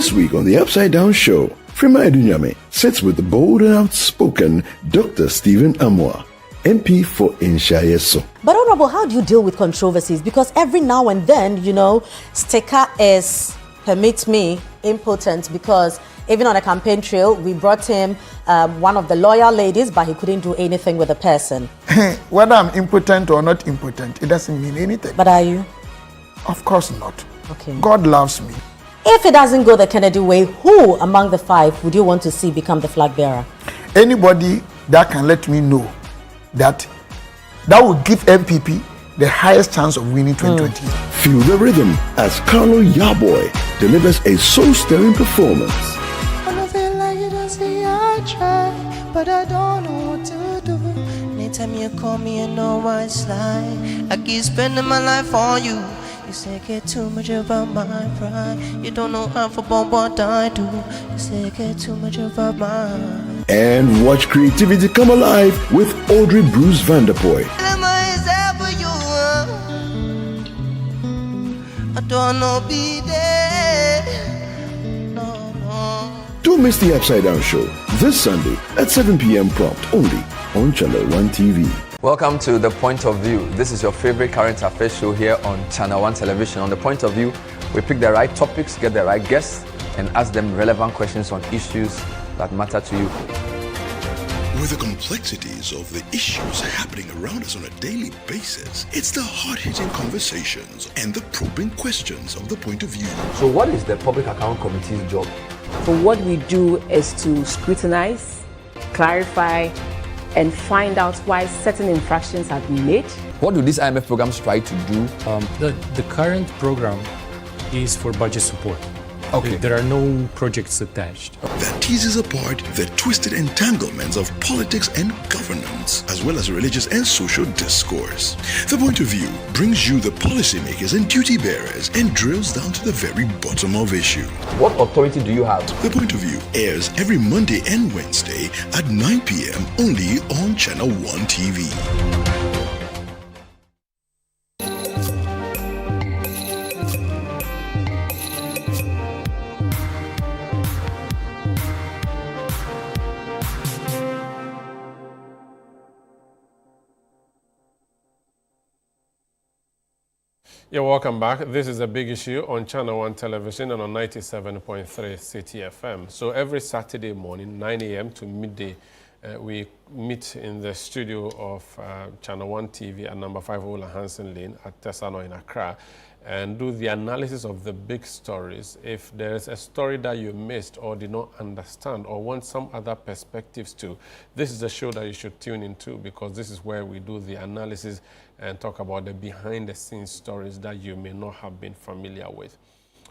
This week on the Upside Down Show, Frima Edunyame sits with the bold and outspoken Dr. Stephen Amwa, MP for Inshayeso. But Honorable, how do you deal with controversies? Because every now and then, sticker is, permit me, impotent, because even on a campaign trail, we brought him one of the loyal ladies, but he couldn't do anything with the person. Whether I'm impotent or not impotent, it doesn't mean anything. But are you? Of course not. Okay. God loves me. If it doesn't go the Kennedy way, who among the five would you want to see become the flag bearer? Anybody that can let me know that will give MPP the highest chance of winning 2020. Feel the rhythm as Carlo Yaboy delivers a soul-stirring performance. I feel like you don't see I try, but I don't know what to do. Anytime you call me, you know I slide. I keep spending my life on you. You say get too much about my pride. You don't know how for what I do. You say get too much about mine. And watch creativity come alive with Audrey Bruce Vanderpoy. I don't know be there. No. Don't miss the Upside Down Show this Sunday at 7 p.m. prompt only on Channel 1 TV. Welcome to The Point of View. This is your favorite current affairs show here on Channel 1 Television. On The Point of View, we pick the right topics, get the right guests, and ask them relevant questions on issues that matter to you. With the complexities of the issues happening around us on a daily basis, it's the hard-hitting conversations and the probing questions of The Point of View. So what is the Public Account Committee's job? So what we do is to scrutinize, clarify, and find out why certain infractions have been made. What do these IMF programs try to do? The current program is for budget support. Okay. There are no projects attached. That teases apart the twisted entanglements of politics and governance, as well as religious and social discourse. The Point of View brings you the policymakers and duty bearers and drills down to the very bottom of issues. What authority do you have? The Point of View airs every Monday and Wednesday at 9 p.m. only on Channel 1 TV. You're welcome back. This is a big issue on Channel 1 Television and on 97.3 City FM. So every Saturday morning, 9 a.m. to midday, we meet in the studio of Channel 1 TV at number 5 Ola Hansen Lane at Tesano in Accra and do the analysis of the big stories. If there is a story that you missed or did not understand or want some other perspectives to, this is the show that you should tune into, because this is where we do the analysis and talk about the behind-the-scenes stories that you may not have been familiar with.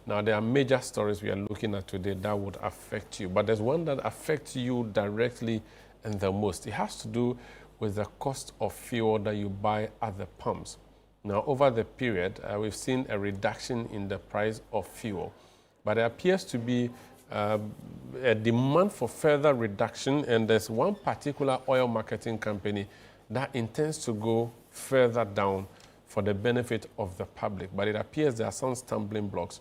Now, there are major stories we are looking at today that would affect you, but there's one that affects you directly and the most. It has to do with the cost of fuel that you buy at the pumps. Now, over the period, we've seen a reduction in the price of fuel, but there appears to be a demand for further reduction, and there's one particular oil marketing company that intends to go further down for the benefit of the public. But it appears there are some stumbling blocks.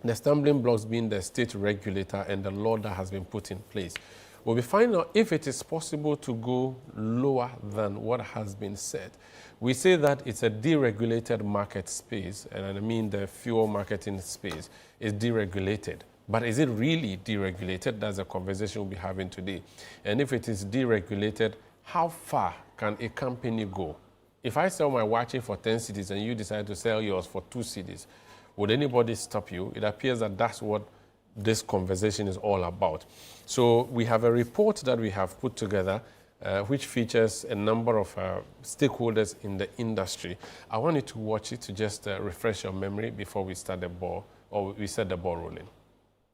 The stumbling blocks being the state regulator and the law that has been put in place. We'll be finding out if it is possible to go lower than what has been said. We say that it's a deregulated market space, and I mean the fuel marketing space is deregulated. But is it really deregulated? That's the conversation we'll be having today. And if it is deregulated, how far can a company go? If I sell my watch for 10 cedis and you decide to sell yours for 2 cedis, would anybody stop you? It appears that that's what this conversation is all about. So we have a report that we have put together which features a number of stakeholders in the industry. I want you to watch it to just refresh your memory before we start the ball, or we set the ball rolling.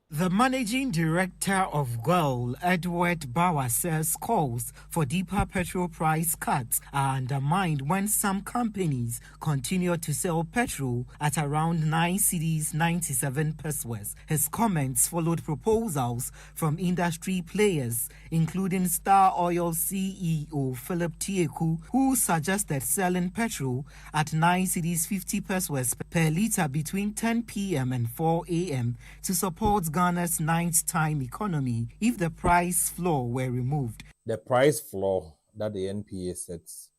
The managing director of GOIL, Edward Bauer, says calls for deeper petrol price cuts are undermined when some companies continue to sell petrol at around 9 cedis 97 pesos. His comments followed proposals from industry players, including Star Oil CEO Philip Tieku, who suggested selling petrol at 9 cedis 50 pesos per litre between 10 p.m. and 4 a.m. to support Ghana's nighttime economy if the price floor were removed. The price floor that the NPA sets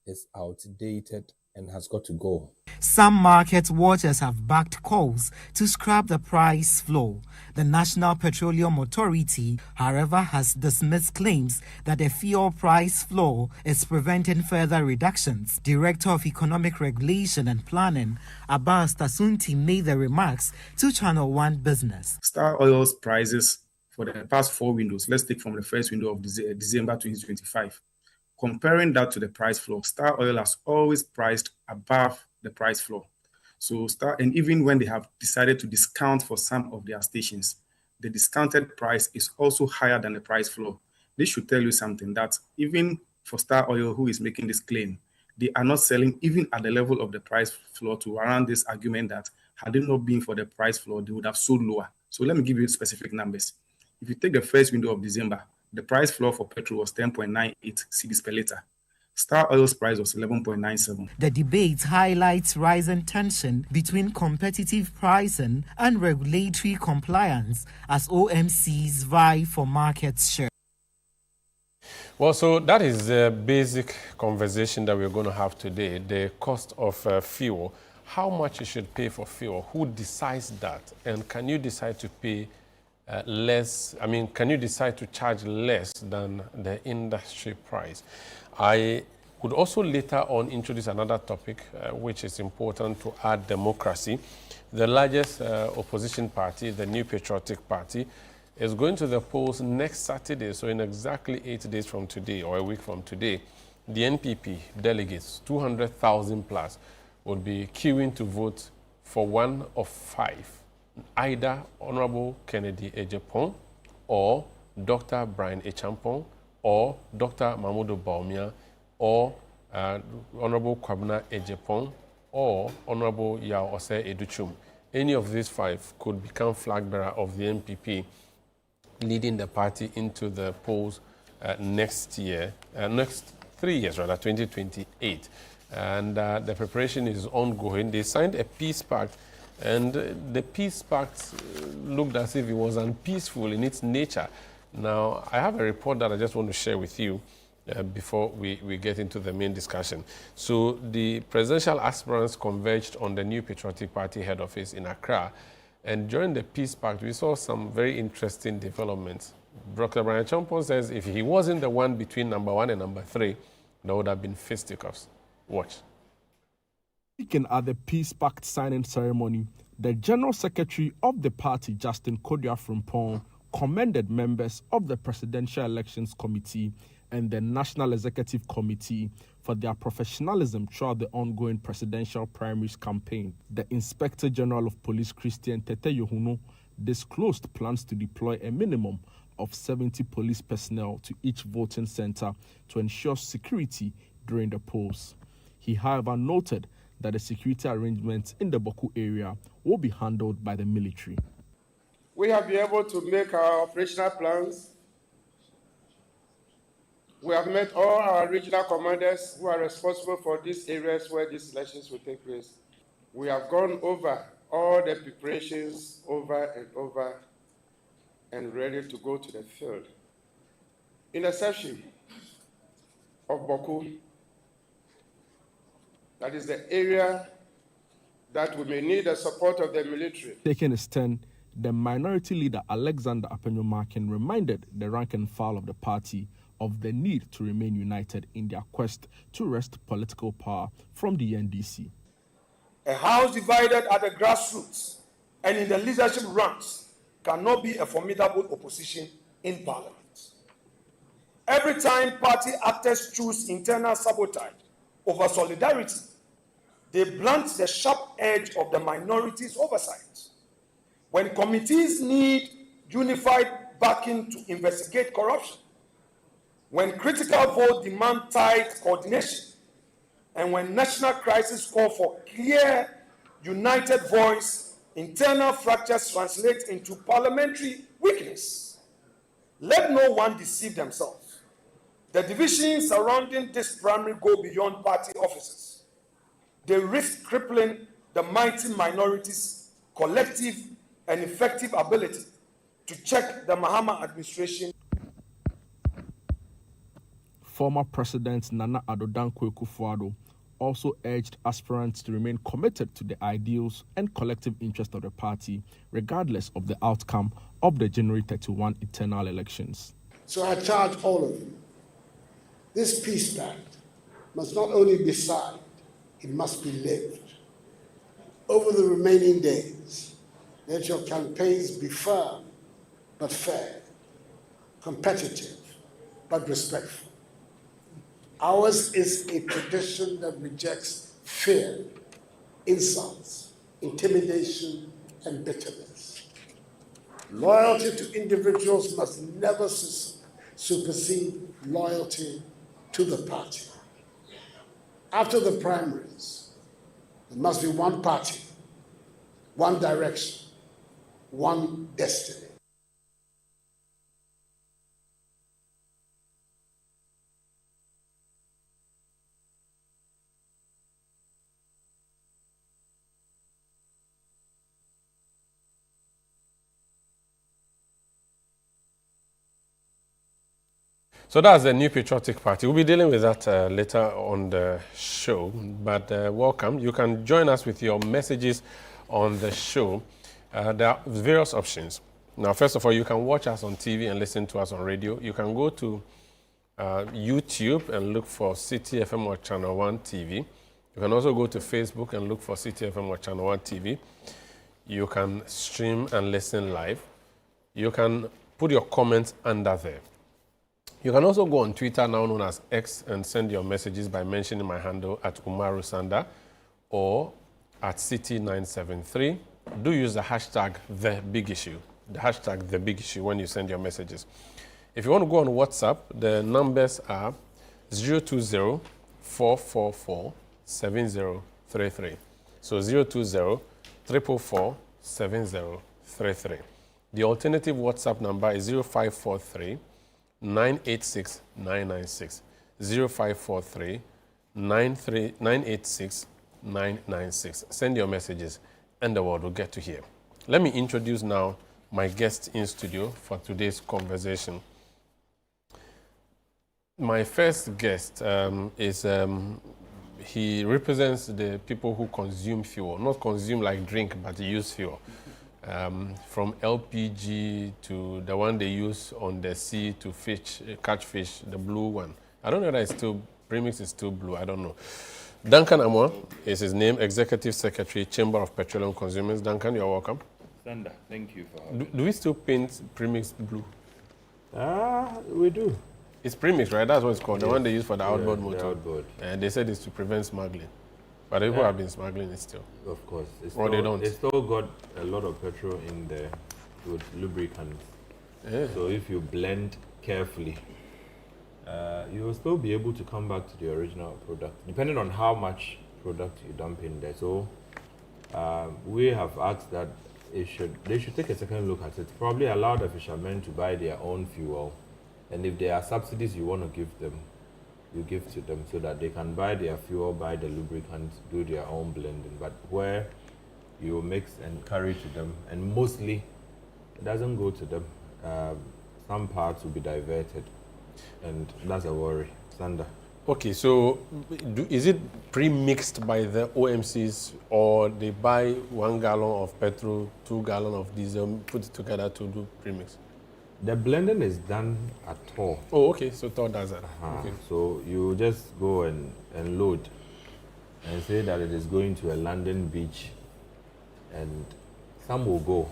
is outdated and has got to go. Some market watchers have backed calls to scrap the price floor. The National Petroleum Authority, however, has dismissed claims that the fuel price floor is preventing further reductions. Director of Economic Regulation and Planning, Abbas Tasunti, made the remarks to Channel One Business. Star Oil's prices for the past 4 windows, let's take from the first window of December 2025. Comparing that to the price floor, Star Oil has always priced above the price floor. So and even when they have decided to discount for some of their stations, the discounted price is also higher than the price floor. This should tell you something, that even for Star Oil, who is making this claim, they are not selling even at the level of the price floor to warrant this argument that had it not been for the price floor, they would have sold lower. So let me give you specific numbers. If you take the first window of December, the price floor for petrol was 10.98 cedis per litre. Star Oil's price was 11.97. The debate highlights rising tension between competitive pricing and regulatory compliance as OMCs vie for market share. Well, so that is the basic conversation that we're going to have today, the cost of fuel. How much you should pay for fuel? Who decides that? And can you decide to pay less? I mean, can you decide to charge less than the industry price? I would also later on introduce another topic, which is important to our democracy. The largest opposition party, the New Patriotic Party, is going to the polls next Saturday, so in exactly 8 days from today, or a week from today. The NPP delegates, 200,000 plus, will be queuing to vote for one of 5. Either Honorable Kennedy Ejepong, or Dr. Brian Echampong, or Dr. Mahmoud Baumia, or Honorable Kwabena Ejepong, or Honorable Yao Ose Educhum. Any of these 5 could become flag bearer of the NPP, leading the party into the polls next 3 years, rather, 2028. And the preparation is ongoing. They signed a peace pact, and the peace pact looked as if it was unpeaceful in its nature. Now, I have a report that I just want to share with you before we get into the main discussion. So the presidential aspirants converged on the New Patriotic Party head office in Accra. And during the peace pact, we saw some very interesting developments. Dr. Brian Champon says if he wasn't the one between number 1 and number 3, there would have been fisticuffs. Watch. Speaking at the Peace Pact signing ceremony, the General Secretary of the party, Justin Kodua Frimpong, commended members of the Presidential Elections Committee and the National Executive Committee for their professionalism throughout the ongoing presidential primaries campaign. The Inspector General of Police, Christian Tete Yohuno, disclosed plans to deploy a minimum of 70 police personnel to each voting center to ensure security during the polls. He, however, noted that the security arrangements in the Boku area will be handled by the military. We have been able to make our operational plans. We have met all our regional commanders who are responsible for these areas where these elections will take place. We have gone over all the preparations over and over and ready to go to the field. In the section of Boku, that is the area that we may need the support of the military. Taking a stand, the minority leader Alexander Apenyomakin reminded the rank and file of the party of the need to remain united in their quest to wrest political power from the NDC. A house divided at the grassroots and in the leadership ranks cannot be a formidable opposition in parliament. Every time party actors choose internal sabotage over solidarity, they blunt the sharp edge of the minority's oversight. when committees need unified backing to investigate corruption, when critical votes demand tight coordination, and when national crises call for clear, united voice, internal fractures translate into parliamentary weakness. Let no one deceive themselves. The divisions surrounding this primary go beyond party offices. They risk crippling the mighty minority's collective and effective ability to check the Mahama administration. Former President Nana Addo Dankwa Akufo-Addo also urged aspirants to remain committed to the ideals and collective interest of the party, regardless of the outcome of the January 31 internal elections. So I charge all of you, this peace pact must not only be signed, it must be lived. Over the remaining days, let your campaigns be firm but fair, competitive but respectful. Ours is a tradition that rejects fear, insults, intimidation, and bitterness. Loyalty to individuals must never supersede loyalty to the party. After the primaries, there must be one party, one direction, one destiny. So that's the New Patriotic Party. We'll be dealing with that later on the show, but welcome. You can join us with your messages on the show. There are various options. Now, first of all, you can watch us on TV and listen to us on radio. You can go to YouTube and look for City FM or Channel 1 TV. You can also go to Facebook and look for City FM or Channel 1 TV. You can stream and listen live. You can put your comments under there. You can also go on Twitter, now known as X, and send your messages by mentioning my handle at Umaru Sanda or at City973. Do use the hashtag #TheBigIssue, the hashtag #TheBigIssue when you send your messages. If you want to go on WhatsApp, the numbers are 020-444-7033. So 020-444-7033. The alternative WhatsApp number is 0543 986 996. 0543 986 996. Send your messages and the world will get to hear. Let me introduce now my guest in studio for today's conversation. My first guest he represents the people who consume fuel, not consume like drink, but use fuel. From LPG to the one they use on the sea to catch fish, the blue one. I don't know that it's still, premix is still blue, I don't know. Duncan Amwa is his name, Executive Secretary, Chamber of Petroleum Consumers. Duncan, you're welcome. Sanda, thank you for having me. Do we still paint premix blue? We do. It's premix, right? That's what it's called, the one they use for the outboard motor. The outboard. And they said it's to prevent smoggling. But people have been smuggling it still. Of course. They don't. They still got a lot of petrol in there with lubricants. Yeah. So if you blend carefully, you will still be able to come back to the original product, depending on how much product you dump in there. So we have asked that they should take a second look at it. Probably allow the fishermen to buy their own fuel. And if there are subsidies you want to give them, you give to them so that they can buy their fuel, buy the lubricants, do their own blending. But where you mix and carry to them, and mostly it doesn't go to them, some parts will be diverted, and that's a worry. Sanda. Okay, so is it pre-mixed by the OMCs, or they buy 1 gallon of petrol, 2 gallons of diesel, put it together to do premix? The blending is done at all. Oh, okay. So Thor does that. Okay. So you just go and load and say that it is going to a London beach, and some will go,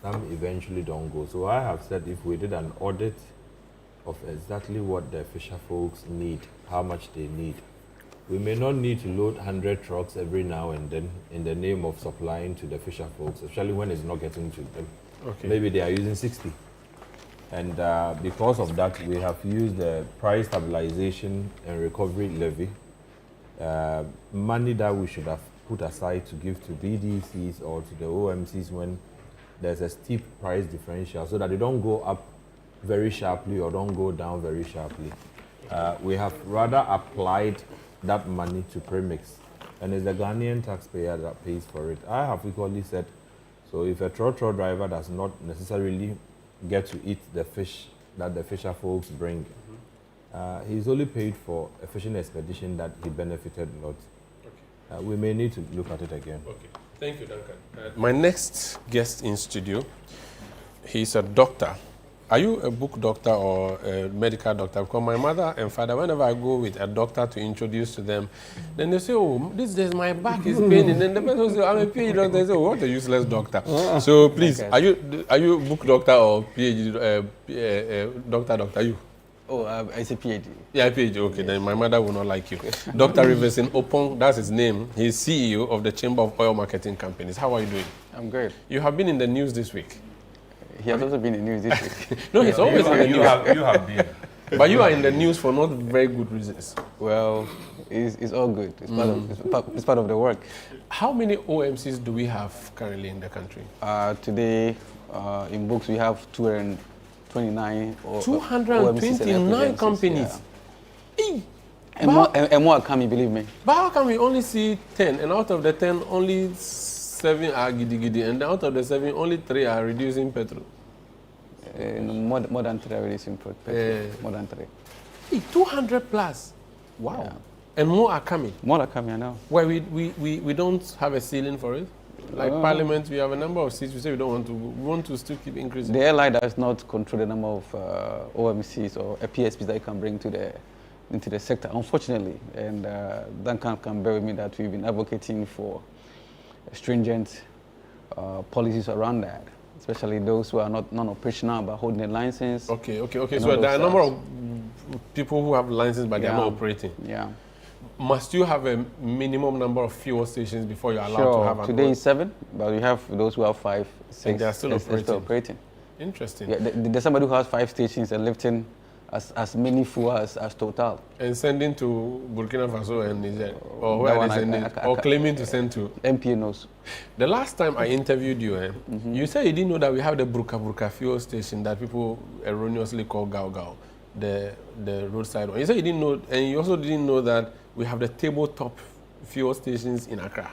some eventually don't go. So I have said if we did an audit of exactly what the fisher folks need, how much they need, we may not need to load 100 trucks every now and then in the name of supplying to the fisher folks, especially when it's not getting to them. Okay. Maybe they are using 60. And because of that, we have used the price stabilization and recovery levy, money that we should have put aside to give to BDCs or to the OMCs when there's a steep price differential, so that they don't go up very sharply or don't go down very sharply. We have rather applied that money to premix, and it's the Ghanaian taxpayer that pays for it. I have equally said, so if a trotro driver does not necessarily get to eat the fish that the fisher folks bring, he's only paid for a fishing expedition that he benefited not. Okay. We may need to look at it again. Okay, thank you, Duncan. My next guest in studio, he's a doctor. Are you a book doctor or a medical doctor? Because my mother and father, whenever I go with a doctor to introduce to them, then they say, oh, this is my back is paining. Then the person says, I'm a PhD doctor. They say, oh, what a useless doctor. So please, okay. Are you book doctor or PhD doctor? Are you? Oh, it's a PhD. Yeah, PhD. Okay, yes. Then my mother will not like you. Dr. Riverson Opong, that's his name. He's CEO of the Chamber of Oil Marketing Companies. How are you doing? I'm great. You have been in the news this week. He has also been in the news this week. No, he's always in the news. You have been. But you are in the news for not very good reasons. Well, it's all good. It's part of the work. How many OMCs do we have currently in the country? Today, in books, we have 229 229 companies. Yeah. And more are coming, believe me. But how can we only see 10, and out of the 10, only 7 are giddy, and out of the 7, only 3 are reducing petrol? More than 3 are reducing petrol. More than 3. 200 plus. Wow. Yeah. And more are coming. More are coming, I know. Why we don't have a ceiling for it? Like Parliament, we have a number of seats. We say we don't want to. We want to still keep increasing. The airline does not control the number of OMCs or PSPs that you can bring into the sector, unfortunately. And Duncan can bear with me that we've been advocating for stringent policies around that, especially those who are not non-operational but holding a license. Okay. So there are a number of people who have licenses but they are not operating. Yeah. Must you have a minimum number of fuel stations before you're allowed to have an Today is 7, but we have those who have 5, 6. And they are still operating. Interesting. Yeah, there's somebody who has 5 stations and lifting as many fuel as Total. And sending to Burkina Faso and Niger? Or where are they sending? Or claiming to send to? MPA knows. The last time I interviewed you, you said you didn't know that we have the Burka fuel station that people erroneously call Gao, the roadside one. You said you didn't know, and you also didn't know that we have the tabletop fuel stations in Accra.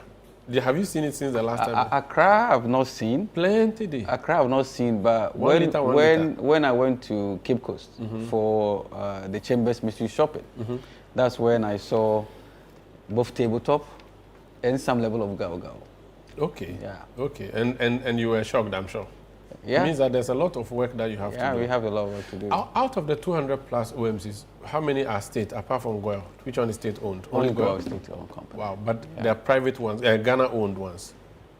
Have you seen it since the last time? Accra, I've not seen. Plenty. Accra, I've not seen, but when I went to Cape Coast for the Chambers Mystery Shopping, that's when I saw both tabletop and some level of Gao. Okay. Yeah. Okay. And you were shocked, I'm sure. Yeah. It means that there's a lot of work that you have to do. Yeah, we have a lot of work to do. Out of the 200 plus OMCs, how many are state, apart from Goel? Which one is state-owned? Only Goel is state-owned company. Wow, but they're private ones, Ghana-owned ones?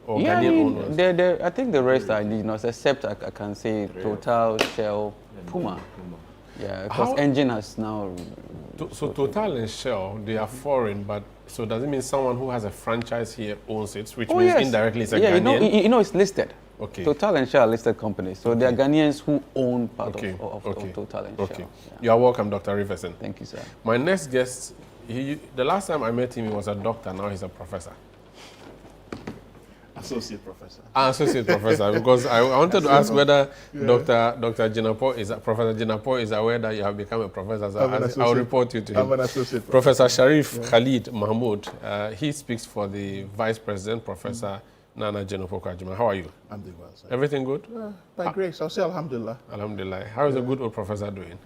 Or Ghanaian-owned ones? I think the rest are indigenous, except I can say Total, Shell, Puma. Yeah, because engine has now... So Total and Shell, they are foreign, but so does it mean someone who has a franchise here owns it, which means indirectly it's a Ghanaian? You know it's listed. Okay. Total and Shell are listed companies, so they are Ghanaians who own part of Total and Shell. Okay. Yeah. You are welcome, Dr. Riverson. Thank you, sir. My next guest, the last time I met him, he was a doctor. Now he's a professor. Associate professor. Associate professor, because I wanted to ask whether Dr. Jinapo Professor Jinapo is aware that you have become a professor. So I'll report you to him. I'm an associate Professor Sharif Khalid Mahmoud, he speaks for the Vice President, Professor Nana Jinapo Kwajima. How are you? I'm doing well, sir. Everything good? By grace, I'll say Alhamdulillah. Alhamdulillah. How is the good old professor doing?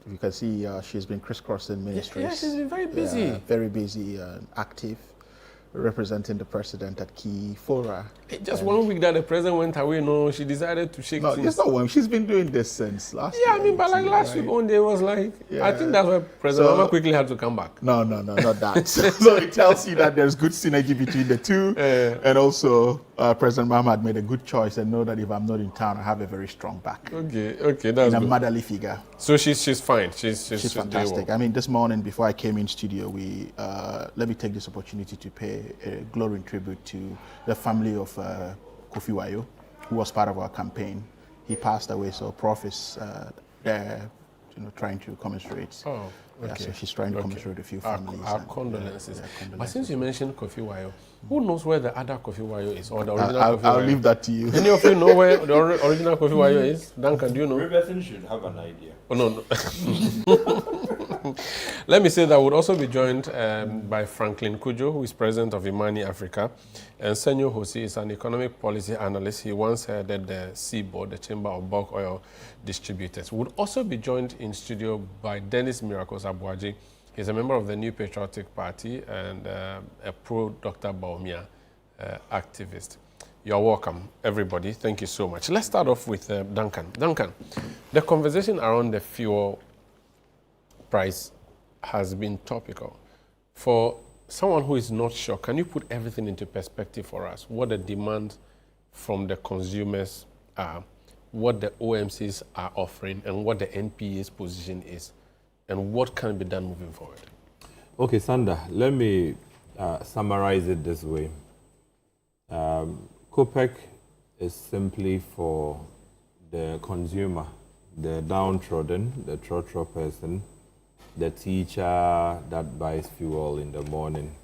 You can see she's been crisscrossing ministries. Yeah, she's been very busy. Very busy and active. representing the president at key fora. Just 1 week that the president went away, no, she decided to shake No, things. it's not one. She's been doing this since last year. Yeah, I mean, but like last week one day was like, I think that's why President Mama quickly had to come back. No, not that. So it tells you that there's good synergy between the two. And also, President Mama had made a good choice and know that if I'm not in town, I have a very strong back. Okay, that's in a good. motherly figure. So she's fine. She's fantastic. I mean, this morning before I came in studio, we let me take this opportunity to pay a glowing tribute to the family of Kofi Wayo, who was part of our campaign. He passed away, so Prof is there, trying to commiserate. Oh, okay. Yeah, so she's trying to commiserate a few families. Our condolences. But since you mentioned Kofi Wayo, who knows where the other Kofi Wayo is, or the original Kofi Wayo? I'll leave that to you. Any of you know where the original Kofi Wayo is? Duncan, do you know? Riverton should have an idea. Oh, no. Let me say that we'll also be joined by Franklin Kujo, who is president of Imani Africa, and Senyo Hosi is an economic policy analyst. He once headed the CBOD, the Chamber of Bulk Oil Distributors. We'll also be joined in studio by Dennis Miracles Abuaji. He's a member of the New Patriotic Party and a pro-Dr. Baumia activist. You're welcome, everybody. Thank you so much. Let's start off with Duncan. Duncan, the conversation around the fuel price has been topical. For someone who is not sure, can you put everything into perspective for us? What the demand from the consumers are, what the OMCs are offering, and what the NPA's position is, and what can be done moving forward? Okay, Sanda, let me summarize it this way. COPEC is simply for the consumer, the downtrodden, the trotro person, the teacher that buys fuel in the morning.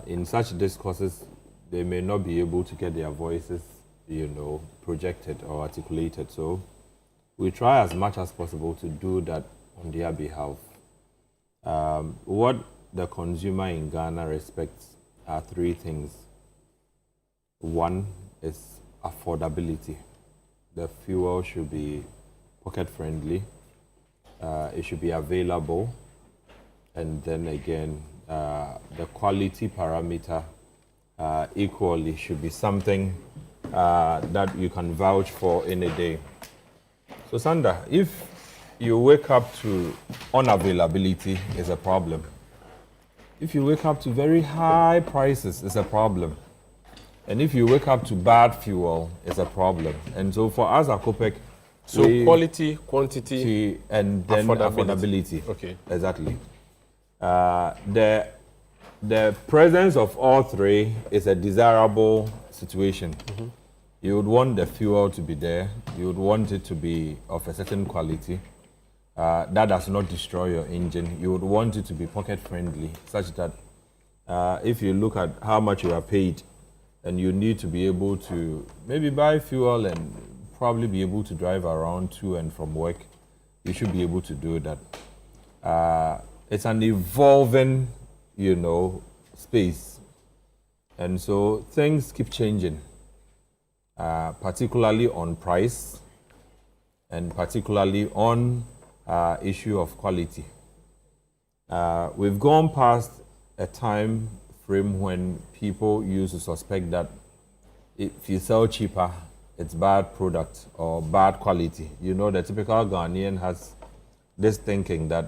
In such discourses, they may not be able to get their voices, projected or articulated. So we try as much as possible to do that on their behalf. What the consumer in Ghana respects are three things. One is affordability. The fuel should be pocket-friendly. It should be available. And then again, the quality parameter equally should be something that you can vouch for in a day. So Sanda, if you wake up to unavailability, is a problem. If you wake up to very high prices, it's a problem. And if you wake up to bad fuel, it's a problem. And so for us at COPEC, so quality, quantity, and then affordability. Okay. Exactly. The presence of all three is a desirable situation. Mm-hmm. You would want the fuel to be there. You would want it to be of a certain quality. That does not destroy your engine. You would want it to be pocket-friendly, such that if you look at how much you are paid, and you need to be able to maybe buy fuel and probably be able to drive around to and from work, you should be able to do that. It's an evolving, space. And so things keep changing, particularly on price and particularly on issue of quality. We've gone past a time frame when people used to suspect that if you sell cheaper, it's bad product or bad quality. The typical Ghanaian has this thinking that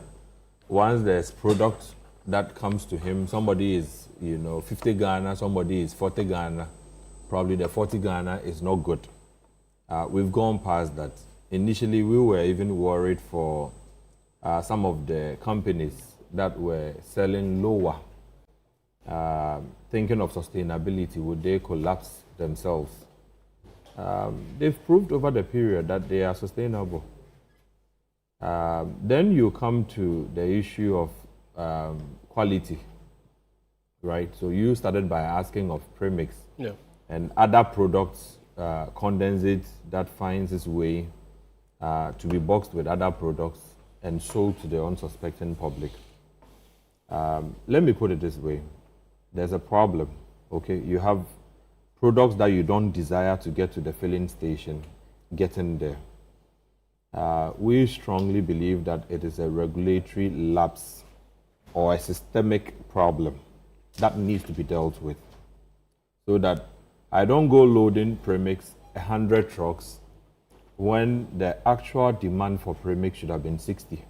once there's product that comes to him, somebody is, 50 Ghana, somebody is 40 Ghana, probably the 40 Ghana is not good. We've gone past that. Initially, we were even worried for some of the companies that were selling lower, thinking of sustainability, would they collapse themselves? They've proved over the period that they are sustainable. Then you come to the issue of quality, right? So you started by asking of premix, and other products, condensate that finds its way to be boxed with other products and sold to the unsuspecting public. Let me put it this way. There's a problem, okay? You have products that you don't desire to get to the filling station, getting there. We strongly believe that it is a regulatory lapse or a systemic problem. that needs to be dealt with, so that I don't go loading premix 100 trucks when the actual demand for premix should have been 60.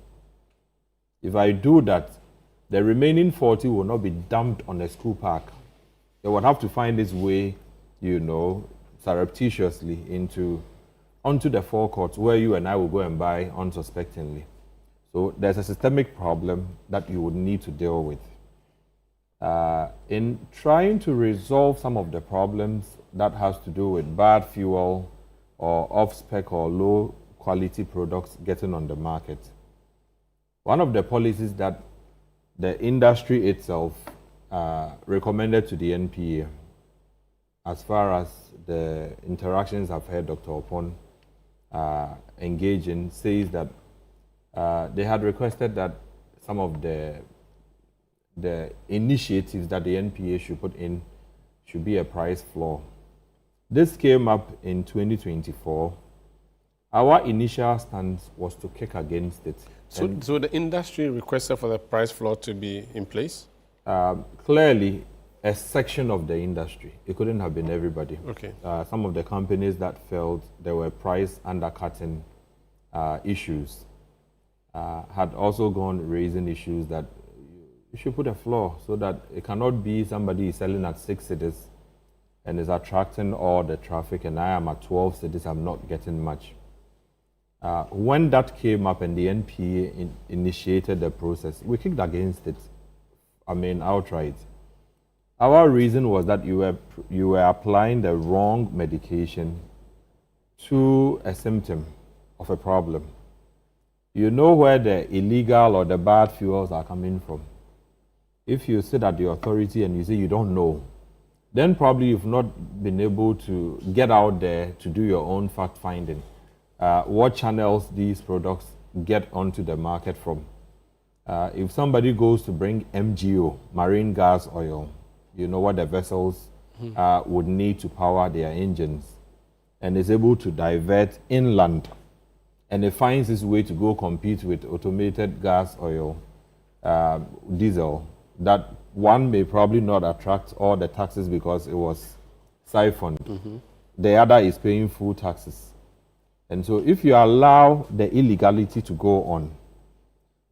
If I do that, the remaining 40 will not be dumped on a school park. They would have to find its way, surreptitiously onto the forecourt where you and I will go and buy unsuspectingly. So there's a systemic problem that you would need to deal with. In trying to resolve some of the problems that has to do with bad fuel or off-spec or low-quality products getting on the market, one of the policies that the industry itself recommended to the NPA, as far as the interactions I've heard Dr. Opon engage in, says that they had requested that some of the initiatives that the NPA should put in should be a price floor. This came up in 2024. Our initial stance was to kick against it. So the industry requested for the price floor to be in place? Clearly, a section of the industry. It couldn't have been everybody. Okay. Some of the companies that felt there were price undercutting issues had also gone raising issues that you should put a floor so that it cannot be somebody is selling at 6 cities and is attracting all the traffic, and I am at 12 cities, I'm not getting much. When that came up and the NPA initiated the process, we kicked against it, outright. Our reason was that you were applying the wrong medication to a symptom of a problem. You know where the illegal or the bad fuels are coming from. If you sit at the authority and you say you don't know, then probably you've not been able to get out there to do your own fact-finding. What channels these products get onto the market from. If somebody goes to bring MGO, marine gas oil, you know what the vessels would need to power their engines, and is able to divert inland, and it finds its way to go compete with automated gas oil, diesel, that one may probably not attract all the taxes because it was siphoned. The other is paying full taxes. And so if you allow the illegality to go on,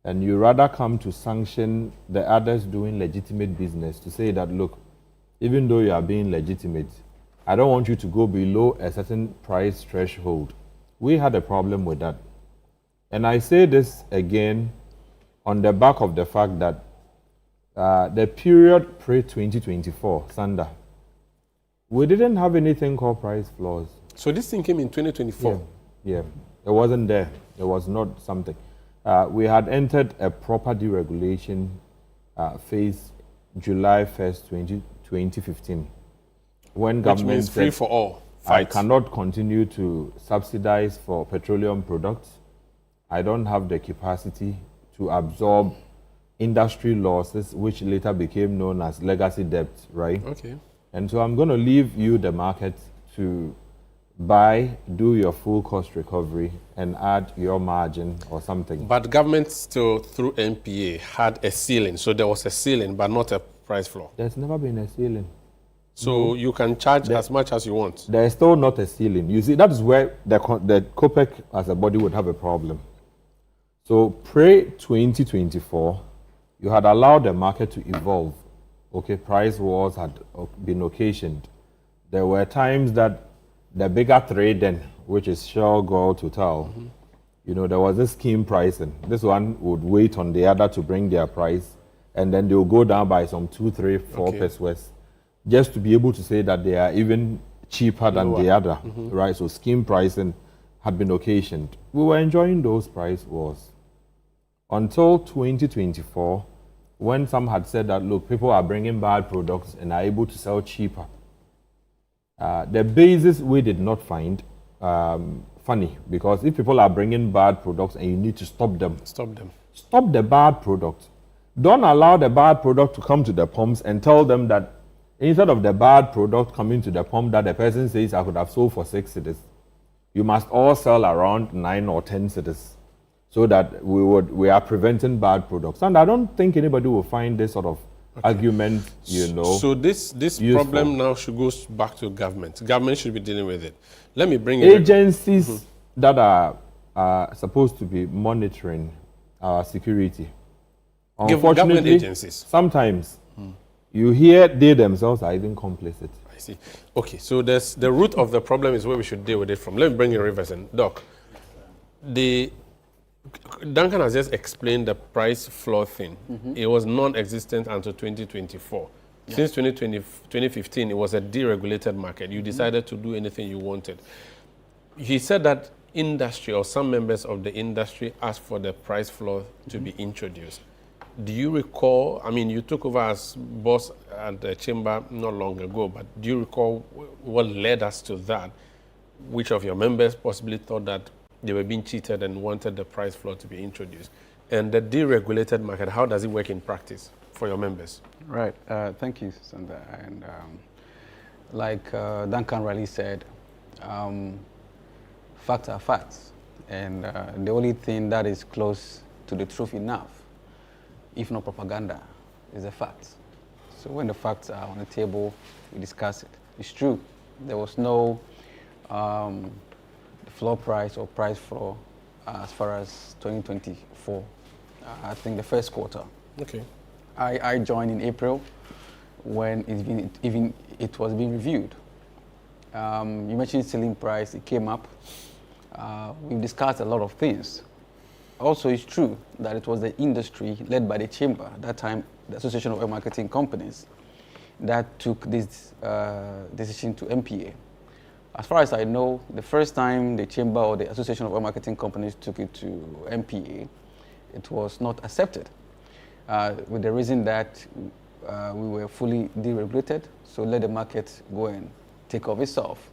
and you rather come to sanction the others doing legitimate business, to say that, look, even though you are being legitimate, I don't want you to go below a certain price threshold. We had a problem with that. And I say this again on the back of the fact that the period pre-2024, Sanda, we didn't have anything called price floors. So this thing came in 2024? Yeah, it wasn't there. It was not something. We had entered a proper deregulation phase July 1st, 2015. When government means free for all. I cannot continue to subsidize for petroleum products. I don't have the capacity to absorb industry losses, which later became known as legacy debt, right? Okay. And so I'm going to leave you the market to buy, do your full cost recovery, and add your margin or something. But government still, through NPA, had a ceiling. So there was a ceiling, but not a price floor. There's never been a ceiling. So you can charge as much as you want. There's still not a ceiling. You see, that is where the COPEC as a body would have a problem. So pre-2024, you had allowed the market to evolve. Okay, price wars had been occasioned. There were times that the bigger three then, which is Shell, Gold, Total, there was a scheme pricing. This one would wait on the other to bring their price, and then they'll go down by some 2, 3, 4 pesos, just to be able to say that they are even cheaper than the other, right? So scheme pricing had been occasioned. We were enjoying those price wars until 2024, when some had said that, look, people are bringing bad products and are able to sell cheaper. The basis we did not find funny, because if people are bringing bad products and you need to stop them. Stop the bad product. Don't allow the bad product to come to the pumps and tell them that instead of the bad product coming to the pump that the person says I could have sold for 6 cities, you must all sell around 9 or 10 cities, so that we are preventing bad products. And I don't think anybody will find this sort of argument, you know. So this useful. problem now should go back to government. Government should be dealing with it. Let me bring agencies that are supposed to be monitoring our security. Government agencies. Sometimes you hear they themselves are even complicit. I see. Okay, so there's the root of the problem is where we should deal with it from. Let me bring in Rivers and Doc. Duncan has just explained the price floor thing. It was non-existent until 2024. Yeah. Since 2015, it was a deregulated market. You decided to do anything you wanted. He said that industry or some members of the industry asked for the price floor to be introduced. Do you recall, I mean, you took over as boss at the chamber not long ago, but do you recall what led us to that? Which of your members possibly thought that they were being cheated and wanted the price floor to be introduced? And the deregulated market, how does it work in practice for your members? Right. Thank you, Sanda. And like Duncan rightly said, facts are facts. And the only thing that is close to the truth enough, if not propaganda, is the facts. So when the facts are on the table, we discuss it. It's true. There was no floor price or price floor as far as 2024. I think the first quarter. Okay. I joined in April when it was being reviewed. You mentioned selling price, it came up. We've discussed a lot of things. Also, it's true that it was the industry led by the chamber, at that time the Association of Oil Marketing Companies, that took this decision to MPA. As far as I know, the first time the chamber or the Association of Oil Marketing Companies took it to MPA, it was not accepted with the reason that we were fully deregulated, so let the market go and take off itself.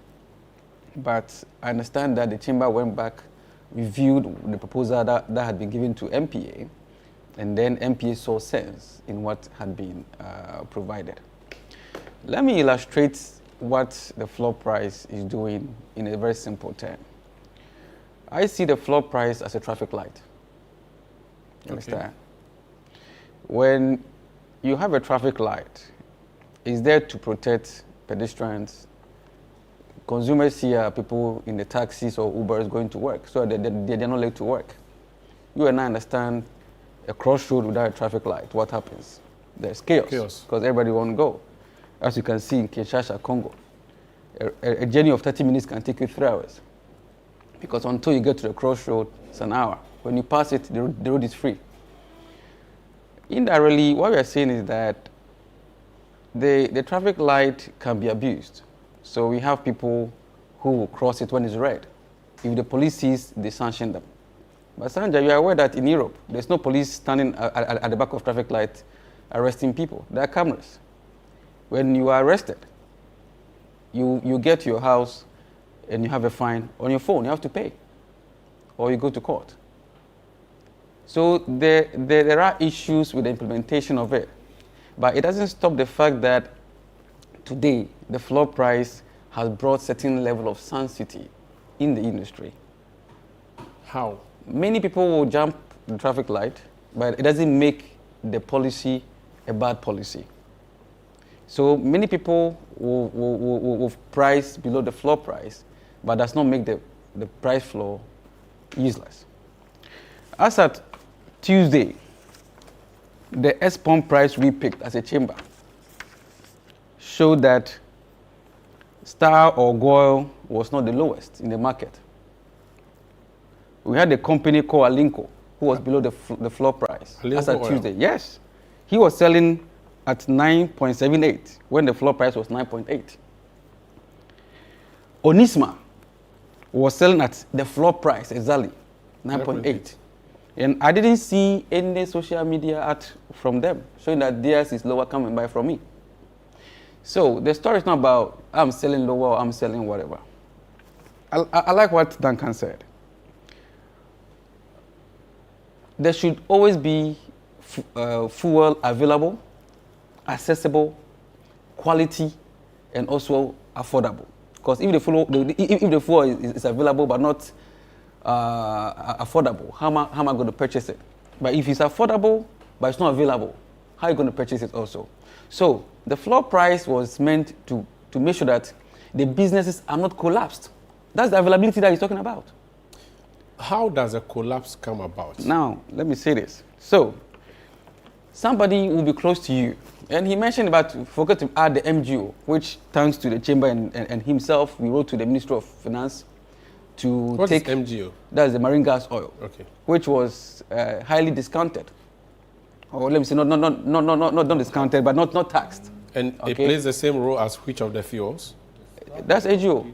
But I understand that the chamber went back, reviewed the proposal that had been given to MPA, and then MPA saw sense in what had been provided. Let me illustrate what the floor price is doing in a very simple term. I see the floor price as a traffic light. You understand? When you have a traffic light, it's there to protect pedestrians. Consumers here, people in the taxis or Ubers going to work, so they're not late to work. You and I understand a crossroad without a traffic light, what happens? There's chaos, because everybody won't go. As you can see in Kinshasa, Congo, a journey of 30 minutes can take you 3 hours, because until you get to the crossroad, it's an hour. When you pass it, the road is free. Indirectly, what we are saying is that the traffic light can be abused. So we have people who will cross it when it's red. If the police sees, they sanction them. But Sanjay, you are aware that in Europe, there's no police standing at the back of traffic light arresting people. There are cameras. When you are arrested, you get to your house and you have a fine on your phone. You have to pay, or you go to court. So there are issues with the implementation of it. But it doesn't stop the fact that today, the floor price has brought certain level of sanctity in the industry. How? Many people will jump the traffic light, but it doesn't make the policy a bad policy. So many people will price below the floor price, but does not make the price floor useless. As at Tuesday, the S-pump price we picked as a chamber showed that Star or Goil was not the lowest in the market. We had a company called Alinco who was below the floor price. As at Tuesday, yes. He was selling at 9.78 when the floor price was 9.8. Onisma was selling at the floor price exactly, 9.8. And I didn't see any social media ad from them showing that theirs is lower, come and buy from me. So the story is not about I'm selling lower or I'm selling whatever. I like what Duncan said. There should always be fuel available, accessible, quality, and also affordable. Because if the fuel is available but not affordable, how am I going to purchase it? But if it's affordable but it's not available, how are you going to purchase it also? So the floor price was meant to make sure that the businesses are not collapsed. That's the availability that he's talking about. How does a collapse come about? Now, let me say this. So, somebody will be close to you, and he mentioned about forgot to add the MGO, which thanks to the chamber and himself, we wrote to the Ministry of Finance to What take is MGO? That's the marine gas oil, okay, which was highly discounted, or let me say not discounted, but not taxed. And it plays the same role as which of the fuels? That's AGO.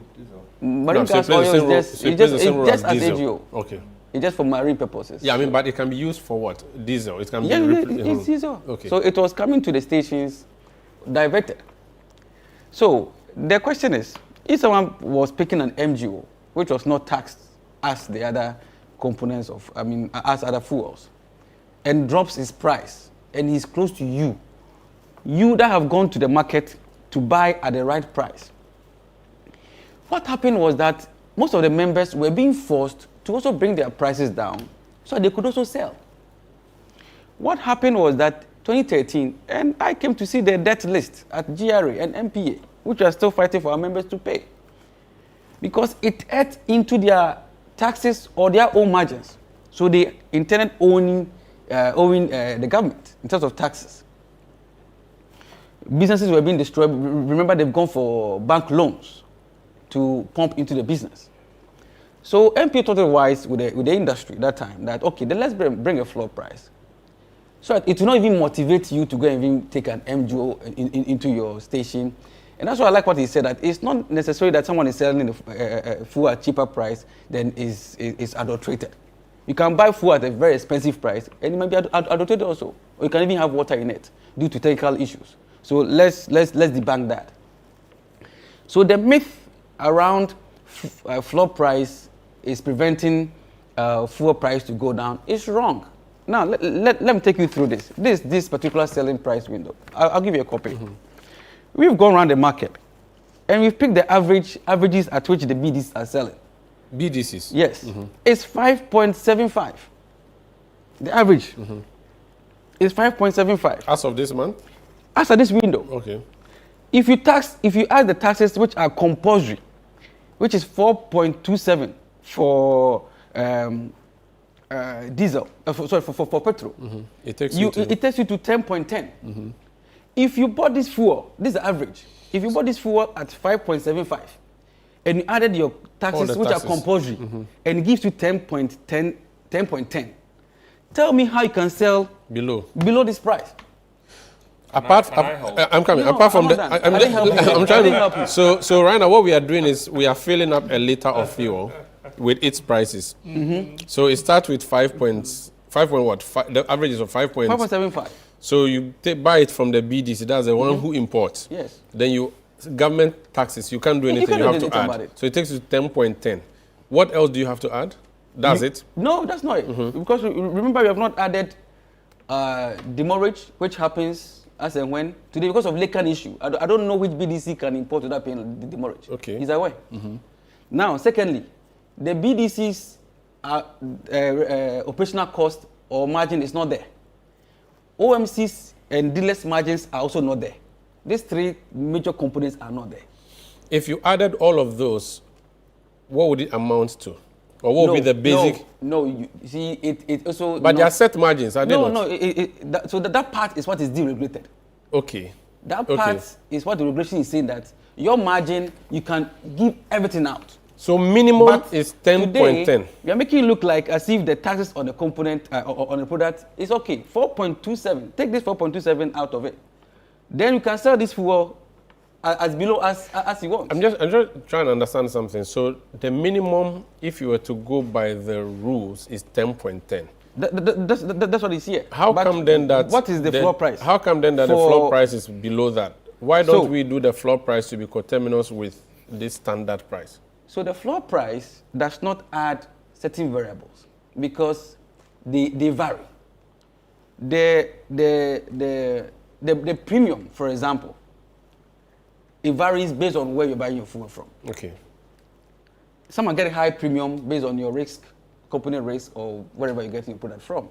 Marine so gas oil is just as AGO. Okay. It's just for marine purposes. Yeah, I mean, but it can be used for what? Diesel. It can be. It's diesel. Okay. So it was coming to the stations, diverted. So the question is, if someone was picking an MGO, which was not taxed as the other components of, as other fuels, and drops his price, and he's close to you, you that have gone to the market to buy at the right price. What happened was that most of the members were being forced to also bring their prices down so they could also sell. What happened was that 2013, and I came to see the debt list at GRA and MPA, which are still fighting for our members to pay, because it ate into their taxes or their own margins. So they intended owing the government in terms of taxes. Businesses were being destroyed. Remember, they've gone for bank loans to pump into the business. So MP thought it wise with the industry that time that, okay, then let's bring a floor price. So it will not even motivate you to go and even take an MGO into your station. And that's why I like what he said, that it's not necessary that someone is selling the fuel at cheaper price than is adulterated. You can buy fuel at a very expensive price and it might be adulterated also. Or you can even have water in it due to technical issues. So let's debunk that. So the myth around floor price is preventing fuel price to go down is wrong. Now let me take you through this particular selling price window. I'll give you a copy. Mm-hmm. We've gone around the market and we've picked the averages at which the BDCs are selling. BDCs? Yes. Mm-hmm. It's 5.75. The average is 5.75. As of this month? As of this window. Okay. If you add the taxes which are compulsory, which is 4.27 for diesel, for petrol. Mm-hmm. It takes you to 10.10. Mm-hmm. If you bought this fuel, this is the average. If you bought this fuel at 5.75 and you added your taxes, which are compulsory, and it gives you 10.10, tell me how you can sell below this price. Apart from I'm trying to. So right now, what we are doing is we are filling up a liter of fuel with its prices. Mm-hmm. So it starts with 5 what? The average is of 5.75. So you buy it from the BDC. That's the one who imports. Yes. Then government taxes. You can't do anything. You have to add. So it takes you 10.10. What else do you have to add? That's it? No, that's not it. Mm-hmm. Because remember, we have not added demurrage, which happens as and when today because of Lakan issue. I don't know which BDC can import without paying the demurrage. Okay. Is that way? Mm-hmm. Now, secondly, the BDC's operational cost or margin is not there. OMC's and dealers' margins are also not there. These three major components are not there. If you added all of those, what would it amount to? Or what would be the basic? No, you see, it also... But they are set margins, are they not? No, so that part is what is deregulated. Okay. That part is what the regulation is saying, that your margin, you can give everything out. So minimum is 10.10. We are making it look like as if the taxes on the component or on the product is okay. 4.27. Take this 4.27 out of it. Then you can sell this fuel as below as you want. I'm just trying to understand something. So the minimum, if you were to go by the rules, is 10.10. That's what is here. How come then that? What is the floor price? How come then that the floor price is below that? Why don't we do the floor price to be coterminous with this standard price? So the floor price does not add certain variables because they vary. The premium, for example, it varies based on where you're buying your fuel from. Okay. Some get a high premium based on your risk, company risk, or wherever you're getting your product from.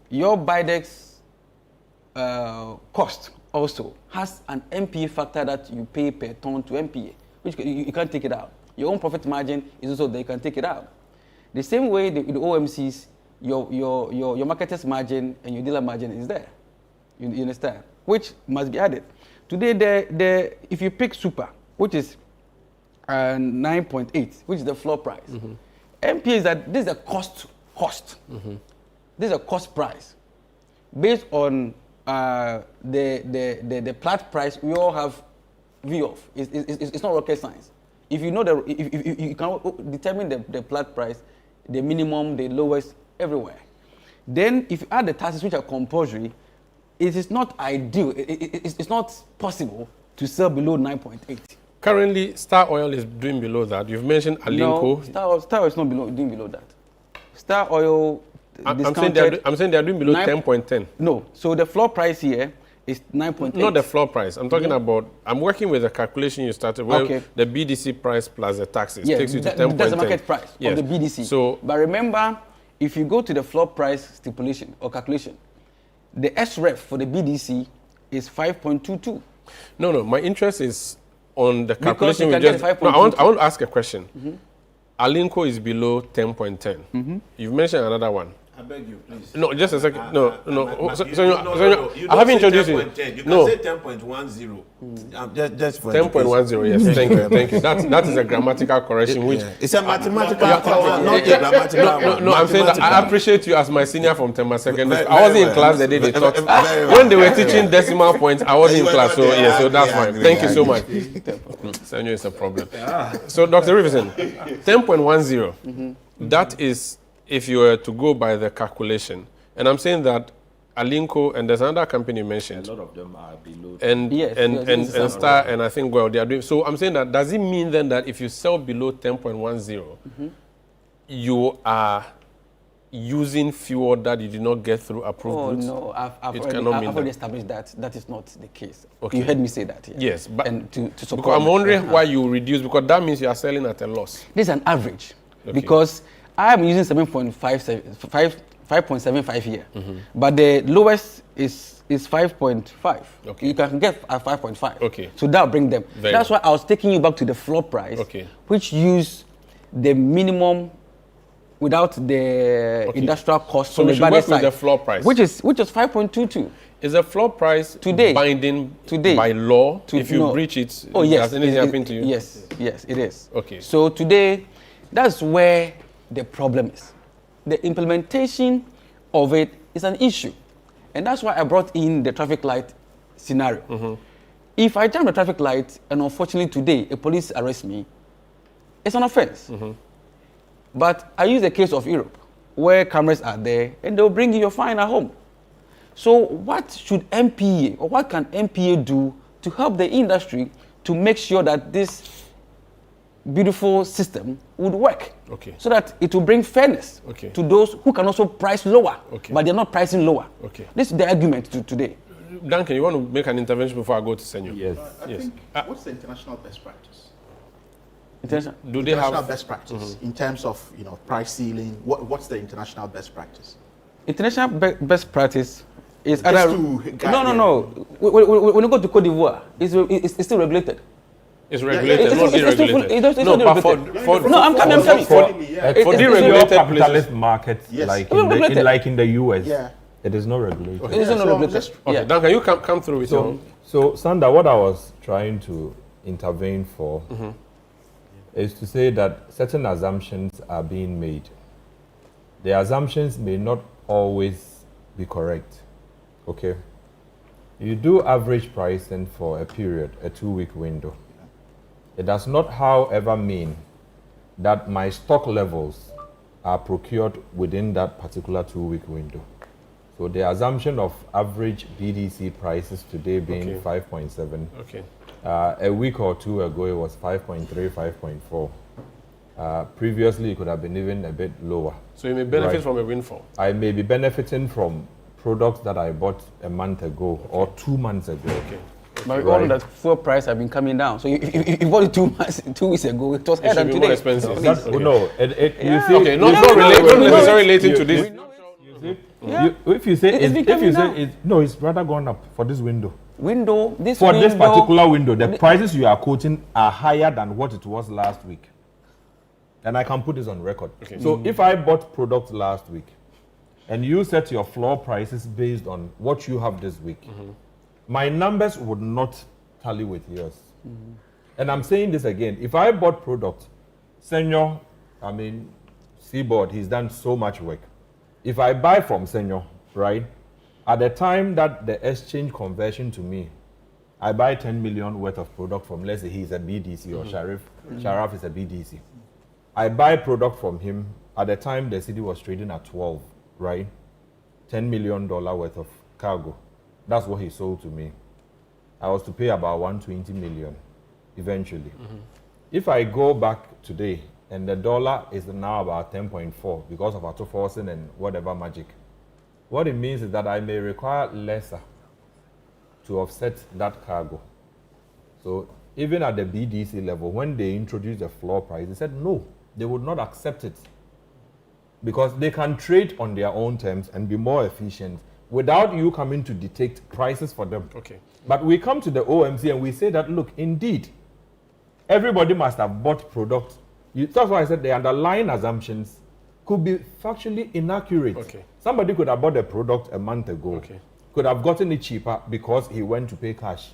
your Bidex cost also has an MPA factor that you pay per ton to MPA, which you can't take it out. Your own profit margin is also there, you can take it out. The same way the OMCs, your marketer's margin and your dealer margin is there. You understand? Which must be added. Today, if you pick super, which is 9.8, which is the floor price, MPA is that this is a cost. This is a cost price based on the plat price. We all have view of. It's not rocket science. If you know if you can determine the plat price, the minimum, the lowest, everywhere. Then if you add the taxes which are compulsory, it is not ideal. It's not possible to sell below 9.8. Currently, Star Oil is doing below that. You've mentioned Alinco. No, Star Oil is not doing below that. Star Oil. I'm saying they are doing below 10.10. No, so the floor price here is 9.8. Not the floor price. I'm talking about. I'm working with the calculation you started where the BDC price plus the taxes takes you to 10.10. That's the market price of the BDC. So, but remember, if you go to the floor price stipulation or calculation, the SREF for the BDC is 5.22. No. My interest is on the calculation we just. No, I want to ask a question. Alinco is below 10.10. You've mentioned another one. I beg you, please. No, just a second. No. You I haven't introduced you. You can say 10.10. Just for 10.10. Yes, thank you. That is a grammatical correction. Which it's a mathematical, not a grammatical. No, I'm saying that I appreciate you as my senior from Tema Secondary. I wasn't in class the day they taught. When they were teaching decimal points, I wasn't in class. So so that's fine. Thank you so much. Senor is a problem. So Dr. Rivison, 10.10. That is. If you were to go by the calculation, and I'm saying that Alinco and there's another company you mentioned. A lot of them are below. And Star and I think they are doing. So I'm saying that does it mean then that if you sell below 10.10, you are using fuel that you did not get through approved goods? No, I've already established that is not the case. Okay. You heard me say that. Yes, but and to support because I'm wondering why you reduce, because that means you are selling at a loss. This is an average because I am using 5.75 here, but the lowest is 5.5. Okay. You can get a 5.5. Okay. So that'll bring them. That's why I was taking you back to the floor price, which use the minimum without the industrial cost. So we should work with the floor price, which is 5.22. Is the floor price today binding by law? If you breach it, does anything happen to you? Yes, it is. Okay. So today, that's where the problem is. The implementation of it is an issue. And that's why I brought in the traffic light scenario. If I jam the traffic light and unfortunately today a police arrests me, it's an offense. But I use the case of Europe where cameras are there and they'll bring you your fine at home. So what should MPA or what can MPA do to help the industry to make sure that this beautiful system would work, so that it will bring fairness to those who can also price lower, but they're not pricing lower. This is the argument today. Duncan, you want to make an intervention before I go to Senor? Yes. I think, what's the international best practice? Do they have best practice in terms of price ceiling? What's the international best practice? International best practice is no. When you go to Cote d'Ivoire, it's still regulated. It's regulated, not deregulated. I'm coming. For deregulated capitalist markets, like in the US, it is not regulated. It is not regulated. Okay, Duncan, you come through with your. So, Sanda, what I was trying to intervene for is to say that certain assumptions are being made. The assumptions may not always be correct. Okay, you do average pricing for a period, a 2-week window. It does not, however, mean that my stock levels are procured within that particular 2-week window. So the assumption of average BDC prices today being 5.7. A week or two ago, it was 5.3, 5.4. Previously, it could have been even a bit lower. So you may benefit from a windfall? I may be benefiting from products that I bought a month ago or 2 months ago. But all that fuel price have been coming down. So if you bought it 2 weeks ago, it was higher than today. More expensive. No, you see, not necessarily relating to this. Yeah. If you say it's rather gone up for this window. This particular window, the prices you are quoting are higher than what it was last week. And I can put this on record. Okay. So if I bought products last week and you set your floor prices based on what you have this week, my numbers would not tally with yours. And I'm saying this again. If I bought product, Senor, Seaboard, he's done so much work. If I buy from Senor, right, at the time that the exchange conversion to me, I buy 10 million worth of product from, let's say he's a BDC or Sharaf is a BDC. I buy product from him at the time the city was trading at 12, right? $10 million worth of cargo. That's what he sold to me. I was to pay about 120 million eventually. If I go back today and the dollar is now about 10.4 because of autoforcing and whatever magic, what it means is that I may require lesser to offset that cargo. So even at the BDC level, when they introduced the floor price, they said no, they would not accept it because they can trade on their own terms and be more efficient without you coming to dictate prices for them. Okay. But we come to the OMC and we say that, look, indeed, everybody must have bought product. That's why I said the underlying assumptions could be factually inaccurate. Okay. Somebody could have bought a product a month ago, could have gotten it cheaper because he went to pay cash,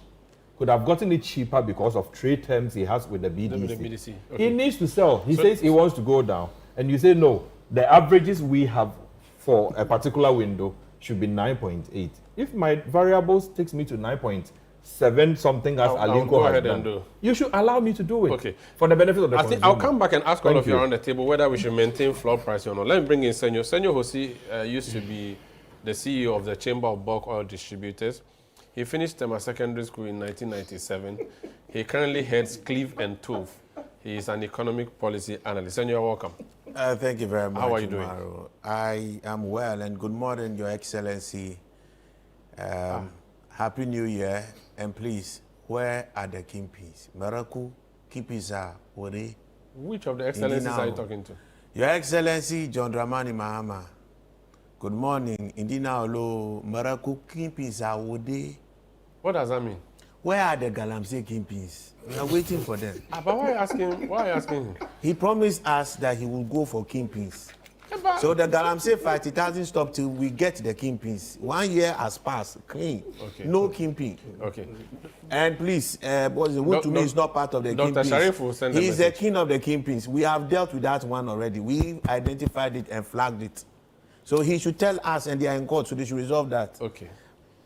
could have gotten it cheaper because of trade terms he has with the BDC. He needs to sell. He says he wants to go down. And you say, no, the averages we have for a particular window should be 9.8. If my variables takes me to 9.7 something as Alinko has done, you should allow me to do it. Okay. For the benefit of the consumer. I'll come back and ask all of you around the table whether we should maintain floor price or not. Let me bring in Senor. Senor Hosi used to be the CEO of the Chamber of Bulk Oil Distributors. He finished Tema Secondary School in 1997. He currently heads Cleve and Tove. He is an economic policy analyst. Senor, welcome. Thank you very much. How are you doing? I am well, and good morning, Your Excellency. Happy New Year, and please, where are the kingpins? Maraku, kingpins are they? Which of the excellencies are you talking to? Your Excellency John Dramani Mahama. Good morning. Indina Olo, Maraku, kingpins are they? What does that mean? Where are the Galamsey kingpins? We are waiting for them. But why are you asking him? He promised us that he will go for kingpins. So the Galamsey fight, it hasn't stopped till we get the kingpins. 1 year has passed, clean. Okay. No kingpin. Okay. And please, Wood to me is not part of the kingpins. Dr. Sharif will send He is the king of the kingpins. We have dealt with that one already. We identified it and flagged it. So he should tell us, and they are in court, so they should resolve that. Okay.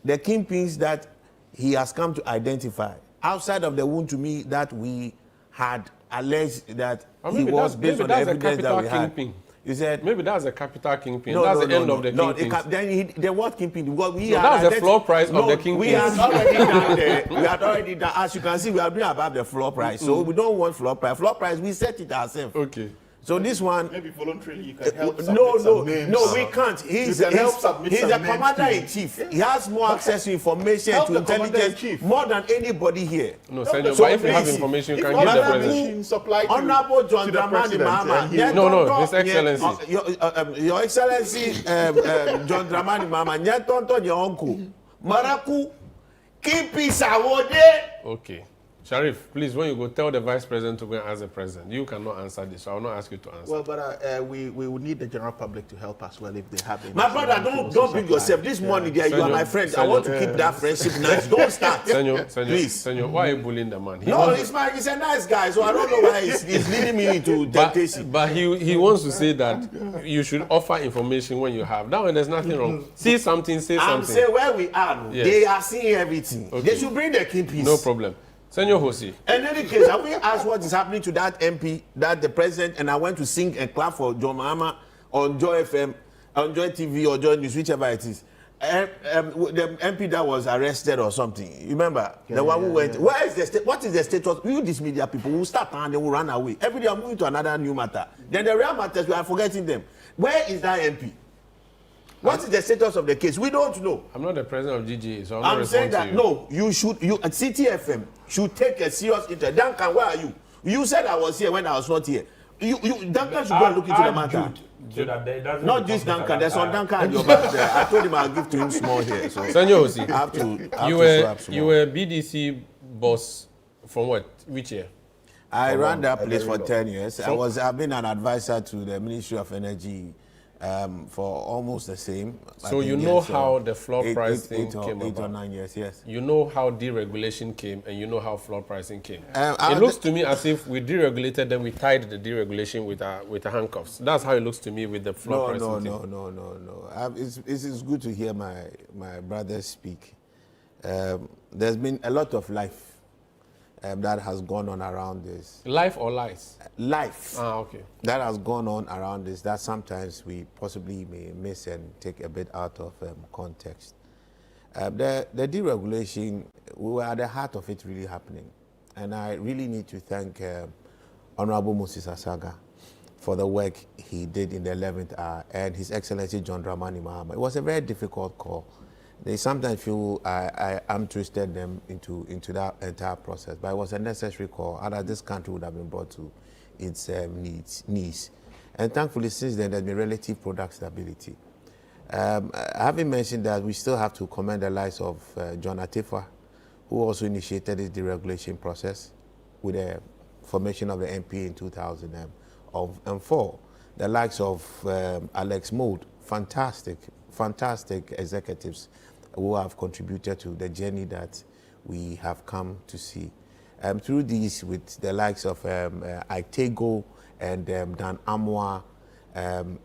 The kingpins that he has come to identify, outside of the wound to me that we had alleged that he was based on the evidence that we had. Kingpin. You said maybe that's a capital kingpin. That's the end of the kingpin. Then what kingpin? Because that's the floor price of the kingpin. We had already done we had already done. As you can see, we are doing above the floor price. So we don't want floor price. Floor price, we set it ourselves. Okay. So this one, maybe voluntarily you can help. No, we can't. He's a commander-in-chief. He has more access to information, to intelligence, more than anybody here. No, Senor, but if you have information, you can give the president. Honorable John Dramani Mahama. No, His Excellency. Your Excellency, John Dramani Mahama. Nyetonto your uncle. Maraku, keep peace awode. Okay. Sharif, please, when you go, tell the vice president to go and ask the president. You cannot answer this, so I will not ask you to answer. Well, but we will need the general public to help us well if they have any. My brother, don't bring yourself. This morning, there, you are my friend. I want to keep that friendship nice. Don't start. Please. Senor, why are you bullying the man? He's a nice guy, so I don't know why he's leading me into temptation. But he wants to say that you should offer information when you have. That way, there's nothing wrong. See something, say something. I'm saying where we are, they are seeing everything. Okay. They should bring the kingpins. No problem. Senor Hosi. In any case, have we asked what is happening to that MP, that the president, and I went to sing and clap for John Mahama on Joy FM, on Joy TV or Joy News, whichever it is. The MP that was arrested or something, you remember? The one who went, where is the what is the status? You, these media people, will start and they will run away. Every day I'm moving to another new matter. Then the real matters, we are forgetting them. Where is that MP? What is the status of the case? We don't know. I'm not the president of GGA, so I'm saying that no, you should. You at CTFM should take a serious interest. Duncan, where are you? You said I was here when I was not here. Duncan should go and look into the matter. So that there doesn't Not become just something Duncan. like There's some that. Duncan at your back there. I told him I'll give to him small here. So Senor Osi, I have to show up small. you were BDC boss from what? Which year? I ran that place for 10 years. I've been an advisor to the Ministry of Energy for almost the same. So you know how the floor pricing came about? 8 or 9 years, yes. You know how deregulation came, and you know how floor pricing came. It looks to me as if we deregulated, then we tied the deregulation with our handcuffs. That's how it looks to me with the floor pricing. No. It's good to hear my brothers speak. There's been a lot of life that has gone on around this. Life or lies? Life. Okay. That has gone on around this that sometimes we possibly may miss and take a bit out of context. The deregulation, we were at the heart of it really happening. And I really need to thank Honorable Moses Asaga for the work he did in the 11th hour and His Excellency John Dramani Mahama. It was a very difficult call. They sometimes feel I twisted them into that entire process, but it was a necessary call. Otherwise, this country would have been brought to its knees. And thankfully, since then, there's been relative product stability. Having mentioned that, we still have to commend the likes of John Atefa, who also initiated this deregulation process with the formation of the NPA in 2004. The likes of Alex Mode, fantastic executives who have contributed to the journey that we have come to see. Through these, with the likes of Itego and Dan Amwa,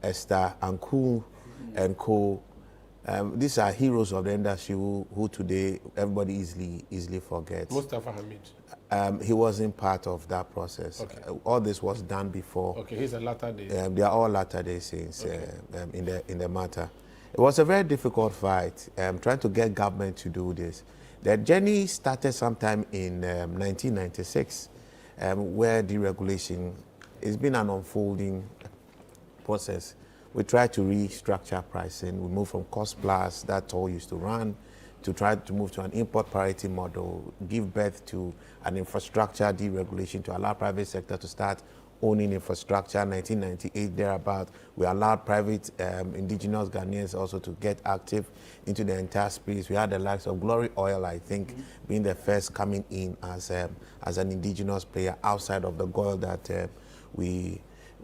Esther Anku and co, these are heroes of the industry who today everybody easily forgets. Mustafa Hamid. He wasn't part of that process. Okay. All this was done before. Okay, he's a latter day. They are all latter-day saints in the matter. It was a very difficult fight, trying to get government to do this. The journey started sometime in 1996, where deregulation has been an unfolding process. We tried to restructure pricing. We moved from cost plus, that toll used to run, to try to move to an import parity model, give birth to an infrastructure deregulation to allow private sector to start owning infrastructure. 1998 thereabout, we allowed private indigenous Ghanaians also to get active into the entire space. We had the likes of Glory Oil, I think, being the first coming in as an indigenous player outside of the gold that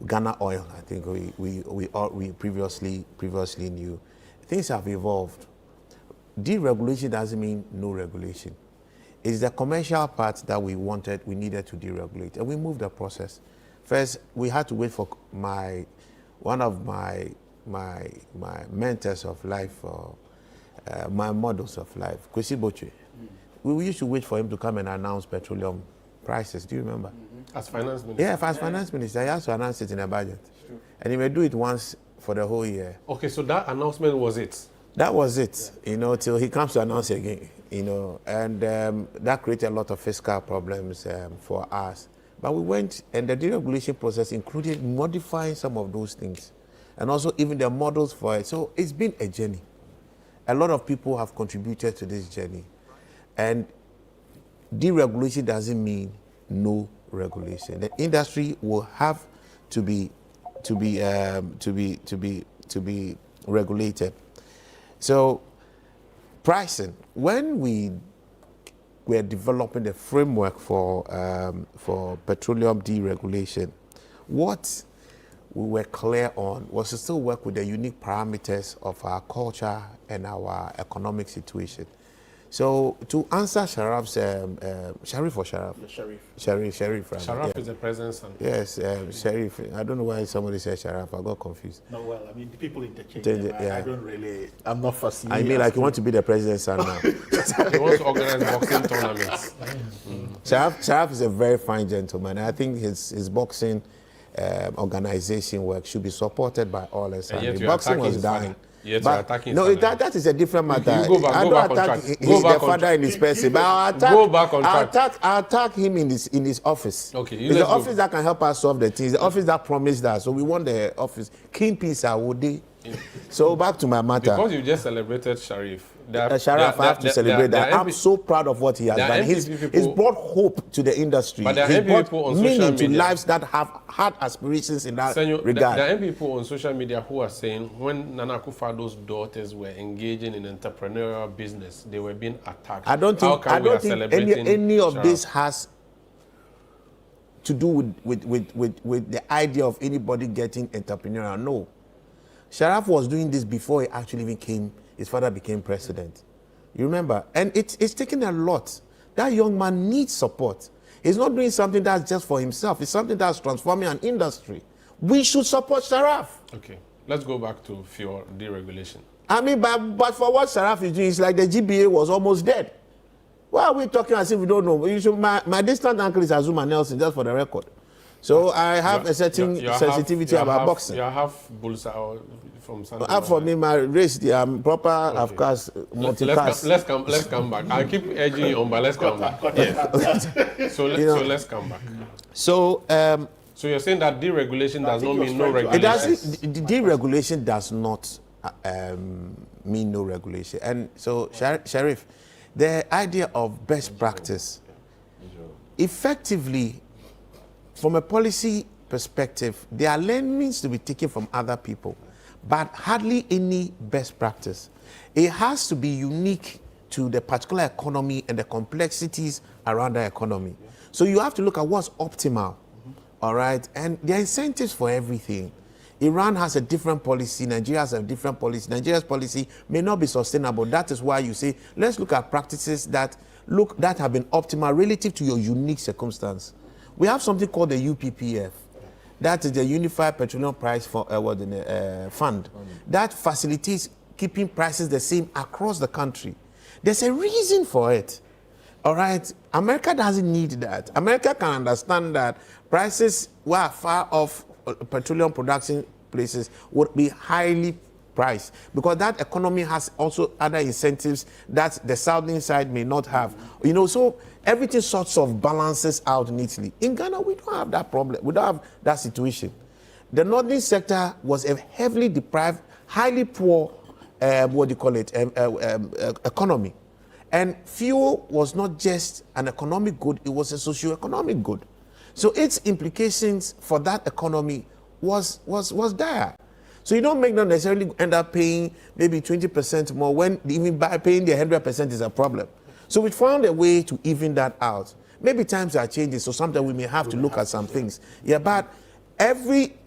Ghana Oil, I think we previously knew. Things have evolved. Deregulation doesn't mean no regulation. It's the commercial part that we needed to deregulate, and we moved the process. First, we had to wait for one of my mentors of life, my models of life, Kwesi Boche. We used to wait for him to come and announce petroleum prices. Do you remember? As finance minister? Yeah, as finance minister, he has to announce it in a budget. True. And he may do it once for the whole year. Okay, so that announcement was it? That was it, till he comes to announce again, and that created a lot of fiscal problems for us. But we went, and the deregulation process included modifying some of those things, and also even the models for it. So it's been a journey. A lot of people have contributed to this journey, and deregulation doesn't mean no regulation. The industry will have to be regulated. So, pricing. When we were developing the framework for petroleum deregulation, what we were clear on was to still work with the unique parameters of our culture and our economic situation. So, to answer Sharaf's, Sharif or Sharaf? Sharif. Sharif. Sharaf is the president's son. Yes, Sharif. I don't know why somebody said Sharaf. I got confused. No, well, I mean, the people interchange them. I don't really, I'm not fussy. I mean, like you want to be the president's son now. He wants to organize boxing tournaments. Sharaf is a very fine gentleman. I think his boxing organization work should be supported by all us. Boxing was dying. Yes, no, that is a different matter. Go back on track. The father in his person. But go back on track. I'll attack him in his office. Okay, it's the office that can help us solve the things. The office that promised that. So we want the office. King Peace, would they? So back to my matter. Because you just celebrated Sharif, Sharaf have to celebrate that. I'm so proud of what he has done. He's brought hope to the industry. But there He's are brought people on meaning social to media. lives that have had aspirations in that regard. There are people on social media who are saying when Nana Akufo-Addo's daughters were engaging in entrepreneurial business, they were being attacked. I don't think any of this has to do with the idea of anybody getting entrepreneurial. No. Sharaf was doing this before he actually became, his father became president. You remember? And it's taken a lot. That young man needs support. He's not doing something that's just for himself. It's something that's transforming an industry. We should support Sharaf. Okay. Let's go back to fuel deregulation. I mean, but for what Sharaf is doing, it's like the GBA was almost dead. Why are we talking as if we don't know? My distant uncle is Azuma Nelson, just for the record. So I have a certain sensitivity about boxing. You have bulls from Santa. For me, my race, I'm proper, of course, multicast. Let's come back. I'll keep edging you on, but let's come back. Yeah. So let's come back. So you're saying that deregulation does not mean no regulation? Deregulation does not mean no regulation. And so, Sheriff, the idea of best practice, effectively, from a policy perspective, there are learnings to be taken from other people, but hardly any best practice. It has to be unique to the particular economy and the complexities around the economy. So you have to look at what's optimal, all right? And there are incentives for everything. Iran has a different policy, Nigeria has a different policy. Nigeria's policy may not be sustainable. That is why you say, let's look at practices that have been optimal relative to your unique circumstance. We have something called the UPPF. That is the Unified Petroleum Price Fund. That facilitates keeping prices the same across the country. There's a reason for it. All right? America doesn't need that. America can understand that prices were far off petroleum production places would be highly priced because that economy has also other incentives that the southern side may not have. You know, so everything sorts of balances out neatly. In Ghana, we don't have that problem. We don't have that situation. The northern sector was a heavily deprived, highly poor, economy. And fuel was not just an economic good, it was a socio-economic good. So its implications for that economy was dire. So you don't necessarily end up paying maybe 20% more when even by paying the 100% is a problem. So we found a way to even that out. Maybe times are changing, so sometimes we may have to look at some things. Yeah, but every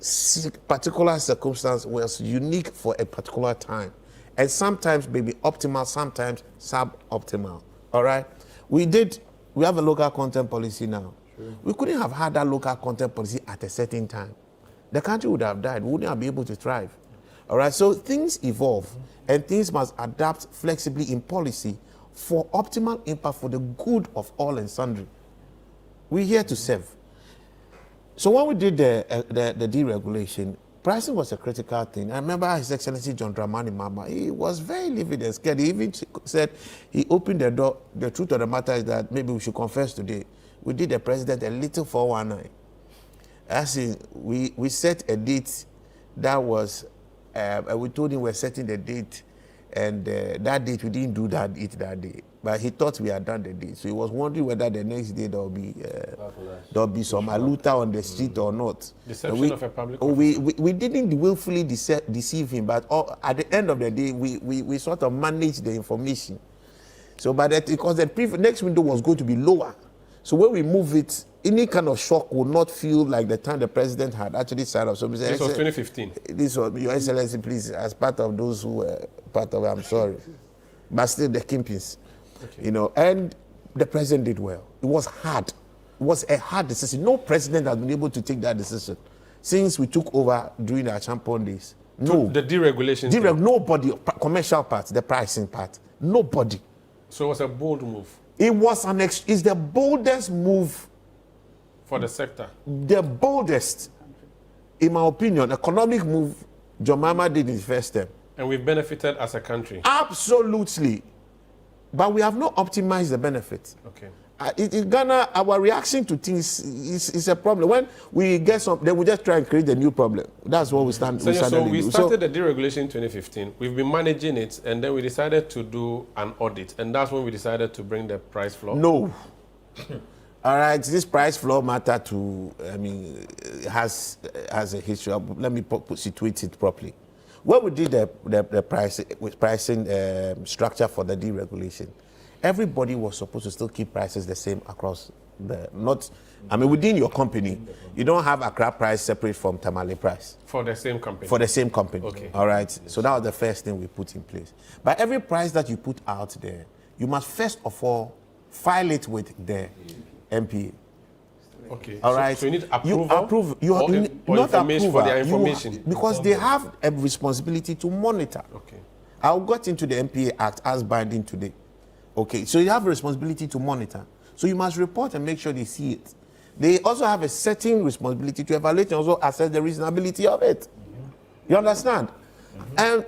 particular circumstance was unique for a particular time. And sometimes maybe optimal, sometimes suboptimal. All right? We have a local content policy now. Sure. We couldn't have had that local content policy at a certain time. The country would have died. We wouldn't have been able to thrive. All right? So things evolve, and things must adapt flexibly in policy for optimal impact for the good of all and sundry. We're here to serve. So when we did the deregulation, pricing was a critical thing. I remember His Excellency John Dramani Mahama, he was very livid and scared. He even said, he opened the door. The truth of the matter is that maybe we should confess today. We did the president a little 419. As in, we set a date that was, we told him we're setting the date, and that date, we didn't do that day. But he thought we had done the date. So he was wondering whether the next day there'll be some aluta on the street or not. Deception of a public we didn't willfully deceive him, but at the end of the day, we sort of managed the information. So because the next window was going to be lower. So when we move it, any kind of shock would not feel like the time the president had actually signed up. So this was 2015. This was, Your Excellency, please, as part of those who were part of it, I'm sorry. But still the kingpins. Okay. You know, and the president did well. It was hard. It was a hard decision. No president has been able to take that decision since we took over during our Champon days. No. The deregulation. Nobody, commercial part, the pricing part, nobody. So it was a bold move. It was it's the boldest move for the sector. The boldest, in my opinion, economic move John Mahama did in his first term. And we've benefited as a country. Absolutely. But we have not optimized the benefits. Okay. in Ghana, our reaction to things is a problem. When we get some, then we just try and create a new problem. That's what we stand. So we started the deregulation in 2015. We've been managing it, and then we decided to do an audit, and that's when we decided to bring the price floor. No. All right, this price floor matter has a history. Let me situate it properly. When we did the pricing structure for the deregulation, everybody was supposed to still keep prices the same across within your company. You don't have Accra price separate from Tamale price. For the same company? For the same company. Okay. All right. So that was the first thing we put in place. But every price that you put out there, you must first of all file it with the MPA. Okay. All right. So you need approval. You approve. You or not information approval. for their information. Because they have a responsibility to monitor. Okay. I got into the MPA Act as binding today. Okay. So you have a responsibility to monitor. So you must report and make sure they see it. They also have a certain responsibility to evaluate and also assess the reasonability of it. You understand? And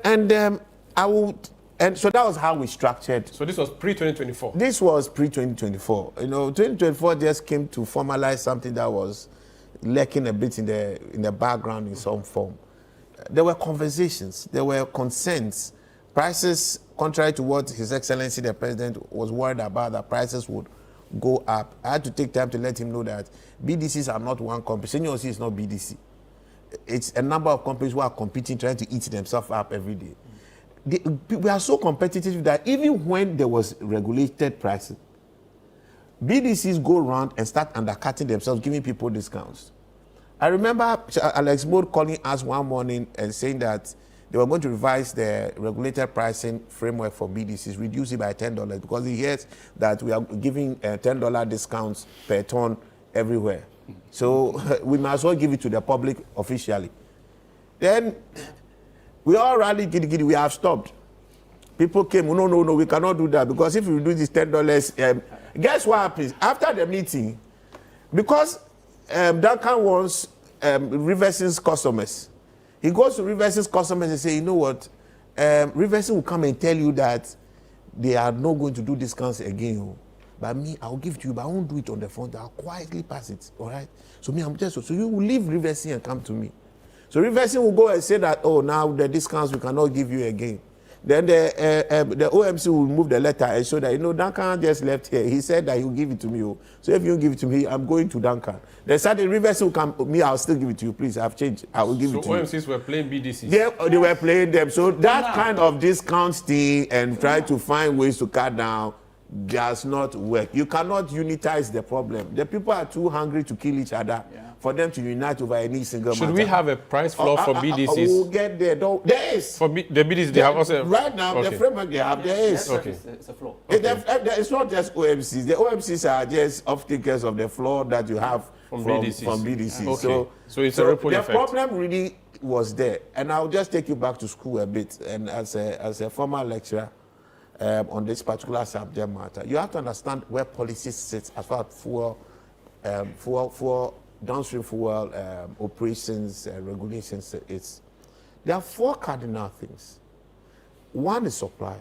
so that was how we structured. So this was pre-2024? This was pre-2024. 2024 just came to formalize something that was lacking a bit in the background in some form. There were conversations, there were consents. Prices, contrary to what His Excellency the President was worried about, that prices would go up. I had to take time to let him know that BDCs are not one company. Senior C is not BDC. It's a number of companies who are competing, trying to eat themselves up every day. We are so competitive that even when there was regulated pricing, BDCs go around and start undercutting themselves, giving people discounts. I remember Alex Mode calling us one morning and saying that they were going to revise the regulated pricing framework for BDCs, reduce it by $10 because he hears that we are giving $10 discounts per ton everywhere. So we might as well give it to the public officially. Then we all rallied, giddy, we have stopped. People came, no, we cannot do that because if we do this $10, guess what happens? After the meeting, because Duncan wants Riversing's customers, he goes to Riversing's customers and say, you know what, Riversing will come and tell you that they are not going to do discounts again. But me, I'll give it to you, but I won't do it on the front. I'll quietly pass it, all right? So you will leave Riversing and come to me. So Riversing will go and say that, oh, now the discounts we cannot give you again. Then the OMC will move the letter and show that, Duncan just left here. He said that he'll give it to me. So if you give it to me, I'm going to Duncan. Then suddenly Riversing will come, me, I'll still give it to you. Please, I've changed. I will give it to you. So OMCs were playing BDCs? They were playing them. So that kind of discounts thing and try to find ways to cut down does not work. You cannot unitize the problem. The people are too hungry to kill each other for them to unite over any single matter. Should we have a price floor for BDCs? We'll get there. There is. For the BDCs, they have also... Right now, the framework they have, there is. Okay. It's a floor. It's not just OMCs. The OMCs are just off-takers of the floor that you have from BDCs. Okay. So it's a ripple effect. The problem really was there. And I'll just take you back to school a bit. And as a former lecturer, on this particular subject matter, you have to understand where policy sits as far as downstream fuel operations regulations. There are four cardinal things. One is supply,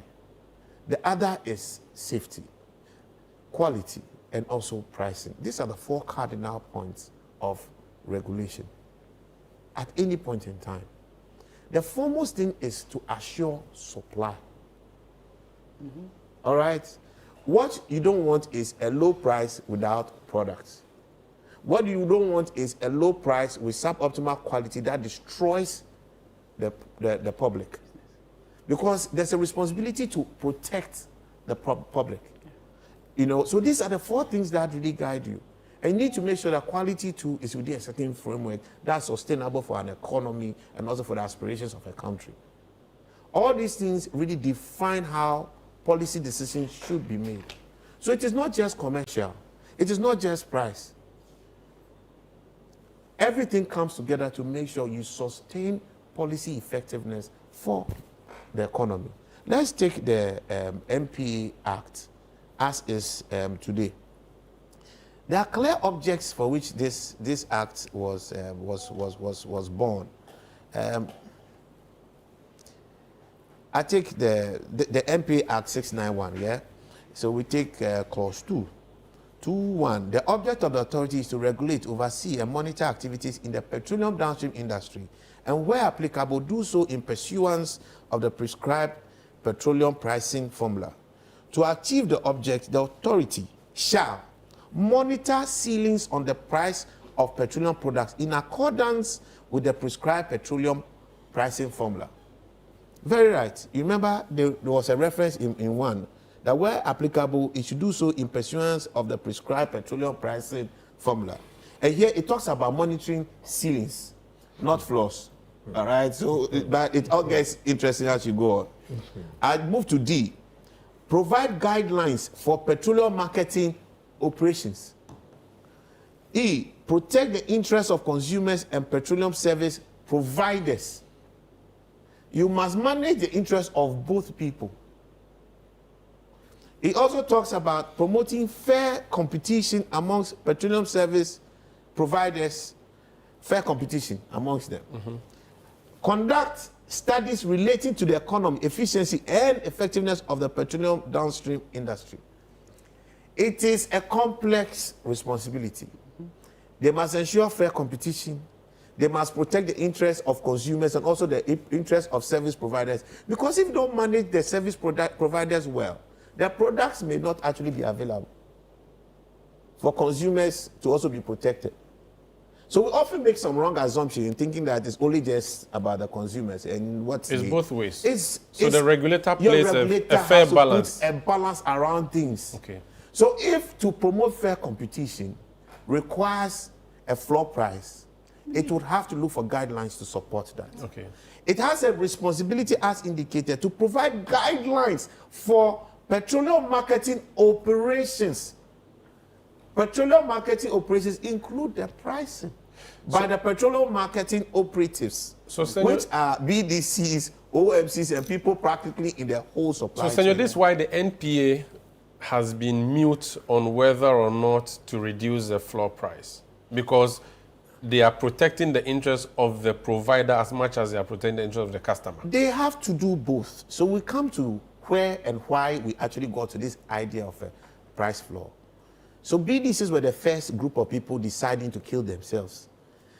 the other is safety, quality, and also pricing. These are the four cardinal points of regulation at any point in time. The foremost thing is to assure supply. All right? What you don't want is a low price without products. What you don't want is a low price with suboptimal quality that destroys the public. Because there's a responsibility to protect the public. So these are the four things that really guide you. And you need to make sure that quality too is within a certain framework that's sustainable for an economy and also for the aspirations of a country. All these things really define how policy decisions should be made. So it is not just commercial. It is not just price. Everything comes together to make sure you sustain policy effectiveness for the economy. Let's take the MPA Act as is today. There are clear objects for which this act was born. I take the MPA Act 691, yeah? So we take clause 2. 2.1. The object of the authority is to regulate, oversee, and monitor activities in the petroleum downstream industry, and where applicable, do so in pursuance of the prescribed petroleum pricing formula. To achieve the object, the authority shall monitor ceilings on the price of petroleum products in accordance with the prescribed petroleum pricing formula. Very right. You remember there was a reference in one that where applicable, it should do so in pursuance of the prescribed petroleum pricing formula. And here it talks about monitoring ceilings, not floors. All right, so but it all gets interesting as you go on. I move to D. Provide guidelines for petroleum marketing operations. E. Protect the interests of consumers and petroleum service providers. You must manage the interests of both people. It also talks about promoting fair competition amongst petroleum service providers, fair competition amongst them. Conduct studies relating to the economy, efficiency, and effectiveness of the petroleum downstream industry. It is a complex responsibility. They must ensure fair competition. They must protect the interests of consumers and also the interests of service providers. Because if you don't manage the service providers well, their products may not actually be available for consumers to also be protected. So we often make some wrong assumptions in thinking that it's only just about the consumers and what's it's both ways. So it's the regulator plays a fair balance. Put a balance around things. Okay. So if to promote fair competition requires a floor price, it would have to look for guidelines to support that. Okay. It has a responsibility, as indicated, to provide guidelines for petroleum marketing operations. Petroleum marketing operations include the pricing by the petroleum marketing operatives, which are BDCs, OMCs, and people practically in the whole supply chain. So, Senor, this is why the NPA has been mute on whether or not to reduce the floor price, because they are protecting the interests of the provider as much as they are protecting the interests of the customer. They have to do both. So we come to where and why we actually got to this idea of a price floor. So BDCs were the first group of people deciding to kill themselves.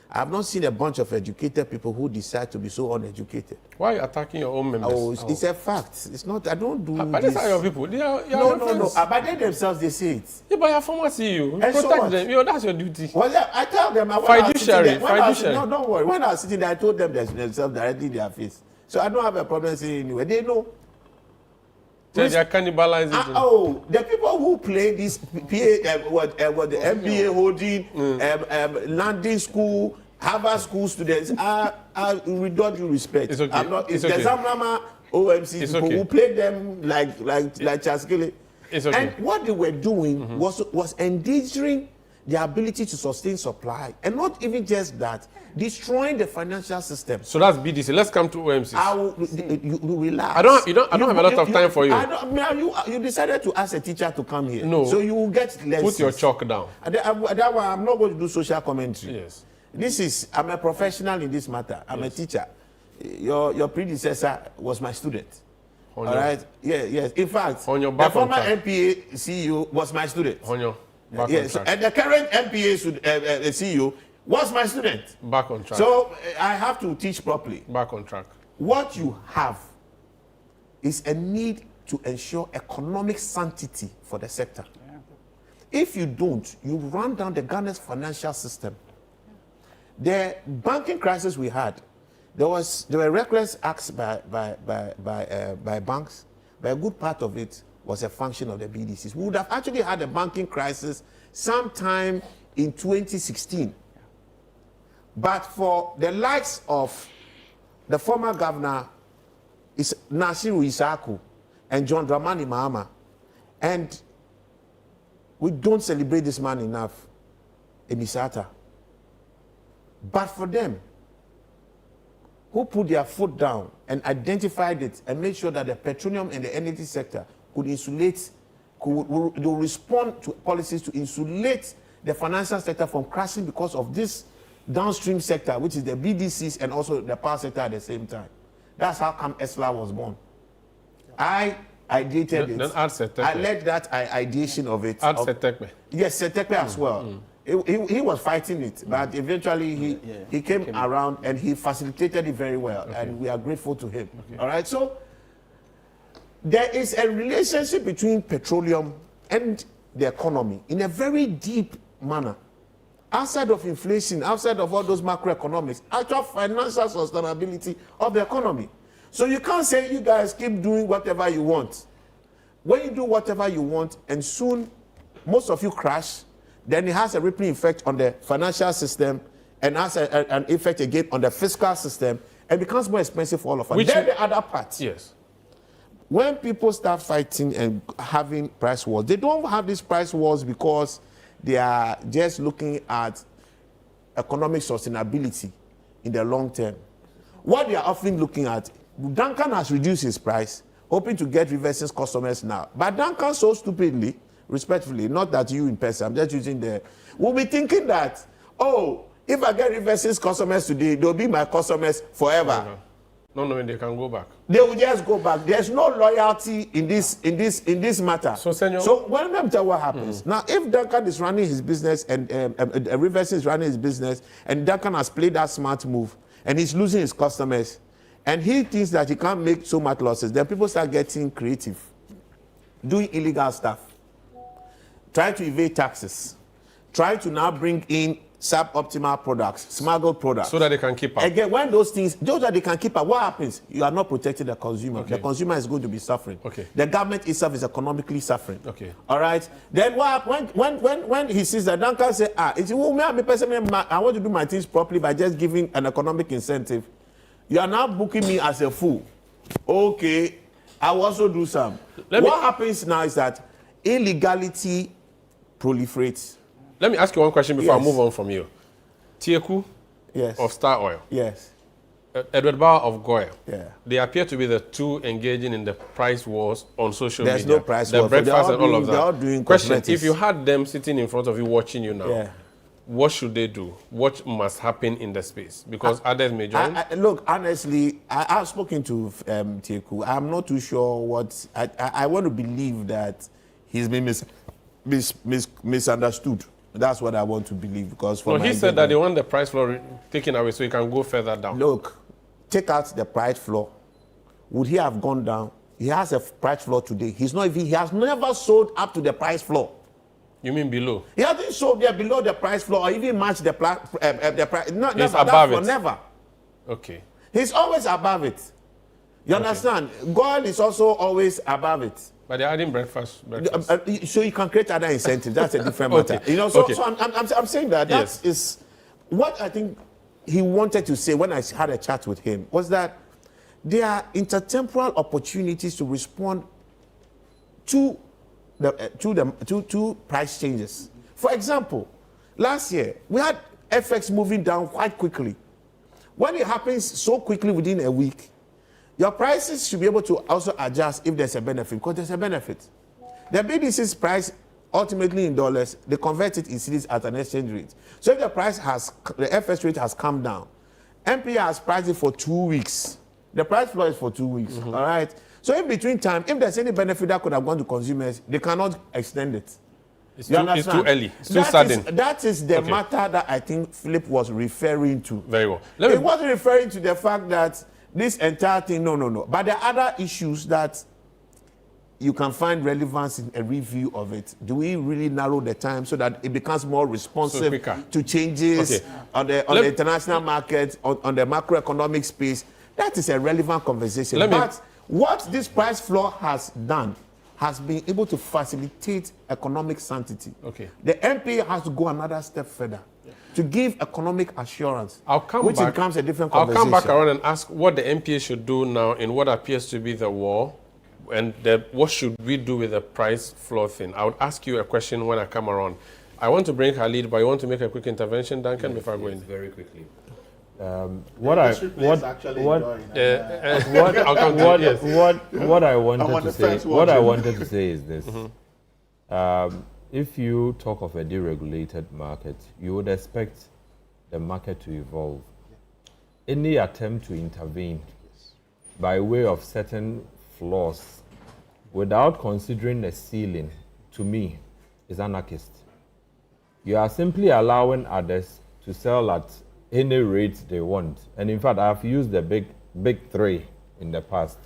I have not seen a bunch of educated people who decide to be so uneducated. Why are you attacking your own members? Oh, it's a fact. It's not, I don't do but this. these are your people. No. But they themselves, they say it. Yeah, but your former CEO. And protect so them. That's your duty. Well, yeah, I tell them. Fiduciary. No, don't worry. When I was sitting there, I told them themselves directly in their face. So I don't have a problem saying anyway. They know. So they are cannibalizing. The people who play this the MBA holding, landing school, Harvard school students are with all due respect. It's okay. It's the Zamrama OMC people who play them like Chaskele. It's okay. And what they were doing was endangering the ability to sustain supply, and not even just that, destroying the financial system. So that's BDC. Let's come to OMC. You relax. I don't have a lot of time for you. You decided to ask a teacher to come here. No. So you will get lessons. Put your chalk down. That one, I'm not going to do social commentary. Yes. I'm a professional in this matter. I'm a teacher. Your predecessor was my student. All right? Yes. In fact, the former MPA CEO was my student. Yes. And the current MPA CEO was my student. Back on track. So I have to teach properly. Back on track. What you have is a need to ensure economic sanctity for the sector. Yeah. If you don't, you run down the Ghana's financial system. The banking crisis we had, there were reckless acts by banks, but a good part of it was a function of the BDCs. We would have actually had a banking crisis sometime in 2016. But for the likes of the former governor, Nasiru Isaku and John Dramani Mahama, and we don't celebrate this man enough in Misata. But for them, who put their foot down and identified it and made sure that the petroleum and the energy sector could respond to policies to insulate the financial sector from crashing because of this downstream sector, which is the BDCs and also the power sector at the same time. That's how ESLA was born. I ideated Then it. add Setekpe. I led that ideation of it. Add Setekpe. Yes, Setekpe as well. He was fighting it, but eventually he came around and he facilitated it very well, and we are grateful to him. All right, so there is a relationship between petroleum and the economy in a very deep manner. Outside of inflation, outside of all those macroeconomics, actual financial sustainability of the economy. So you can't say you guys keep doing whatever you want. When you do whatever you want and soon most of you crash, then it has a rippling effect on the financial system and has an effect again on the fiscal system and becomes more expensive for all of us. Then the other part. Yes. When people start fighting and having price wars, they don't have these price wars because they are just looking at economic sustainability in the long term. What they are often looking at, Duncan has reduced his price, hoping to get Riverside's customers now. But Duncan so stupidly, respectfully, not that you in person, I'm just using the, will be thinking that, oh, if I get Riverside's customers today, they'll be my customers forever. No, they can go back. They will just go back. There's no loyalty in this matter. So, Senor, when let me tell you what happens. Now, if Duncan is running his business and Riverside is running his business, and Duncan has played that smart move, and he's losing his customers, and he thinks that he can't make so much losses, then people start getting creative, doing illegal stuff, try to evade taxes, try to now bring in suboptimal products, smuggled products. So that they can keep up. Again, when those that they can keep up, what happens? You are not protecting the consumer. Okay. The consumer is going to be suffering. Okay. The government itself is economically suffering. Okay. All right. Then when he sees that, Duncan say, it's, well, I want to do my things properly by just giving an economic incentive. You are now booking me as a fool. Okay. I will also do some. What happens now is that illegality proliferates. Let me ask you one question before I move on from you. Tieku of Star Oil. Yes. Edward Bauer of Goya. Yeah. They appear to be the two engaging in the price wars on social There's media. No price the wars. breakfast and all of that. They're all doing question, cosmetics. if you had them sitting in front of you watching you now, what should they do? What must happen in the space? Because others may join. Look, honestly, I've spoken to Tieku. I'm not too sure what... I want to believe that he's been misunderstood. That's what I want to believe because for he said that they want the price floor taken away so he can go further down. Look, take out the price floor. Would he have gone down? He has a price floor today. He has never sold up to the price floor. You mean below? He hasn't sold there below the price floor or even matched the price. He's above it. Never. Okay. He's always above it. You understand? Gold is also always above it. But they're adding breakfast. So you can create other incentives. That's a different matter. You know, so I'm saying that is what I think he wanted to say when I had a chat with him was that there are intertemporal opportunities to respond to price changes. For example, last year we had FX moving down quite quickly. When it happens so quickly within a week, your prices should be able to also adjust if there's a benefit, because there's a benefit. The BDC's price ultimately in dollars, they convert it in cedis at an exchange rate. So if the FX rate has come down, MPA has priced it for 2 weeks. The price floor is for 2 weeks, all right? So in between time, if there's any benefit that could have gone to consumers, they cannot extend it. It's too early. It's too sudden. That is the matter that I think Philip was referring to. Very well. He wasn't referring to the fact that this entire thing, no. But there are other issues that you can find relevance in a review of it. Do we really narrow the time so that it becomes more responsive to changes on the international market, on the macroeconomic space? That is a relevant conversation. But what this price floor has done has been able to facilitate economic sanctity. The MPA has to go another step further to give economic assurance, which becomes a different conversation. I'll come back around and ask what the MPA should do now in what appears to be the war, and what should we do with the price floor thing. I would ask you a question when I come around. I want to bring Khalid, but you want to make a quick intervention, Duncan, before I go in? Very quickly. What I wanted to say is this. If you talk of a deregulated market, you would expect the market to evolve. Any attempt to intervene by way of certain flaws without considering a ceiling, to me, is anarchist. You are simply allowing others to sell at any rate they want. And in fact, I've used the big three in the past.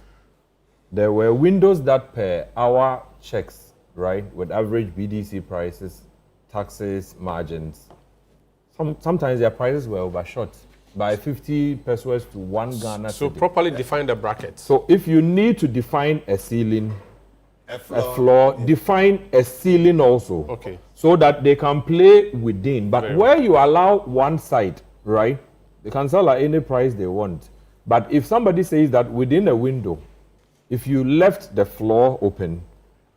There were windows that per hour checks, right, with average BDC prices, taxes, margins. Sometimes their prices were overshot by 50 pesos to 1 Ghana. So properly define the bracket. So if you need to define a ceiling, a floor, define a ceiling also. Okay. So that they can play within. But where you allow one side, right, they can sell at any price they want. But if somebody says that within a window, if you left the floor open,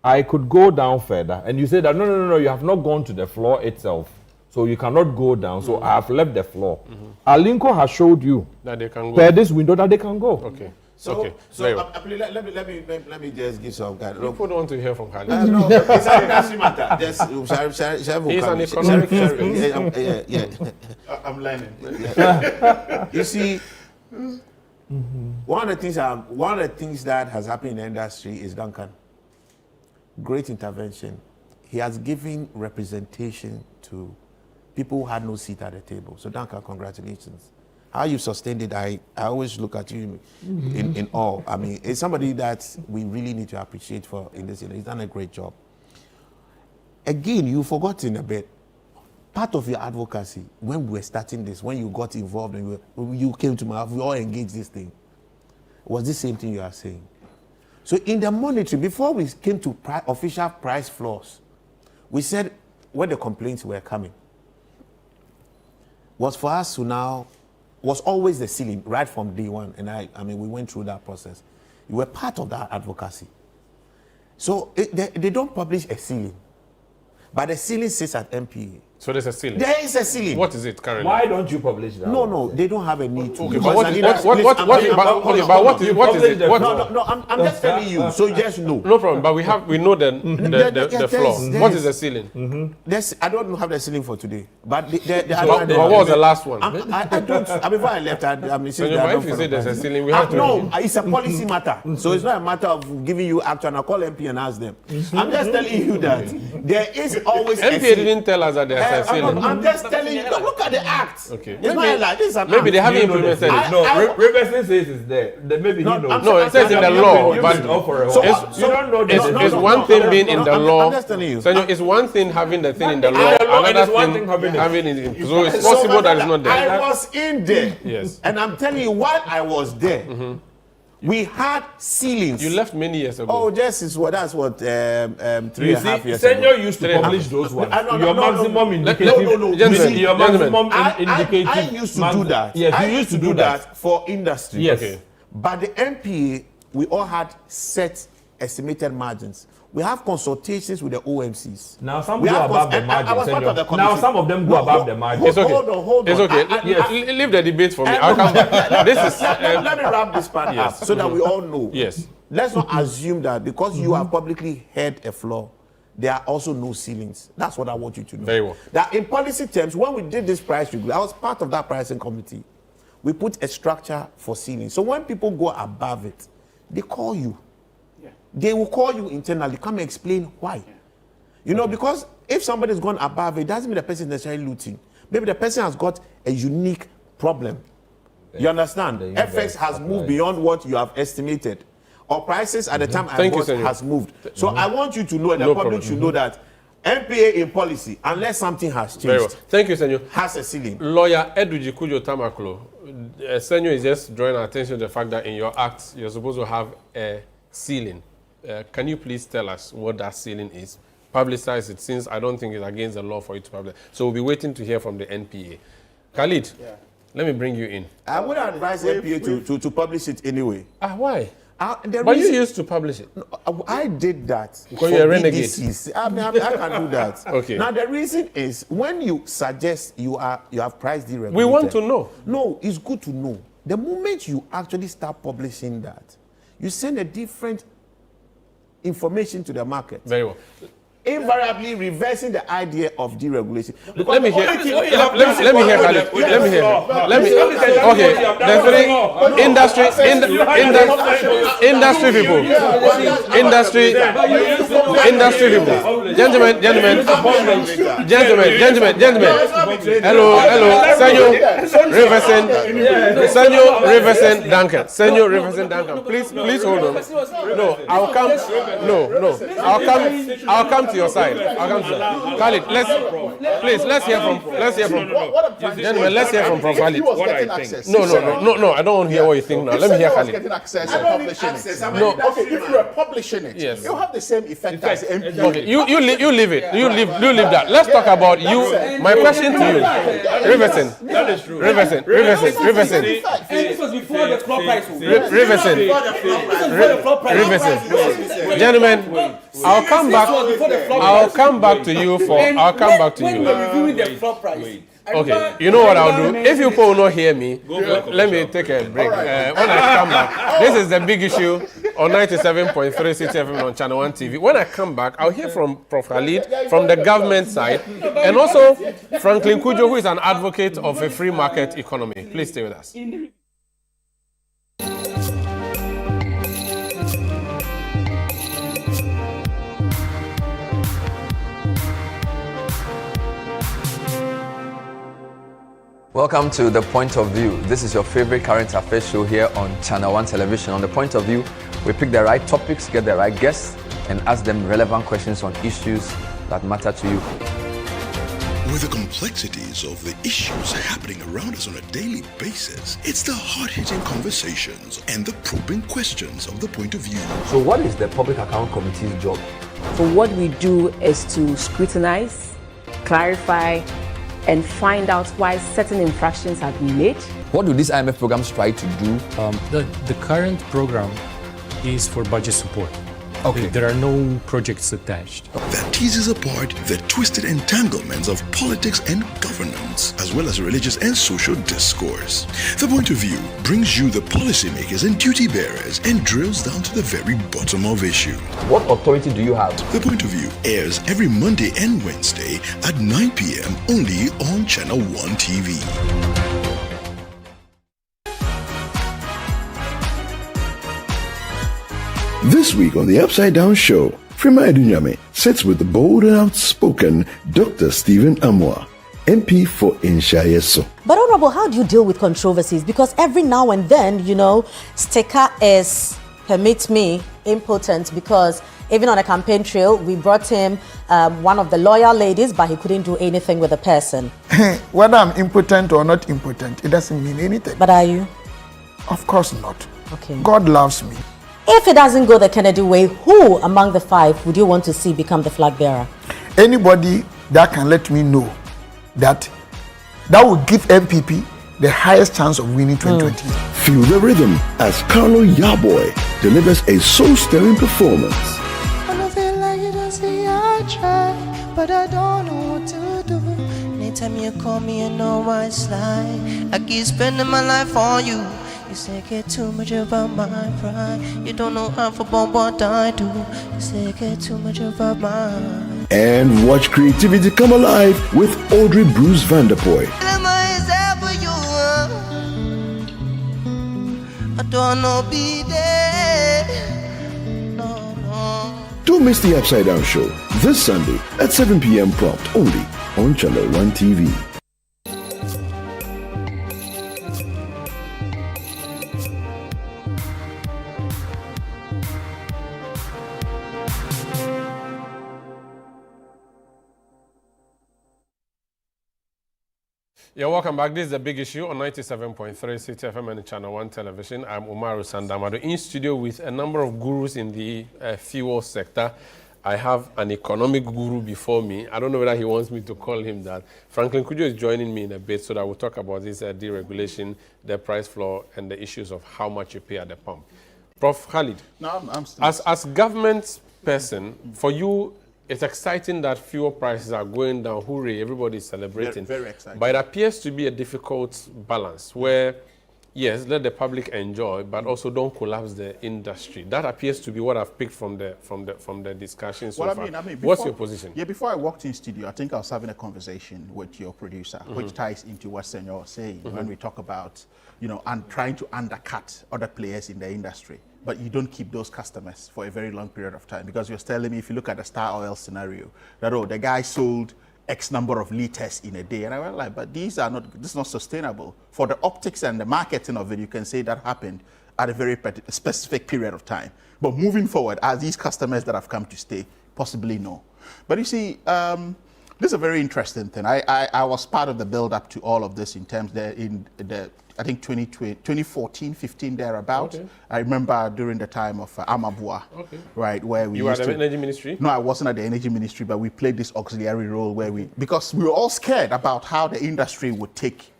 I could go down further. And you say that, no, you have not gone to the floor itself. So you cannot go down. So I have left the floor. Alinko has showed you that they can go. Per this window that they can go. Okay. So, okay. Let me just give some kind. People don't want to hear from Khalid. No, it's a leadership matter. He's an economic I'm learning. You see, one of the things that has happened in the industry is Duncan. Great intervention. He has given representation to people who had no seat at the table. So Duncan, congratulations. How you sustained it, I always look at you in awe. I mean, it's somebody that we really need to appreciate for in this year. He's done a great job. Again, you've forgotten a bit. Part of your advocacy, when we were starting this, when you got involved and you came to my office, we all engaged this thing, was the same thing you are saying. So in the monetary, before we came to official price floors, we said when the complaints were coming, was for us to now, was always the ceiling right from day one. And I mean, we went through that process. You were part of that advocacy. So they don't publish a ceiling, but the ceiling sits at MPA. So there's a ceiling? There is a ceiling. What is it currently? Why don't you publish that? No, they don't have a need to. Okay, but what is it? No, I'm just telling you, so you just know. No problem, but we know the floor. What is the ceiling? I don't have the ceiling for today, but what was the last one? Before I left, I'm saying that. If you say there's a ceiling, we have to. No, it's a policy matter. So it's not a matter of giving you act and I call MP and ask them. I'm just telling you that there is always a MPA didn't tell us that there's I'm just telling you, look at the act. Okay. It's not like this. Maybe they haven't implemented it. No, Robertson says it's there. Maybe he knows. No, it says in the law. But you don't know it's one thing being in the law. I'm just telling you. So it's one thing having the thing in the law, another thing having it in. So it's possible that it's not there. I was in there. Yes. And I'm telling you, while I was there, we had ceilings. You left many years ago. Oh, that's what 3.5 years Senor ago. used to publish those ones. Your maximum indicative. Your maximum indicative. I used to do that. Yes, you used to do that for industry. Yes. Okay. But the MPA, we all had set estimated margins. We have consultations with the OMCs. Now some go above the margin. Now some of them go above the margin. It's okay. Hold on. It's okay. Leave the debate for me. I'll come back. Let me wrap this part up so that we all know. Yes. Let's not assume that because you have publicly held a floor, there are also no ceilings. That's what I want you to know. Very well. That in policy terms, when we did this price review, I was part of that pricing committee. We put a structure for ceilings. So when people go above it, they call you. They will call you internally, come and explain why. You know, because if somebody's gone above it, doesn't mean the person is necessarily looting. Maybe the person has got a unique problem. You understand? FX has moved beyond what you have estimated. Or prices at the time I bought has moved. So I want you to know, and the public should know that MPA in policy, unless something has changed. Very well. Thank you, Senor. Has a ceiling. Lawyer Eduji Kujo Tamaklo, Senor is just drawing our attention to the fact that in your act, you're supposed to have a ceiling. Can you please tell us what that ceiling is? Publicize it, since I don't think it's against the law for you to publish. So we'll be waiting to hear from the NPA. Khalid, let me bring you in. I would advise NPA to publish it anyway. Why? But you used to publish it. No, I did that. Because you're a renegade. I can do that. Okay. Now the reason is when you suggest you have price deregulated. We want to know. No, it's good to know. The moment you actually start publishing that, you send a different information to the market. Very well. invariably reversing the idea of deregulation. Let me hear. Let me hear. Okay. There's three industry people. Gentlemen. Hello. Senor Riverson Duncan. Please hold on. No, I'll come to your side. Khalid, let's hear from gentlemen. Let's hear from Prof. Khalid. No. I don't want to hear what you think now. Let me hear Khalid. Getting access and publishing it. No. Okay, if you are publishing it, yes, you have the same effect as MP. Okay, you leave it. You leave that. Let's talk about you. My question to you, Riverson. That is true. Riverson. This was before the floor price. Riverson. Gentlemen, I'll come back to you. When we were reviewing the floor price. Okay, you know what I'll do? If you people will not hear me, let me take a break. When I come back, this is the big issue on 97.3 CTFM on Channel 1 TV. When I come back, I'll hear from Prof. Khalid from the government side, and also Franklin Kujo, who is an advocate of a free market economy. Please stay with us. Welcome to The Point of View. This is your favorite current affairs show here on Channel 1 Television. On The Point of View, we pick the right topics, get the right guests, and ask them relevant questions on issues that matter to you. With the complexities of the issues happening around us on a daily basis, it's the hard-hitting conversations and the probing questions of The Point of View. So what is the Public Account Committee's job? So what we do is to scrutinize, clarify, and find out why certain infractions have been made. What do these IMF programs try to do? The current program is for budget support. Okay. There are no projects attached. That teases apart the twisted entanglements of politics and governance, as well as religious and social discourse. The Point of View brings you the policymakers and duty bearers and drills down to the very bottom of issue. What authority do you have? The Point of View airs every Monday and Wednesday at 9 p.m. only on Channel 1 TV. This week on the Upside Down Show, Frima Edunyame sits with the bold and outspoken Dr. Stephen Amwa, MP for Inshayeso. But Honorable, how do you deal with controversies? Because every now and then, sticker is, permit me, impotent, because even on a campaign trail, we brought him one of the loyal ladies, but he couldn't do anything with the person. Whether I'm impotent or not impotent, it doesn't mean anything. But are you? Of course not. Okay. God loves me. If it doesn't go the Kennedy way, who among the five would you want to see become the flag bearer? Anybody that can let me know that would give MPP the highest chance of winning 2020. Feel the rhythm as Carlo Yaboy delivers a soul-stirring performance. I don't feel like you don't see I try, but I don't know what to do. Anytime you call me, I know I slide. I keep spending my life on you. You say get too much about my pride. You don't know how for what I do. You say get too much about mine. And watch creativity come alive with Audrey Bruce Vanderpoy. I don't know be there. No. Don't miss the Upside Down Show this Sunday at 7 p.m. prompt only on Channel 1 TV. Yeah, welcome back. This is a big issue on 97.3 CTFM and Channel 1 Television. I'm Umaru Sanda Amadu in studio with a number of gurus in the fuel sector. I have an economic guru before me. I don't know whether he wants me to call him that. Franklin Kujo is joining me in a bit so that we'll talk about this deregulation, the price floor, and the issues of how much you pay at the pump. Prof. Khalid, no, I'm still... as government person, for you, it's exciting that fuel prices are going down. Hooray, everybody is celebrating. Very exciting. But it appears to be a difficult balance where Yes, let the public enjoy, but also don't collapse the industry. That appears to be what I've picked from the discussion so far. What's your position? Yeah, before I walked in studio, I think I was having a conversation with your producer, which ties into what Senor was saying when we talk about, and trying to undercut other players in the industry. But you don't keep those customers for a very long period of time, because you're telling me, if you look at the Star Oil scenario, that the guy sold X number of liters in a day, and I went like, but this is not sustainable. For the optics and the marketing of it, you can say that happened at a very specific period of time. But moving forward, are these customers that have come to stay? Possibly no. But you see, this is a very interesting thing. I was part of the build-up to all of this in terms I think 2014, 15 thereabout. Okay. I remember during the time of Amabua, right, where we You were at the energy ministry? No, I wasn't at the energy ministry, but we played this auxiliary role because we were all scared about how the industry would take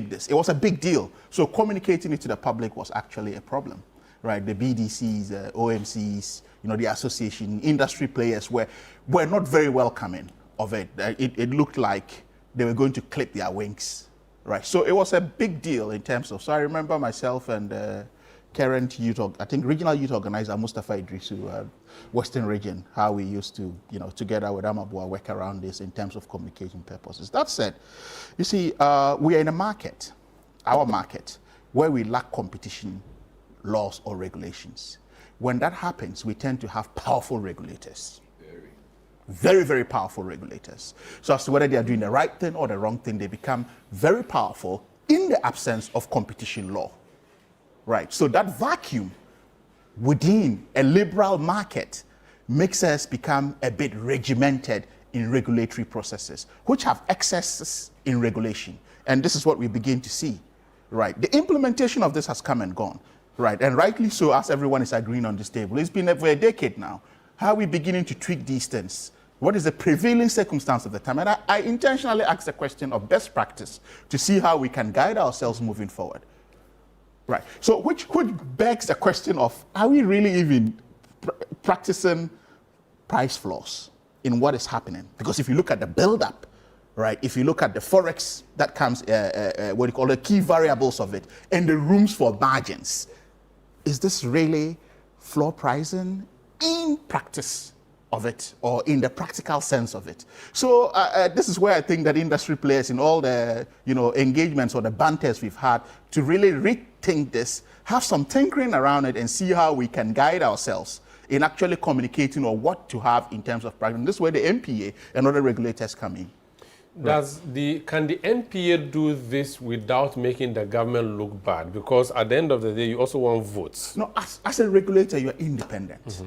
this. It was a big deal. So communicating it to the public was actually a problem, right? The BDCs, OMCs, the association, industry players were not very welcoming of it. It looked like they were going to clip their wings. Right, so it was a big deal in terms of, so I remember myself and current regional youth organizer Mustafa Idrisu, Western region, how we used to, together with Amabua, work around this in terms of communication purposes. That said, you see, we are in a market, our market, where we lack competition laws or regulations. When that happens, we tend to have powerful regulators. Very, very powerful regulators. So as to whether they are doing the right thing or the wrong thing, they become very powerful in the absence of competition law. Right. So that vacuum within a liberal market makes us become a bit regimented in regulatory processes, which have excesses in regulation. And this is what we begin to see. Right. The implementation of this has come and gone. Right. And rightly so, as everyone is agreeing on this table. It's been over a decade now. How are we beginning to tweak these things? What is the prevailing circumstance of the time? And I intentionally asked the question of best practice to see how we can guide ourselves moving forward. Right. So which begs the question of, are we really even practicing price floors in what is happening? Because if you look at the build-up, right, if you look at the forex that comes, what you call the key variables of it, and the rooms for margins, is this really floor pricing in practice of it, or in the practical sense of it? So this is where I think that industry players, in all the engagements or the banters we've had, to really rethink this, have some tinkering around it, and see how we can guide ourselves in actually communicating or what to have in terms of practice. This is where the NPA and other regulators come in. Can the NPA do this without making the government look bad? Because at the end of the day, you also want votes. No, as a regulator, you're independent.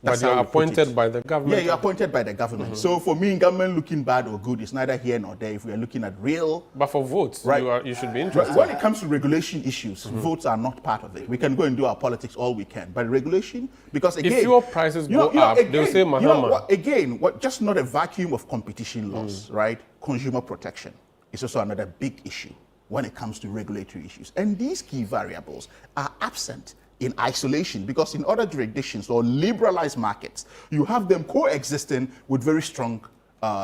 But you're appointed by the government. Yeah, you're appointed by the government. So for me, government looking bad or good is neither here nor there if we are looking at real... But for votes, right, you should be interested. When it comes to regulation issues, votes are not part of it. We can go and do our politics all we can. But regulation, because again... If your prices go up, they'll say, Mahama. Just not a vacuum of competition laws, right? Consumer protection is also another big issue when it comes to regulatory issues. And these key variables are absent in isolation, because in other jurisdictions or liberalized markets, you have them coexisting with very strong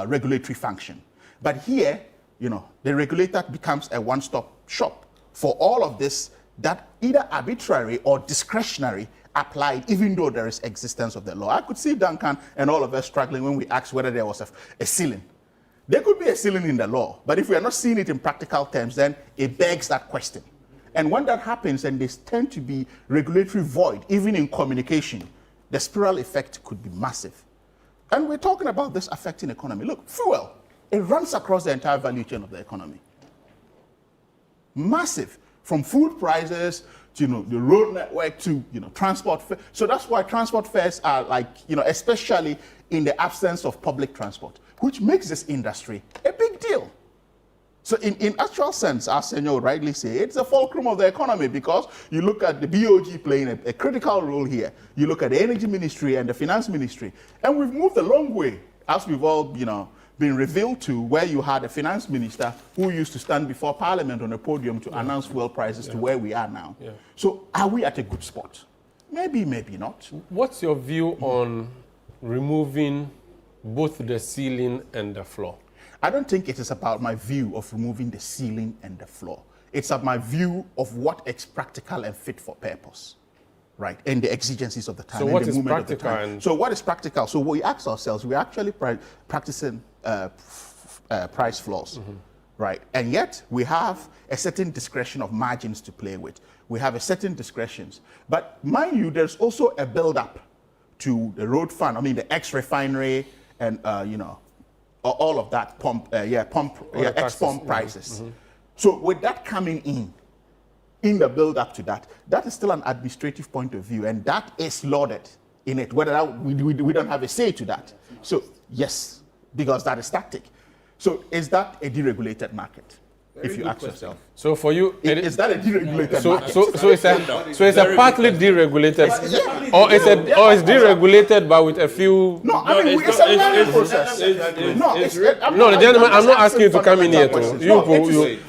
regulatory function. But here, the regulator becomes a one-stop shop for all of this that either arbitrary or discretionary applied, even though there is existence of the law. I could see Duncan and all of us struggling when we asked whether there was a ceiling. There could be a ceiling in the law, but if we are not seeing it in practical terms, then it begs that question. And when that happens, and there tend to be regulatory void, even in communication, the spiral effect could be massive. And we're talking about this affecting economy. Look, fuel, it runs across the entire value chain of the economy. Massive, from food prices to the road network to transport fares. So that's why transport fares are especially in the absence of public transport, which makes this industry a big deal. So in actual sense, as Senor rightly say, it's a fulcrum of the economy, because you look at the BOG playing a critical role here. You look at the energy ministry and the finance ministry, and we've moved a long way, as we've all been revealed to, where you had a finance minister who used to stand before parliament on a podium to announce fuel prices to where we are now. Yeah. So are we at a good spot? Maybe, maybe not. What's your view on removing both the ceiling and the floor? I don't think it is about my view of removing the ceiling and the floor. It's my view of what is practical and fit for purpose, right? And the exigencies of the time. So and what the is movement of the practical? time. So what is practical? So we ask ourselves, we're actually practicing price floors, right? And yet we have a certain discretion of margins to play with. We have a certain discretions. But mind you, there's also a build-up to the road fund. I mean, the ex-refinery and, you know, all of that ex-pump prices. So with that coming in the build-up to that, that is still an administrative point of view, and that is lauded in it, whether we don't have a say to that. So yes, because that is static. So is that a deregulated market? If you ask yourself. So for you, is that a deregulated market? So it's a partly deregulated, or it's deregulated, but with a few. No, I mean it's a learning process. No, gentlemen, I'm not asking you to come in here.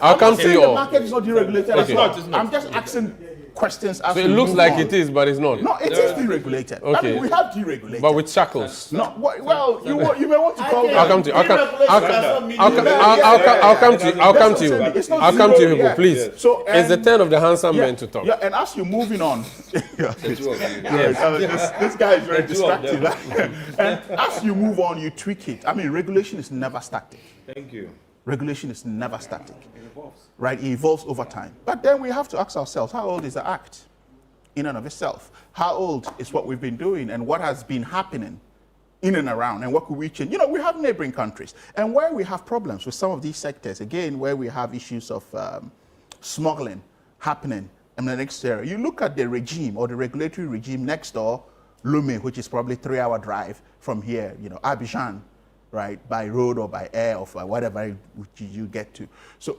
I'll come to you The all. market is not deregulated. Okay. I'm just asking questions. So it looks like it is, but it's not. No, it is deregulated. Okay. I mean, we have deregulated. But with shackles. No, well, you may want to call I'll come to you. I'll come to you. I'll come to you, people, please. So it's the turn of the handsome men to talk. Yeah, and as you're moving on, this guy is very distracting. And as you move on, you tweak it. I mean, regulation is never static. Thank you. Regulation is never static. Right? It evolves over time. But then we have to ask ourselves, how old is the act in and of itself? How old is what we've been doing and what has been happening in and around, and what could we change? You know, we have neighboring countries, and where we have problems with some of these sectors, again, where we have issues of smuggling happening in the next area, you look at the regime or the regulatory regime next door, Lomé, which is probably 3-hour drive from here, you know, Abidjan, right, by road or by air or by whatever you get to. So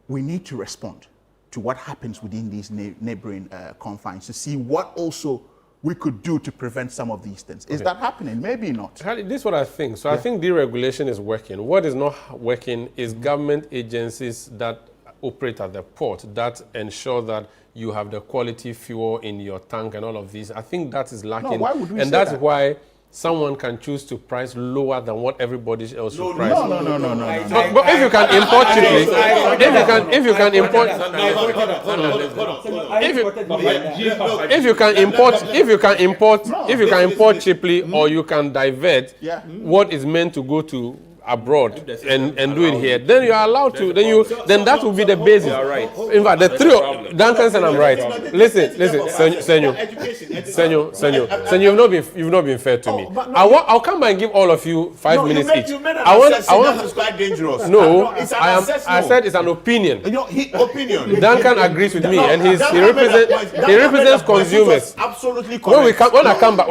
we need to respond to what happens within these neighboring confines to see what also we could do to prevent some of these things. Is that happening? Maybe not. This is what I think. So I think deregulation is working. What is not working is government agencies that operate at the port that ensure that you have the quality fuel in your tank and all of these. I think that is lacking. No, why would we and say that's that? why someone can choose to price lower than what everybody else should price. No. But if you can import cheaply, if you can import cheaply, or you can divert what is meant to go to abroad and do it here, then you are allowed to. Then that will be the basis. In fact, the three of Duncan and I'm right. Listen, Senyo, you've not been fair to me. I'll come and give all of you 5 minutes each. I want. It's quite dangerous. No, I said it's an opinion. Opinion. Duncan agrees with me, and he represents consumers. Absolutely correct. When I come back,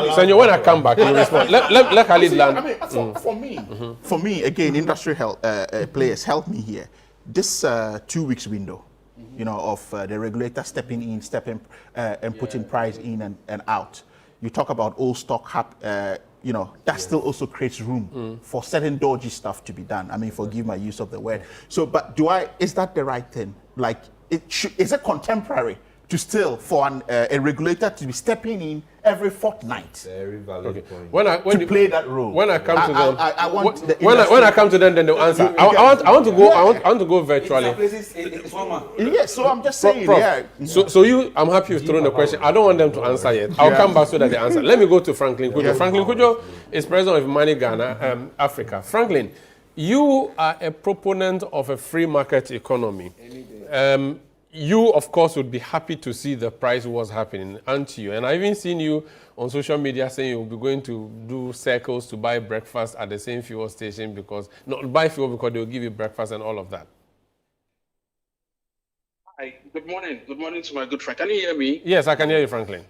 Senyo, when I come back, you respond. Let Khalid land. I mean, for me, again, industry players help me here. This 2 weeks window, you know, of the regulator stepping in, and putting price in and out. You talk about old stock, you know, that still also creates room for certain dodgy stuff to be done. I mean, forgive my use of the word. So, but is that the right thing? Like, is it contemporary to still for a regulator to be stepping in every fortnight? Very valid point. To play that role. When I come to them, when I come to them, then they'll answer. I want to go virtually. Yes, so I'm just saying. So I'm happy you've thrown the question. I don't want them to answer yet. I'll come back so that they answer. Let me go to Franklin Kujo. Franklin Kujo is president of Money Ghana, Africa. Franklin, you are a proponent of a free market economy. You, of course, would be happy to see the price was happening, aren't you? And I've even seen you on social media saying you'll be going to do circles to buy breakfast at the same fuel station buy fuel because they'll give you breakfast and all of that. Hi, good morning. Good morning to my good friend. Can you hear me? Yes, I can hear you, Franklin.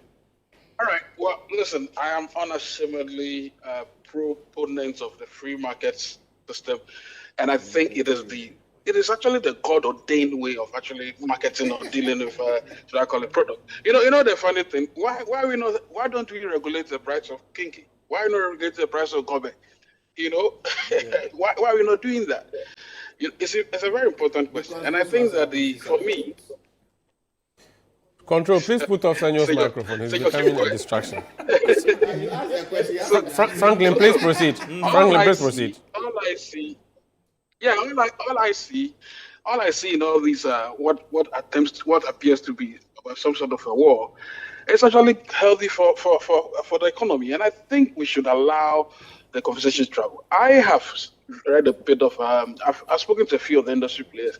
All right. Well, listen, I am unashamedly proponent of the free market system, and I think it is actually the God-ordained way of actually marketing or dealing with, should I call it, product. You know the funny thing. Why don't we regulate the price of kinky? Why not regulate the price of gobe? You know, why are we not doing that? It's a very important question, and I think that for me. Control, please put off Senyor's microphone. He's becoming a distraction. Franklin, please proceed. All I see Yeah, all I see in all these what appears to be some sort of a war, it's actually healthy for the economy, and I think we should allow the conversation to travel. I have read a bit of I've spoken to a few of the industry players,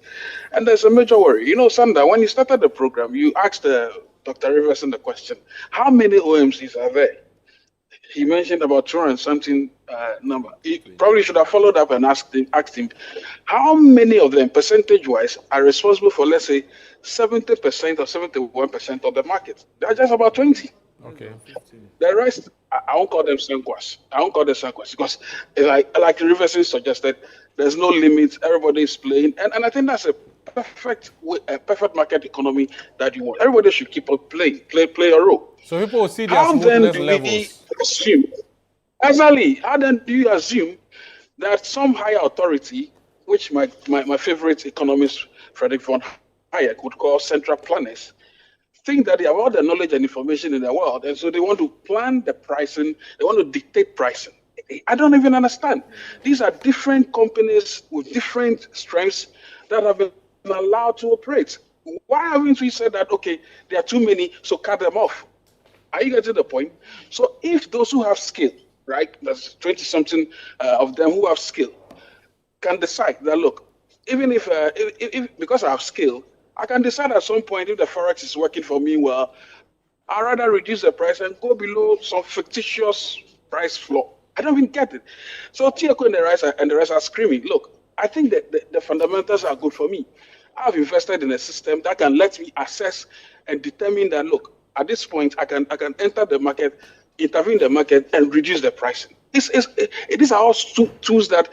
and there's a major worry. You know, Sanda, when you started the program, you asked Dr. Riverson the question, how many OMCs are there? He mentioned about 200 and something number. He probably should have followed up and asked him how many of them, percentage-wise, are responsible for, let's say, 70% or 71% of the market. They're just about 20. Okay. The rest, I won't call them sanquas. I won't call them sanquas because, like Riverson suggested, there's no limit. Everybody is playing, and I think that's a perfect market economy that you want. Everybody should keep on playing, play a role. So people will see their How then smoothness do levels. we assume? Exactly. How then do you assume that some higher authority, which my favorite economist Frederick von Hayek would call central planners, think that they have all the knowledge and information in the world, and so they want to plan the pricing, they want to dictate pricing. I don't even understand. These are different companies with different strengths that have been allowed to operate. Why haven't we said that, okay, there are too many, so cut them off? Are you getting the point? So if those who have skill, right, there's 20-something of them who have skill, can decide that, look, even if because I have skill, I can decide at some point if the forex is working for me well, I'd rather reduce the price and go below some fictitious price floor. I don't even get it. So Tiako and the rest are screaming, look, I think that the fundamentals are good for me. I've invested in a system that can let me assess and determine that, look, at this point, I can enter the market, intervene in the market, and reduce the pricing. These are all tools that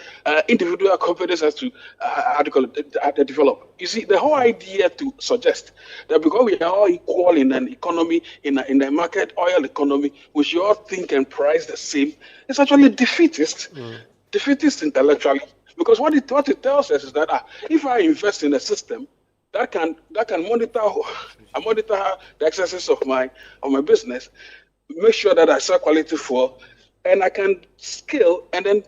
individual companies have to develop. You see, the whole idea to suggest that because we are all equal in an economy, in a market oil economy, we should all think and price the same, is actually defeatist. Defeatist intellectually. Because what it tells us is that if I invest in a system that can monitor the excesses of my business, make sure that I sell quality fuel, and I can scale and then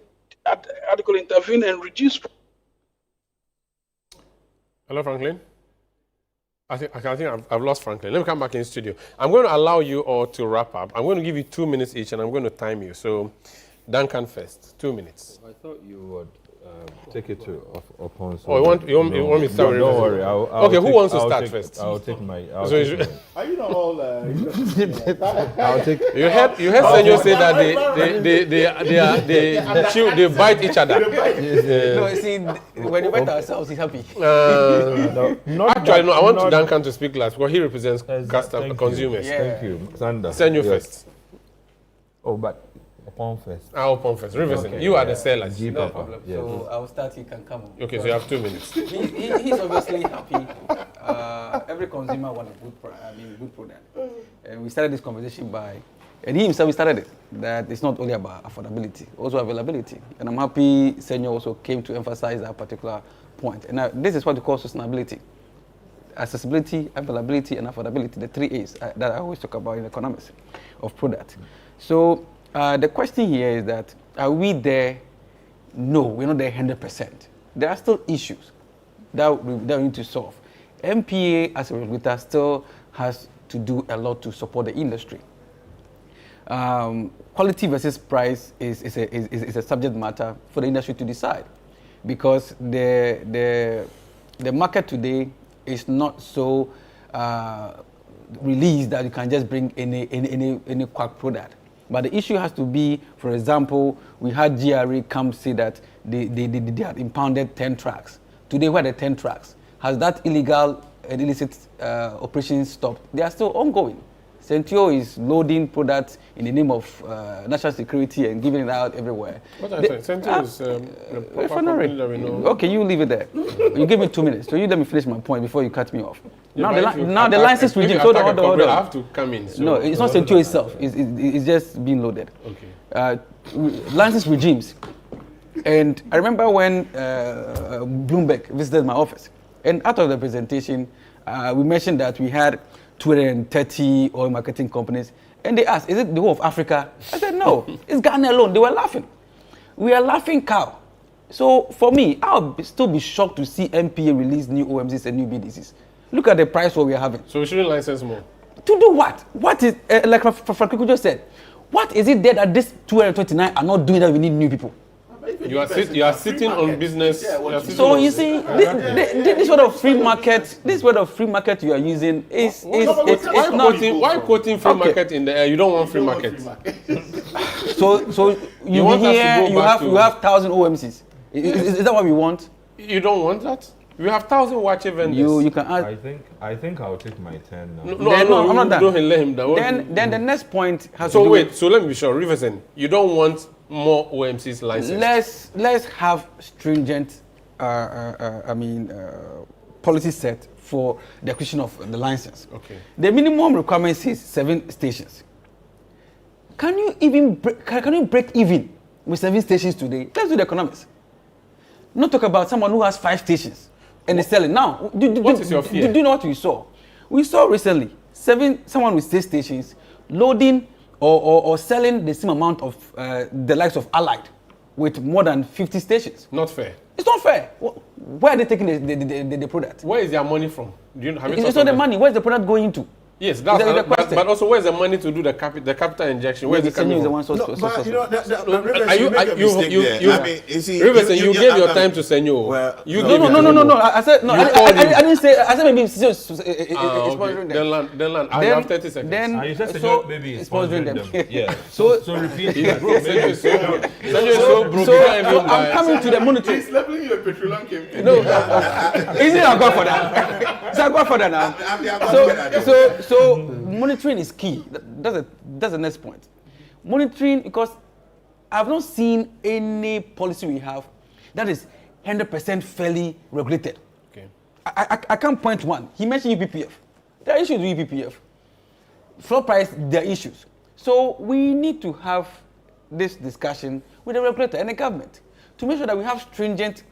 adequately intervene and reduce. Hello, Franklin. I think I've lost Franklin. Let me come back in studio. I'm going to allow you all to wrap up. I'm going to give you 2 minutes each, and I'm going to time you. So, Duncan first, 2 minutes. I thought you would take it to upon. Oh, you want me to start with? Don't worry. Okay, who wants to start first? I'll take my. Are you not all? I'll take. You heard Senor say that they bite each other. No, see, when we bite ourselves, he's happy. Actually, no. I want Duncan to speak last because he represents consumers. Thank you, Sanda. Senor first. Oh, but. Upon first. Upon first. Riverson, you are the sellers. No problem. Yes. So I'll start, you can come on. Okay, so you have 2 minutes. He's obviously happy. Every consumer wants a good product. And we started this conversation and he himself started it, that it's not only about affordability, also availability. And I'm happy Senor also came to emphasize that particular point. And this is what we call sustainability. Accessibility, availability, and affordability, the 3 A's that I always talk about in economics of product. So, the question here is that, are we there? No, we're not there 100%. There are still issues that we need to solve. MPA as a regulator still has to do a lot to support the industry. Quality versus price is a subject matter for the industry to decide, because the market today is not so released that you can just bring any quack product. But the issue has to be, for example, we had GRA come say that they had impounded 10 trucks. Today, where are the 10 trucks? Has that illegal and illicit operations stopped? They are still ongoing. Centio is loading products in the name of national security and giving it out everywhere. What I say? Centio is a company that we know. Okay, you leave it there. You give me 2 minutes. So you let me finish my point before you cut me off. Now the license regime. Hold on. I have to come in. So no, it's not Centio itself. It's just being loaded. Okay. License regimes. And I remember when Bloomberg visited my office, and out of the presentation, we mentioned that we had 230 oil marketing companies, and they asked, is it the whole of Africa? I said, no, it's Ghana alone. They were laughing. We are laughing cow. So for me, I'll still be shocked to see MPA release new OMCs and new BDCs. Look at the price what we are having. So we shouldn't license more. To do what? What is, like Frank just said, what is it there that this 229 are not doing that we need new people? You are sitting on business. So you see, this sort of free market, you are using is why quoting free market in the air? You don't want free market. So you have 1,000 OMCs. Is that what we want? You don't want that. We have 1,000 watch vendors. You can add. I think I'll take my turn now. No, I'm not done. Don't let him down. Then the next point has so to do wait. with, So let me be sure, Riverson, you don't want more OMCs licensed. Let's have stringent, policy set for the acquisition of the license. Okay. The minimum requirement is 7 stations. Can you break even with 7 stations today? Let's do the economics. Not talk about someone who has 5 stations and is selling. Now, what is your fear? Do you know what we saw? We saw recently someone with 6 stations loading or selling the same amount of the likes of Allied with more than 50 stations. Not fair. It's not fair. Where are they taking the product? Where is their money from? It's not the money. Where is the product going to? Yes, that's the question. But also, where's the money to do the capital injection? Where's it coming from? But you know, Riverson, you gave your time to Senyo. No. I said no. I didn't say. I said maybe it's sponsoring them. Then land. I have 30 seconds. You said Senyo maybe it's sponsoring them. Yeah. So repeat. Senyo is so broke. So I'm coming to the monitoring. He's leveling you a petroleum campaign. No, isn't it go for that? Is that go for that now? So monitoring is key. That's the next point. Monitoring, because I've not seen any policy we have that is 100% fairly regulated. Okay. I can't point one. He mentioned UPPF. There are issues with UPPF. Floor price, there are issues. So we need to have this discussion with the regulator and the government to make sure that we have stringent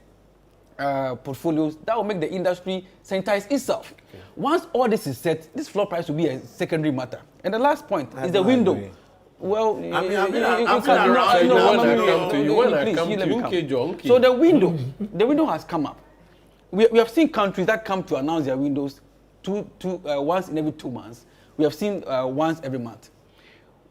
portfolios that will make the industry sanitize itself. Okay. Once all this is set, this floor price will be a secondary matter. And the last point is the window. Agree. Well, So the window has come up. We have seen countries that come to announce their windows once in every 2 months. We have seen once every month.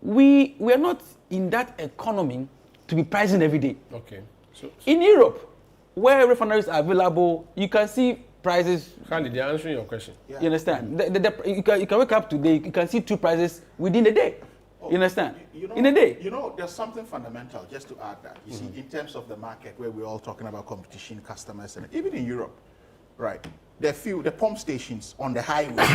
We are not in that economy to be pricing every day. Okay. So in Europe, where refineries are available, you can see prices. Khalid, they're answering your question. Yeah. You understand? You can wake up today, you can see 2 prices within the day. You understand? In a day. You know, there's something fundamental, just to add that. You see, in terms of the market where we're all talking about competition, customers, and even in Europe, right, the pump stations on the highway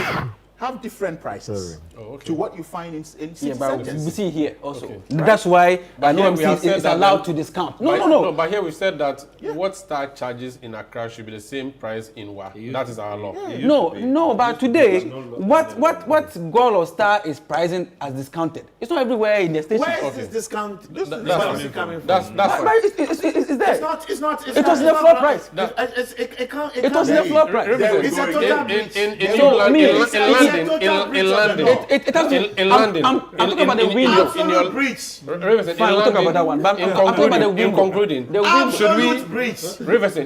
have different prices to what you find in city centers. We see here also. Okay. That's why I know is allowed to discount. No. But here we said that what Star charges in Accra should be the same price in WA. That is our law. No, but today, what Gold or Star is pricing as discounted. It's not everywhere in the station. Where is this discount? This is coming from. That's fine. It's there. It's not. It was the floor price. It was the floor price. It's a total in London. I'm talking about the window. Absolute breach. Fine, we'll talk about that one. But I'm talking about the window. In concluding,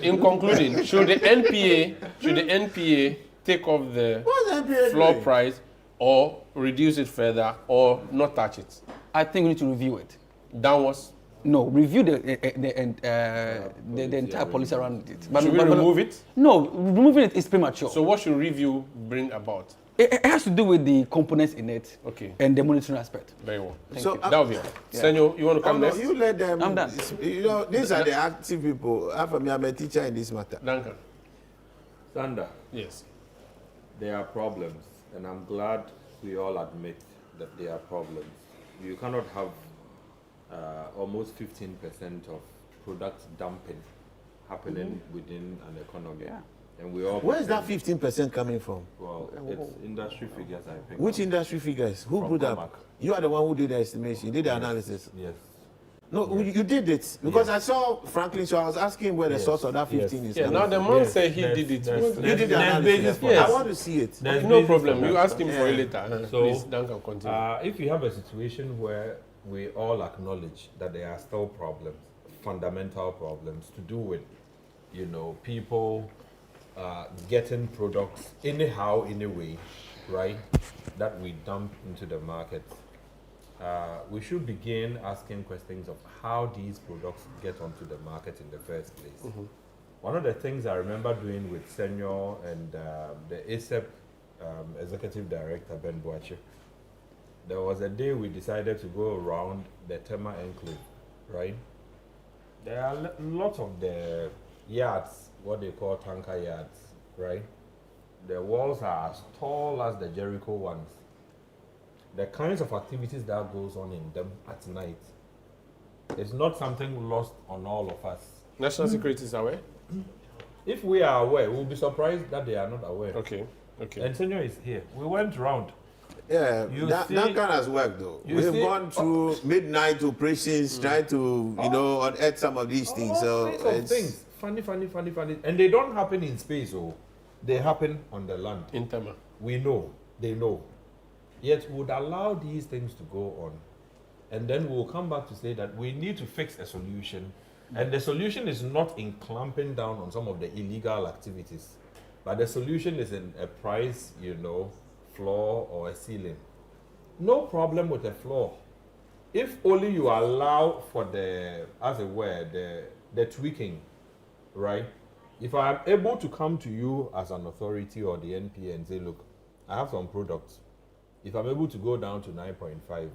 in concluding, should the NPA take off the floor price or reduce it further or not touch it? I think we need to review it. Downwards? No, review the entire policy around it. Should we remove it? No, removing it is premature. So what should review bring about? It has to do with the components in it and the monitoring aspect. Very well. So that will be it. Senyo, you want to come next? You let them. I'm done. You know, these are the active people. I'm a teacher in this matter. Duncan. Sanda. Yes. There are problems, and I'm glad we all admit that there are problems. You cannot have almost 15% of product dumping happening within an economy. Yeah. And we all. Where is that 15% coming from? Well, it's industry figures, I think. Which industry figures? Who put up? You are the one who did the estimation. You did the analysis. Yes. No, you did it because I saw Franklin. So I was asking where the source of that 15 is. Yeah. Now the man said he did it. You did the analysis. Yes. I want to see it. No problem. You ask him for it later. So please, Duncan, continue. If you have a situation where we all acknowledge that there are still problems, fundamental problems to do with, people getting products anyhow, anyway, right, that we dump into the market. We should begin asking questions of how these products get onto the market in the first place. One of the things I remember doing with Senor and the ASEP Executive Director, Ben Boache, there was a day we decided to go around the Tema Enclave, right? There are lots of the yards, what they call tanker yards, right? The walls are as tall as the Jericho ones. The kinds of activities that goes on in them at night, it's not something lost on all of us. National security is aware? If we are aware, we'll be surprised that they are not aware. Okay. And Senor is here. We went round. Yeah, that kind of work though. We've gone through midnight operations, trying to, unearth some of these things. So it's things. Funny. And they don't happen in space, they happen on the land. In Tema. We know, they know. Yet we would allow these things to go on. And then we'll come back to say that we need to fix a solution. And the solution is not in clamping down on some of the illegal activities, but the solution is in a price, floor or a ceiling. No problem with a floor. If only you allow for the, as it were, the tweaking, right? If I am able to come to you as an authority or the NPA and say, look, I have some products. If I'm able to go down to 9.5,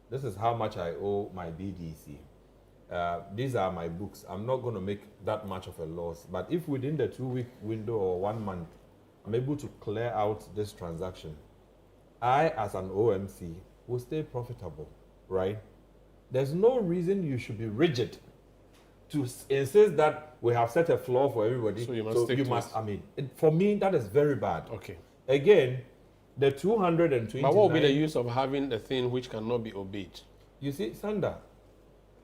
this is how much I owe my BDC. These are my books. I'm not going to make that much of a loss. But if within the 2-week window or 1 month, I'm able to clear out this transaction, I, as an OMC, will stay profitable, right? There's no reason you should be rigid to insist that we have set a floor for everybody. So you must for me, that is very bad. Okay. Again, the 229... But what will be the use of having a thing which cannot be obeyed? You see, Sanda,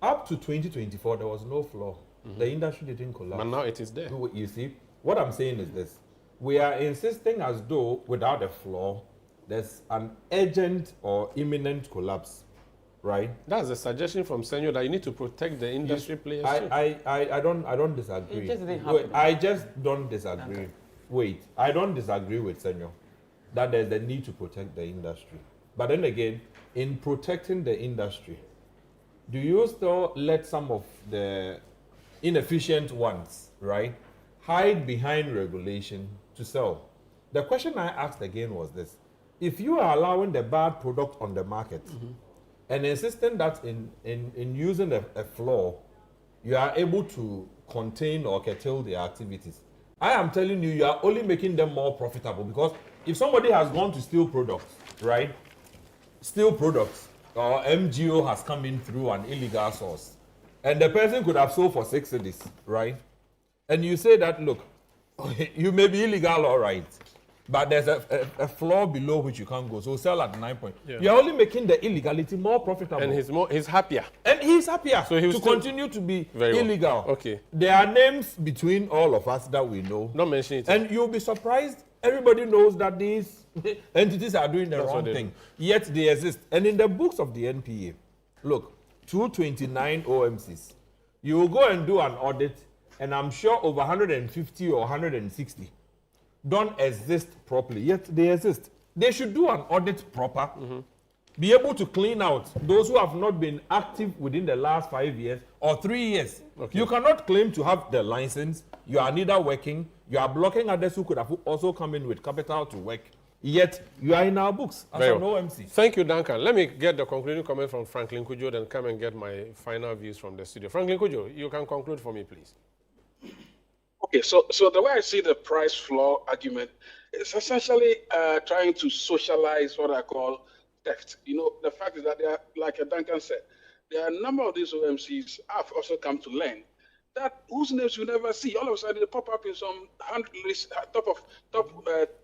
up to 2024, there was no floor. The industry didn't collapse. But now it is there. You see, what I'm saying is this. We are insisting as though without a floor, there's an urgent or imminent collapse, right? That's a suggestion from Senor that you need to protect the industry players too. I don't disagree. It just didn't happen. Wait, I just don't disagree. Okay. Wait, I don't disagree with Senor that there's the need to protect the industry. But then again, in protecting the industry, do you still let some of the inefficient ones, right, hide behind regulation to sell? The question I asked again was this. If you are allowing the bad product on the market and insisting that in using a floor, you are able to contain or curtail their activities, I am telling you, you are only making them more profitable, because if somebody has gone to steal products, right, or MGO has come in through an illegal source, and the person could have sold for 6 cedis, right? And you say that, look, you may be illegal, all right, but there's a floor below which you can't go, so sell at 9 point. Yeah. You're only making the illegality more profitable. And he's happier. And he's happier so to continue to be illegal. Well. Okay. There are names between all of us that we know. Don't mention it. And you'll be surprised. Everybody knows that these entities are doing the wrong thing. Yet they exist. And in the books of the NPA, look, 229 OMCs. You will go and do an audit, and I'm sure over 150 or 160 don't exist properly, yet they exist. They should do an audit proper, be able to clean out those who have not been active within the last 5 years or 3 years. Okay. You cannot claim to have the license. You are neither working, you are blocking others who could have also come in with capital to work, yet you are in our books as an OMC. Thank you, Duncan. Let me get the concluding comment from Franklin Kujo, then come and get my final views from the studio. Franklin Kujo, you can conclude for me, please. Okay, so the way I see the price floor argument is essentially trying to socialize what I call theft. The fact is that they are, like Duncan said, there are a number of these OMCs have also come to learn that whose names you never see. All of a sudden, they pop up in some top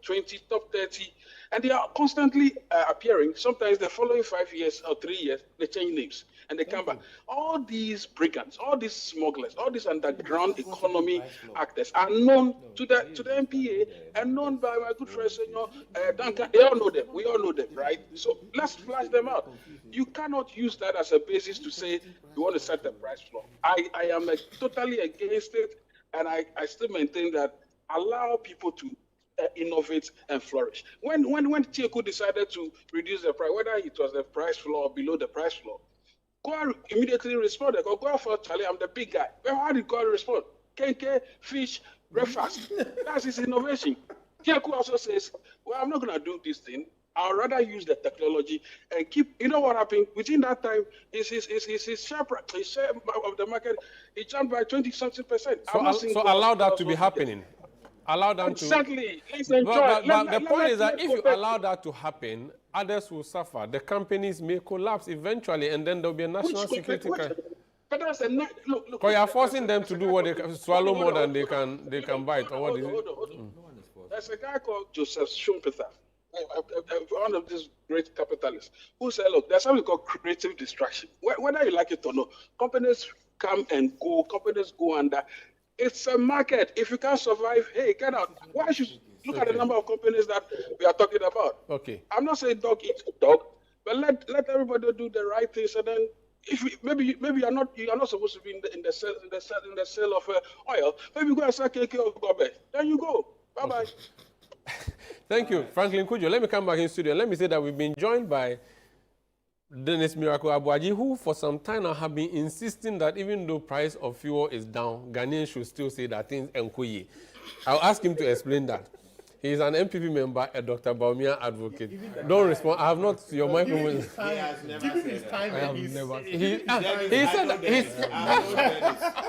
20, top 30, and they are constantly appearing. Sometimes the following 5 years or 3 years, they change names and they come back. All these brigands, all these smugglers, all these underground economy actors are known to the MPA and known by my good friend, Senor Duncan. They all know them. We all know them, right? So let's flash them out. You cannot use that as a basis to say you want to set the price floor. I am totally against it, and I still maintain that allow people to innovate and flourish. When Tieku decided to reduce the price, whether it was the price floor or below the price floor, God immediately responded. Go for Charlie, I'm the big guy. Well, how did God respond? Kenke, fish, breakfast. That's his innovation. Tieku also says, well, I'm not going to do this thing. I'd rather use the technology and keep, you know what happened? Within that time, his share of the market, it jumped by 20-something%. So allow that to be happening. Allow them exactly. to... Exactly. But the point is that if you allow that to happen, others will suffer. The companies may collapse eventually, and then there will be a national security crisis. But that's a look. Because you are forcing them to do what they can, swallow more than they can bite. Or what is it? There's a guy called Joseph Schumpeter, one of these great capitalists, who said, look, there's something called creative distraction. Whether you like it or not, companies come and go, companies go under. It's a market. If you can't survive, hey, get out. Why should you look at the number of companies that we are talking about? Okay. I'm not saying dog eats dog, but let everybody do the right things, and then if maybe you're not supposed to be in the sale of oil. Maybe go and sell KK or Gobe. Then you go. Bye bye. Thank you, Franklin Kujo. Let me come back in studio. Let me say that we've been joined by Dennis Miracle Abuaji, who for some time now have been insisting that even though price of fuel is down, Ghanaians should still say that things enkoye. I'll ask him to explain that. He is an MPP member, a Dr. Baumia advocate. Don't respond. I have not your microphone. He has never said his time. I have never. He said that.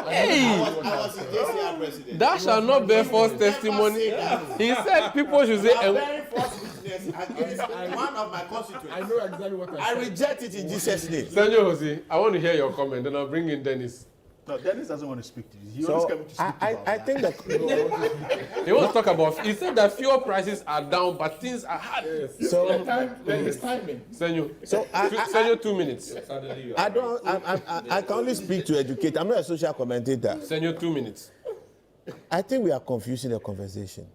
Hey, I was his JCR president. That shall not bear false testimony. He said people should say. Very false witness against one of my constituents. I know exactly what I said. I reject it in Jesus' name. Senor Jose, I want to hear your comment, then I'll bring in Dennis. No, Dennis doesn't want to speak to you. He always comes to speak to I think that he wants to talk about. He said that fuel prices are down, but things are hard. Yes. So there is timing. Senor, so Senor, 2 minutes. I can only speak to educate. I'm not a social commentator. Senor, 2 minutes. I think we are confusing the conversation,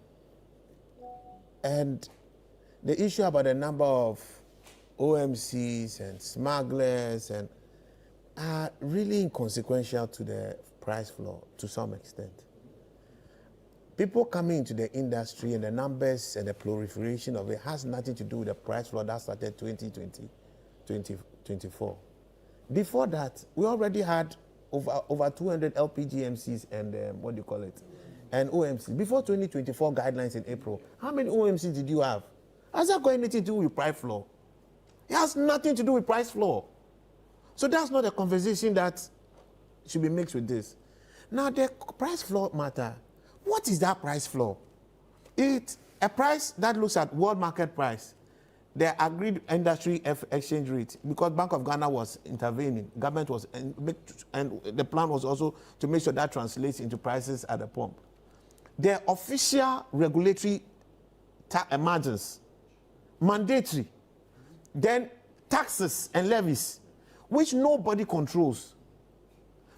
and the issue about the number of OMCs and smugglers and are really inconsequential to the price floor to some extent. People coming into the industry and the numbers and the proliferation of it has nothing to do with the price floor that started 2020, 2024. Before that, we already had over 200 LPGMCs and and OMCs. Before 2024 guidelines in April, how many OMCs did you have? Has that got anything to do with price floor? It has nothing to do with price floor. So that's not a conversation that should be mixed with this. Now, the price floor matter. What is that price floor? It's a price that looks at world market price, the agreed industry exchange rate, because Bank of Ghana was intervening, government was, and the plan was also to make sure that translates into prices at the pump. The official regulatory margins, mandatory, then taxes and levies, which nobody controls.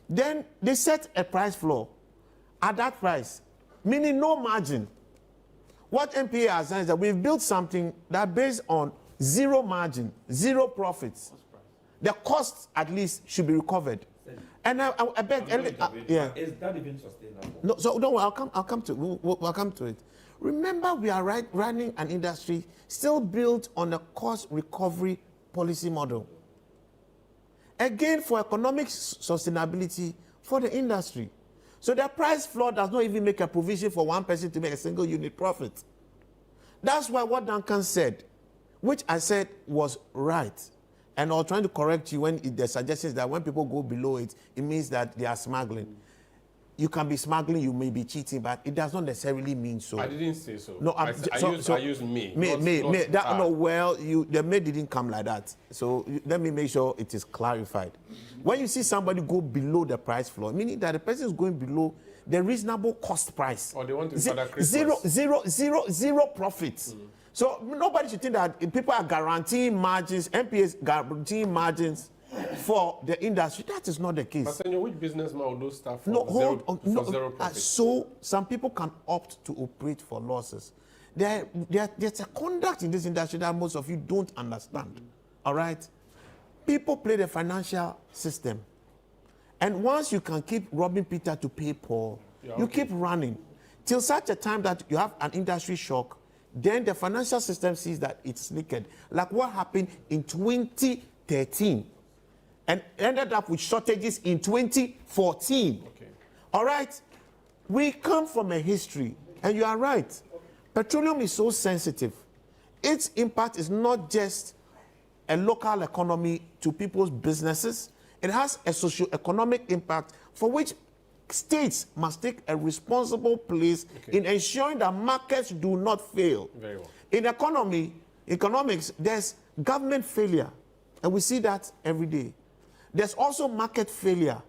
Then they set a price floor at that price, meaning no margin. What MPA has done is that we've built something that based on zero margin, zero profits. The costs at least should be recovered. And I beg, yeah. Is that even sustainable? No, so don't worry, I'll come to we'll come to it. Remember, we are running an industry still built on a cost recovery policy model. Again, for economic sustainability for the industry. So the price floor does not even make a provision for one person to make a single unit profit. That's why what Duncan said, which I said was right, and I was trying to correct you when the suggestion is that when people go below it, it means that they are smuggling. You can be smuggling, you may be cheating, but it does not necessarily mean so. I didn't say so. No, I use me. The may didn't come like that. So let me make sure it is clarified. When you see somebody go below the price floor, meaning that the person is going below the reasonable cost price. Or they want to further zero profits. So nobody should think that people are guaranteeing margins, MPs guaranteeing margins for the industry. That is not the case. But Senor, which businessman will do stuff for zero profit? So some people can opt to operate for losses. There's a conduct in this industry that most of you don't understand. All right? People play the financial system. And once you can keep robbing Peter to pay Paul, you keep running. Till such a time that you have an industry shock, then the financial system sees that it's naked. Like what happened in 2013 and ended up with shortages in 2014. Okay. All right? We come from a history, and you are right. Petroleum is so sensitive. Its impact is not just a local economy to people's businesses. It has a socio-economic impact for which states must take a responsible place in ensuring that markets do not fail. Very well. In economics, there's government failure, and we see that every day. There's also market failure.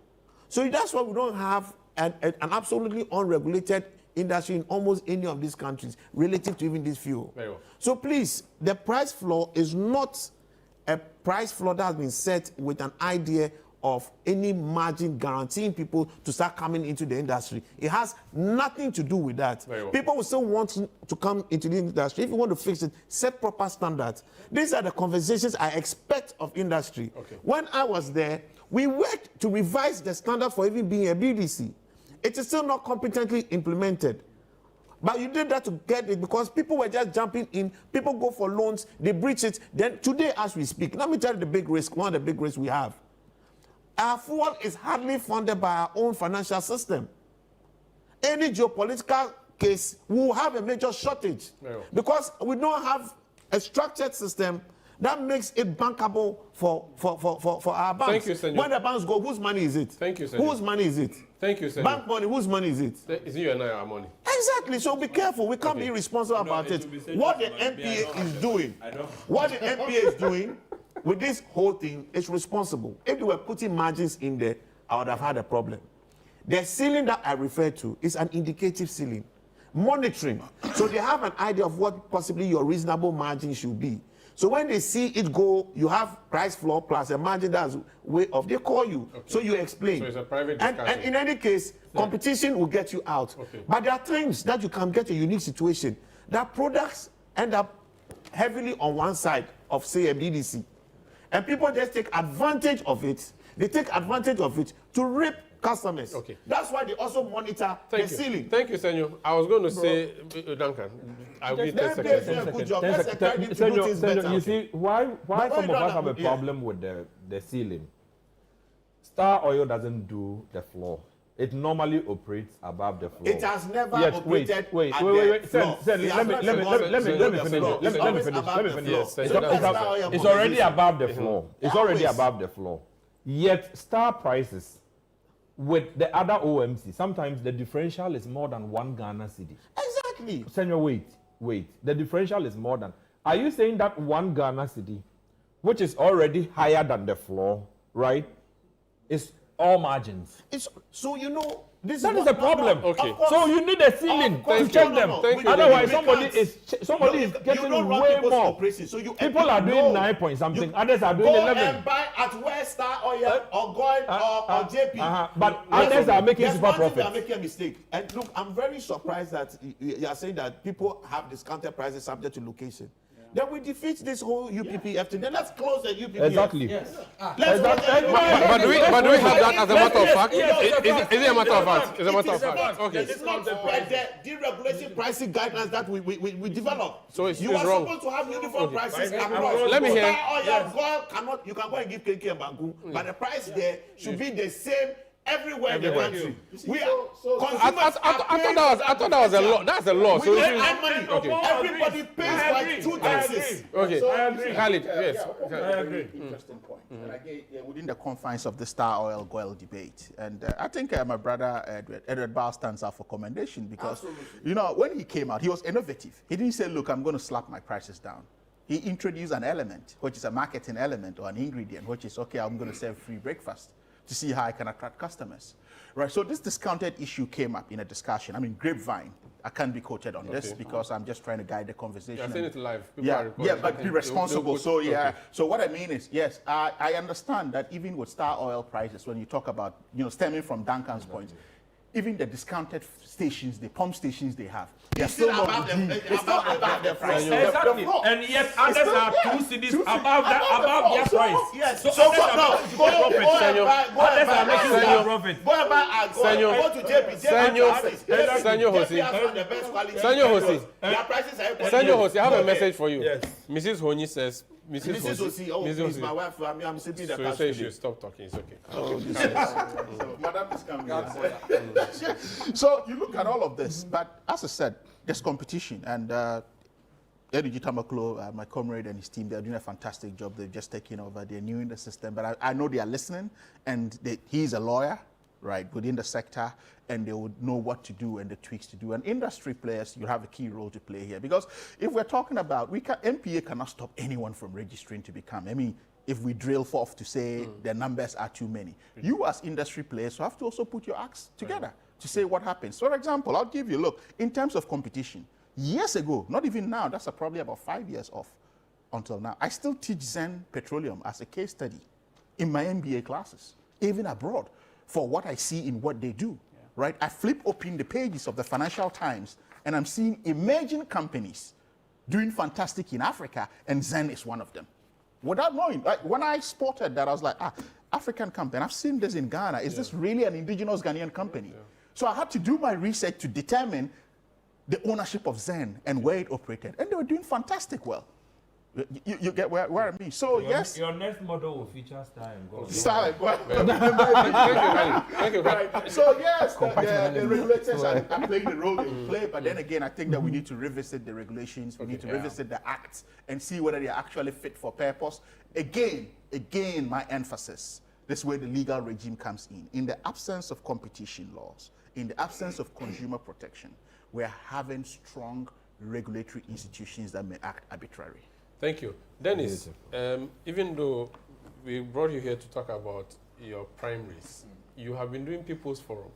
So that's why we don't have an absolutely unregulated industry in almost any of these countries relative to even this fuel. Very well. So please, the price floor is not a price floor that has been set with an idea of any margin guaranteeing people to start coming into the industry. It has nothing to do with that. Very well. People will still want to come into the industry. If you want to fix it, set proper standards. These are the conversations I expect of industry. Okay. When I was there, we worked to revise the standard for even being a BDC. It is still not competently implemented. But you did that to get it because people were just jumping in. People go for loans, they breach it. Then today, as we speak, let me tell you the big risk, one of the big risks we have. Our fuel is hardly funded by our own financial system. Any geopolitical case, we will have a major shortage because we don't have a structured system that makes it bankable for our banks. Thank you, Senor. When the banks go, whose money is it? Thank you, Senor. Whose money is it? Thank you, Senor. Bank money, whose money is it? Is it you and I our money? Exactly. So be careful. We can't be irresponsible about it. What the MPA is doing, with this whole thing is responsible. If they were putting margins in there, I would have had a problem. The ceiling that I refer to is an indicative ceiling. Monitoring. So they have an idea of what possibly your reasonable margin should be. So when they see it go, you have price floor plus a margin that's way off. They call you. Okay. So you explain. So it's a private discussion. And in any case, competition will get you out. Okay. But there are times that you can get a unique situation that products end up heavily on one side of, say, a BDC. And people just take advantage of it. They take advantage of it to rape customers. Okay. That's why they also monitor the ceiling. Thank you, Senor. I was going to say, Duncan, I'll give 10 seconds. Good job. Senor, you see, why some of us have a problem with the ceiling? Star Oil doesn't do the floor. It normally operates above the floor. It has never operated wait. Let me finish. It's already above the floor. It's already above the floor. Yet Star prices with the other OMC, sometimes the differential is more than 1 Ghana cedi. Exactly. Senor, wait. The differential is more than. Are you saying that 1 Ghana cedi, which is already higher than the floor, right, is all margins? So you know this that is a problem. Okay. So you need a ceiling to check them. Otherwise, somebody is getting way more. So people are doing 9 point something. Others are doing 11. And buy at West Star Oil or Gold or JP. But others are making super profit. They are making a mistake. And look, I'm very surprised that you are saying that people have discounted prices subject to location. Then we defeat this whole UPPF thing. Then let's close the UPPF. Exactly. Yes. But do we have that as a matter of fact? Is it a matter of fact? It's a matter of fact. Okay. It's not the deregulation pricing guidelines that we develop. So it's you are wrong. supposed to have uniform prices across. Let me hear. You can go and give KK and Bangu, but the price there should be the same everywhere in the country. I thought that was a law. That's a law. So money. Okay. Everybody pays like 2 taxes. Okay. So, I agree. Khalid, yes. I agree. Interesting point. And again, within the confines of the Star Oil Goil debate, and I think my brother Edward Bauer stands out for commendation because, you know, when he came out, he was innovative. He didn't say, "Look, I'm going to slap my prices down." He introduced an element, which is a marketing element or an ingredient, which is, okay, I'm going to serve free breakfast. to see how I can attract customers. Right, so this discounted issue came up in a discussion. I mean, grapevine. I can't be quoted on this because I'm just trying to guide the conversation. You're saying it live. People Yeah, are recording. but be responsible. So yeah. Okay. So what I mean is, yes, I understand that even with Star Oil prices, when you talk about, stemming from Duncan's point, even the discounted stations, the pump stations they have, they're still not above the price. Exactly. And yet others are 2 cities above their price. Yes. So So others are making super profit. Go to JP. Senor Jose, I have a message for you. Yes. Mrs. Honyi says, Mrs. Osi, oh, please, my wife, I'm sipping the so you cash say you today. should stop talking. It's okay. Oh, So, Madam is coming. So you look at all of this, but as I said, there's competition, and Energy Tamaklo, my comrade and his team, they're doing a fantastic job. They've just taken over. They're new in the system, but I know they are listening, and he's a lawyer, right, within the sector, and they would know what to do and the tweaks to do. And industry players, you have a key role to play here, because if we're talking about, MPA cannot stop anyone from registering to become. I mean, if we drill forth to say the numbers are too many, you as industry players have to also put your acts together to say what happens. So, for example, I'll give you, look, in terms of competition, years ago, not even now, that's probably about 5 years off until now, I still teach Zen Petroleum as a case study in my MBA classes, even abroad, for what I see in what they do, right? I flip open the pages of the Financial Times and I'm seeing emerging companies doing fantastic in Africa, and Zen is one of them. Without knowing, like when I spotted that, I was like, African company, I've seen this in Ghana. Is this really an indigenous Ghanaian company? So I had to do my research to determine the ownership of Zen and where it operated. And they were doing fantastic well. You get where I mean? So yes. Your next model will feature Star and Gold. Star and Gold. Thank you. Right. So yes, the regulators are playing the role they play, but then again, I think that we need to revisit the regulations, we need to revisit the acts and see whether they are actually fit for purpose. Again, my emphasis, this is where the legal regime comes in. In the absence of competition laws, in the absence of consumer protection, we're having strong regulatory institutions that may act arbitrarily. Thank you. Dennis, even though we brought you here to talk about your primaries, you have been doing People's Forum.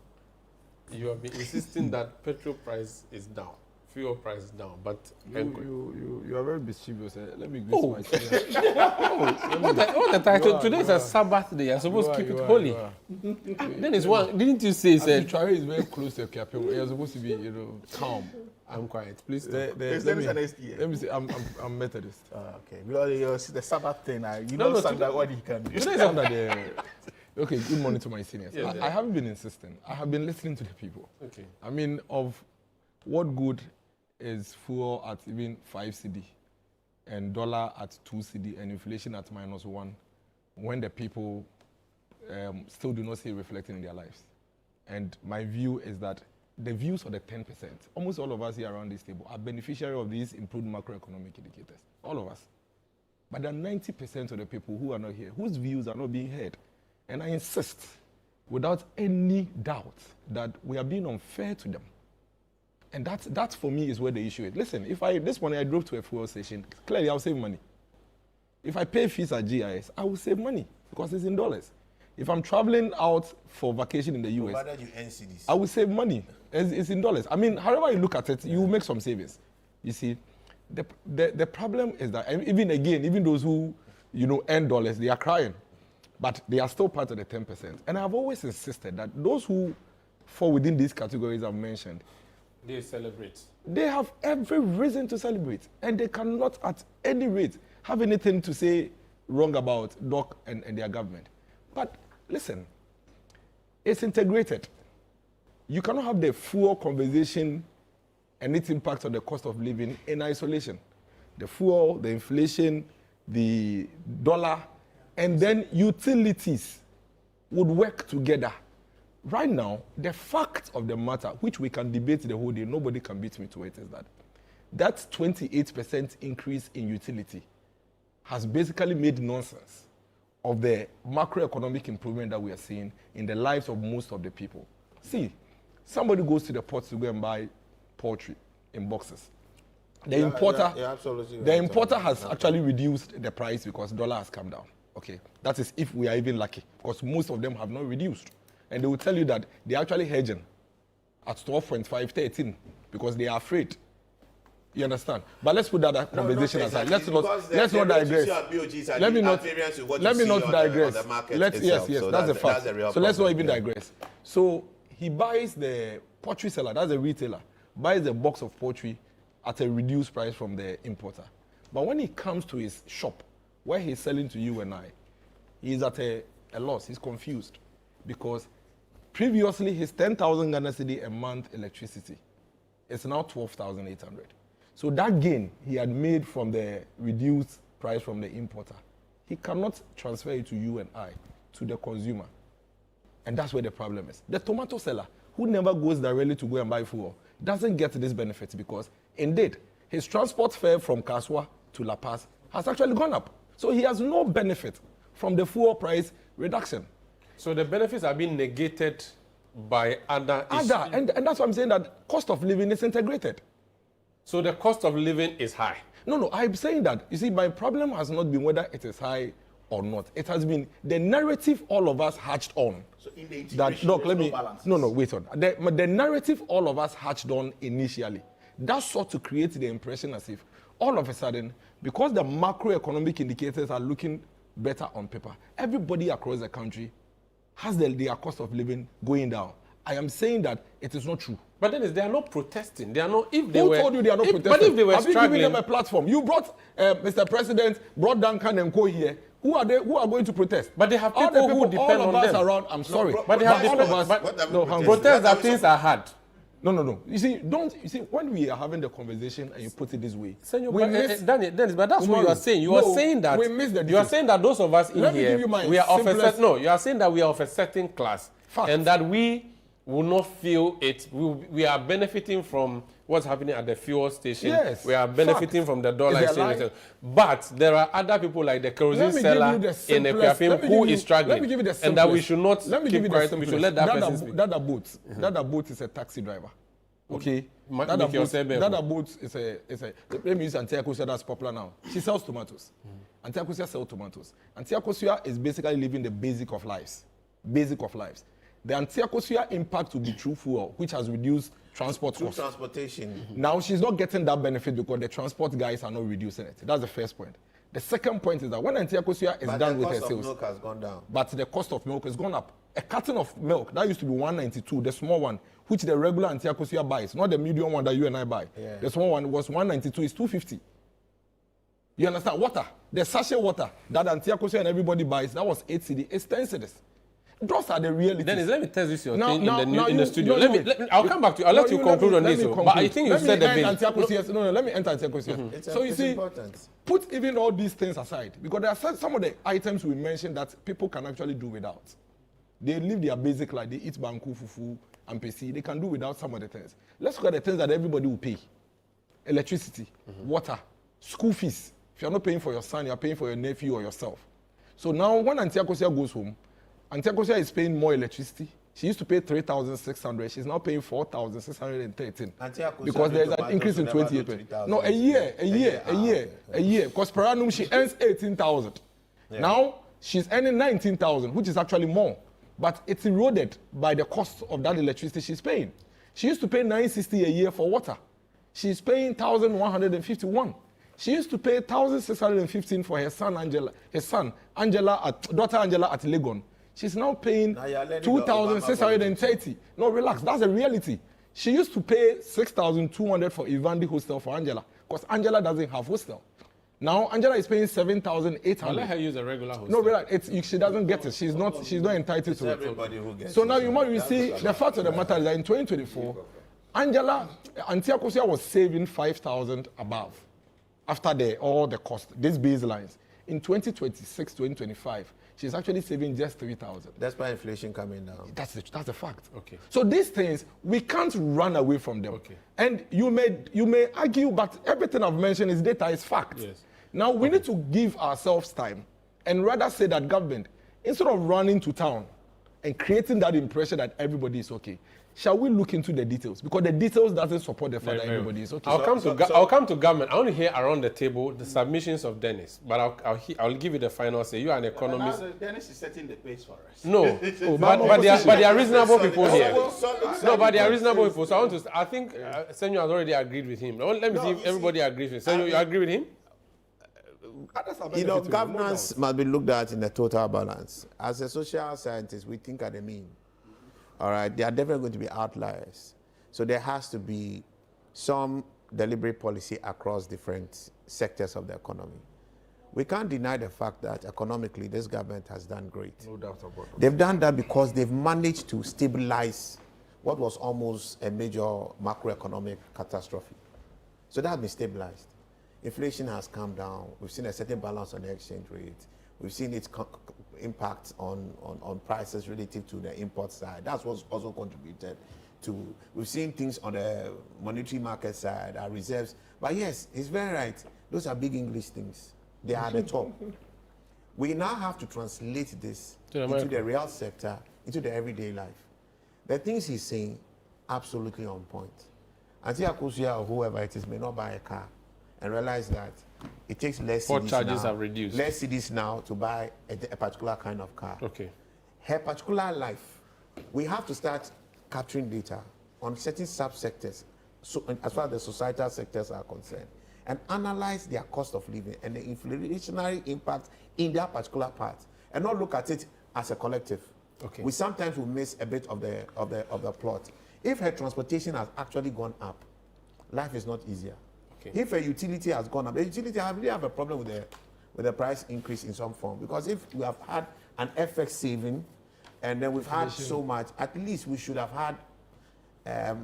You have been insisting that petrol price is down, fuel price is down, but... You are very mischievous. Let me greet my senior. What the title? Today is a Sabbath day. You're supposed to keep it holy. Dennis, didn't you say... Traore is very close to Kiapio. You're supposed to be, calm. I'm quiet. Please stop. Let me say, I'm Methodist. Okay. Because the Sabbath thing, Sanda, what he can do. Okay, good morning to my seniors. Yes, I haven't been insisting. I have been listening to the people. Okay. I mean, of what good is fuel at even 5 cedi and dollar at 2 cedi and inflation at -1 when the people still do not see it reflecting in their lives? And my view is that the views of the 10%, almost all of us here around this table are beneficiary of these improved macroeconomic indicators. All of us. But there are 90% of the people who are not here, whose views are not being heard. And I insist, without any doubt, that we are being unfair to them. And that for me is where the issue is. Listen, if this morning I drove to a fuel station, clearly I'll save money. If I pay fees at GIS, I will save money because it's in dollars. If I'm traveling out for vacation in the US, I will save money. It's in dollars. I mean, however you look at it, you will make some savings. You see, the problem is that even those who earn dollars, they are crying, but they are still part of the 10%. And I've always insisted that those who fall within these categories I've mentioned, they celebrate. They have every reason to celebrate, and they cannot at any rate have anything to say wrong about DOC and their government. But listen, it's integrated. You cannot have the full conversation and its impact on the cost of living in isolation. The fuel, the inflation, the dollar, and then utilities would work together. Right now, the fact of the matter, which we can debate the whole day, nobody can beat me to it, is that 28% increase in utility has basically made nonsense of the macroeconomic improvement that we are seeing in the lives of most of the people. See, somebody goes to the port to go and buy poultry in boxes. The importer has actually reduced the price because dollar has come down. Okay, that is if we are even lucky, because most of them have not reduced. And they will tell you that they're actually hedging at 12.5, 13, because they are afraid. You understand? But let's put that conversation aside. Let's not digress. Let me not digress. That's a fact. So let's not even digress. So he buys the poultry seller, that's a retailer, buys a box of poultry at a reduced price from the importer. But when he comes to his shop, where he's selling to you and I, he's at a loss. He's confused because previously his 10,000 Ghana cedi a month electricity is now 12,800. So that gain he had made from the reduced price from the importer, he cannot transfer it to you and I, to the consumer. And that's where the problem is. The tomato seller, who never goes directly to go and buy fuel, doesn't get this benefit because, indeed, his transport fare from Kaswa to La Paz has actually gone up. So he has no benefit from the fuel price reduction. So the benefits are being negated by other issues. And that's why I'm saying that cost of living is integrated. So the cost of living is high? No, I'm saying that. You see, my problem has not been whether it is high or not. It has been the narrative all of us hatched on. So in the that, look, let me, no, wait on. The narrative all of us hatched on initially, that sought to create the impression as if all of a sudden, because the macroeconomic indicators are looking better on paper, everybody across the country has their cost of living going down. I am saying that it is not true. But then they are not protesting. They are not. If they Who were, told you they are not protesting? But if they were have struggling, you given them a platform? You brought Mr. President, brought Duncan and Co here. Who are they? Who are going to protest? But they have people who depend on them. All of us around. I'm sorry. But they have all of us. Protest that things are hard. No. You see, when we are having the conversation and you put it this way, Dennis, but that's what you are saying. You are saying that we miss the you are saying that those of us in here, we are of a certain, no, you are saying that we are of a certain class, and that we will not feel it. We are benefiting from what's happening at the fuel station. Yes, we are benefiting from the dollar exchange. But there are other people like the kerosene seller in the Equiafim who is struggling, and that we should not keep quiet. We should let that person speak. That boat is a taxi driver. Okay, that boat is a. Let me use Auntie Akosia that's popular now. She sells tomatoes. Auntie Akosia sells tomatoes. Auntie Akosia is basically living the basic of lives. The Auntie Akosia impact will be through fuel, which has reduced transport costs. Transportation. Now she's not getting that benefit because the transport guys are not reducing it. That's the first point. The second point is that when Auntie Akosia is done with her sales, the cost of milk has gone down. But the cost of milk has gone up. A carton of milk that used to be 192, the small one, which the regular Auntie Akosia buys, not the medium one that you and I buy. Yeah. The small one was 192, it's 250. You understand? Water, the sachet water that Auntie Akosia and everybody buys, that was 8 cedi, it's 10 cedis. Those are the realities. Dennis, let me test this your thing in the studio. I'll come back to you. I'll let you conclude on this. But I think you said the bit. No, let me enter Auntie Akosia. So you see, put even all these things aside, because there are some of the items we mentioned that people can actually do without. They live their basic life. They eat banku, fufu, and pesi. They can do without some of the things. Let's look at the things that everybody will pay. Electricity, water, school fees. If you're not paying for your son, you're paying for your nephew or yourself. So now when Auntie Akosia goes home, Auntie Akosia is paying more electricity. She used to pay 3,600. She's now paying 4,613. Because there's an increase in 28. No, a year. Because per annum she earns 18,000. Yeah. Now she's earning 19,000, which is actually more. But it's eroded by the cost of that electricity she's paying. She used to pay 960 a year for water. She's paying 1,151. She used to pay 1,615 for her son Angela. Daughter Angela at Legon. She's now paying 2,630. No, relax. That's a reality. She used to pay 6,200 for Ivandi hostel for Angela, because Angela doesn't have hostel. Now Angela is paying 7,800. I'll let her use a regular hostel. No, relax. She doesn't get it. She's not entitled to it. So now you see, the fact of the matter is that in 2024, Auntie Akosia was saving 5,000 above after all the cost, these baselines. In 2026, 2025, she's actually saving just 3,000. That's why inflation coming down. That's the fact. Okay. So these things, we can't run away from them. Okay. And you may argue, but everything I've mentioned is data, is fact. Yes. Now we need to give ourselves time and rather say that government, instead of running to town and creating that impression that everybody is okay, shall we look into the details? Because the details doesn't support the fact that everybody is okay. I'll come to government. I want to hear around the table the submissions of Dennis, but I'll give you the final say. You are an economist. Dennis is setting the pace for us. No, but they are reasonable people here. No, but they are reasonable people. So I think Senor has already agreed with him. Let me see if everybody agrees with him. Senor, you agree with him? You know, governance must be looked at in a total balance. As a social scientist, we think at the mean. All right, there are definitely going to be outliers. So there has to be some deliberate policy across different sectors of the economy. We can't deny the fact that economically this government has done great. No doubt about it. They've done that because they've managed to stabilize what was almost a major macroeconomic catastrophe. So that has been stabilized. Inflation has come down. We've seen a certain balance on the exchange rate. We've seen its impact on prices relative to the import side. That's what's also contributed to. We've seen things on the monetary market side, our reserves. But yes, he's very right. Those are big English things. They are at the top. We now have to translate this into the real sector, into the everyday life. The things he's saying, absolutely on point. Auntie Akusia or whoever it is may not buy a car and realize that it takes less charges are reduced. Less CDs now to buy a particular kind of car. Okay. Her particular life, we have to start capturing data on certain subsectors, so as far as the societal sectors are concerned, and analyze their cost of living and the inflationary impact in their particular part, and not look at it as a collective. Okay. We sometimes will miss a bit of the plot. If her transportation has actually gone up, life is not easier. Okay. If a utility has gone up, the utility really have a problem with the price increase in some form, because if we have had an FX saving and then we've had so much, at least we should have had a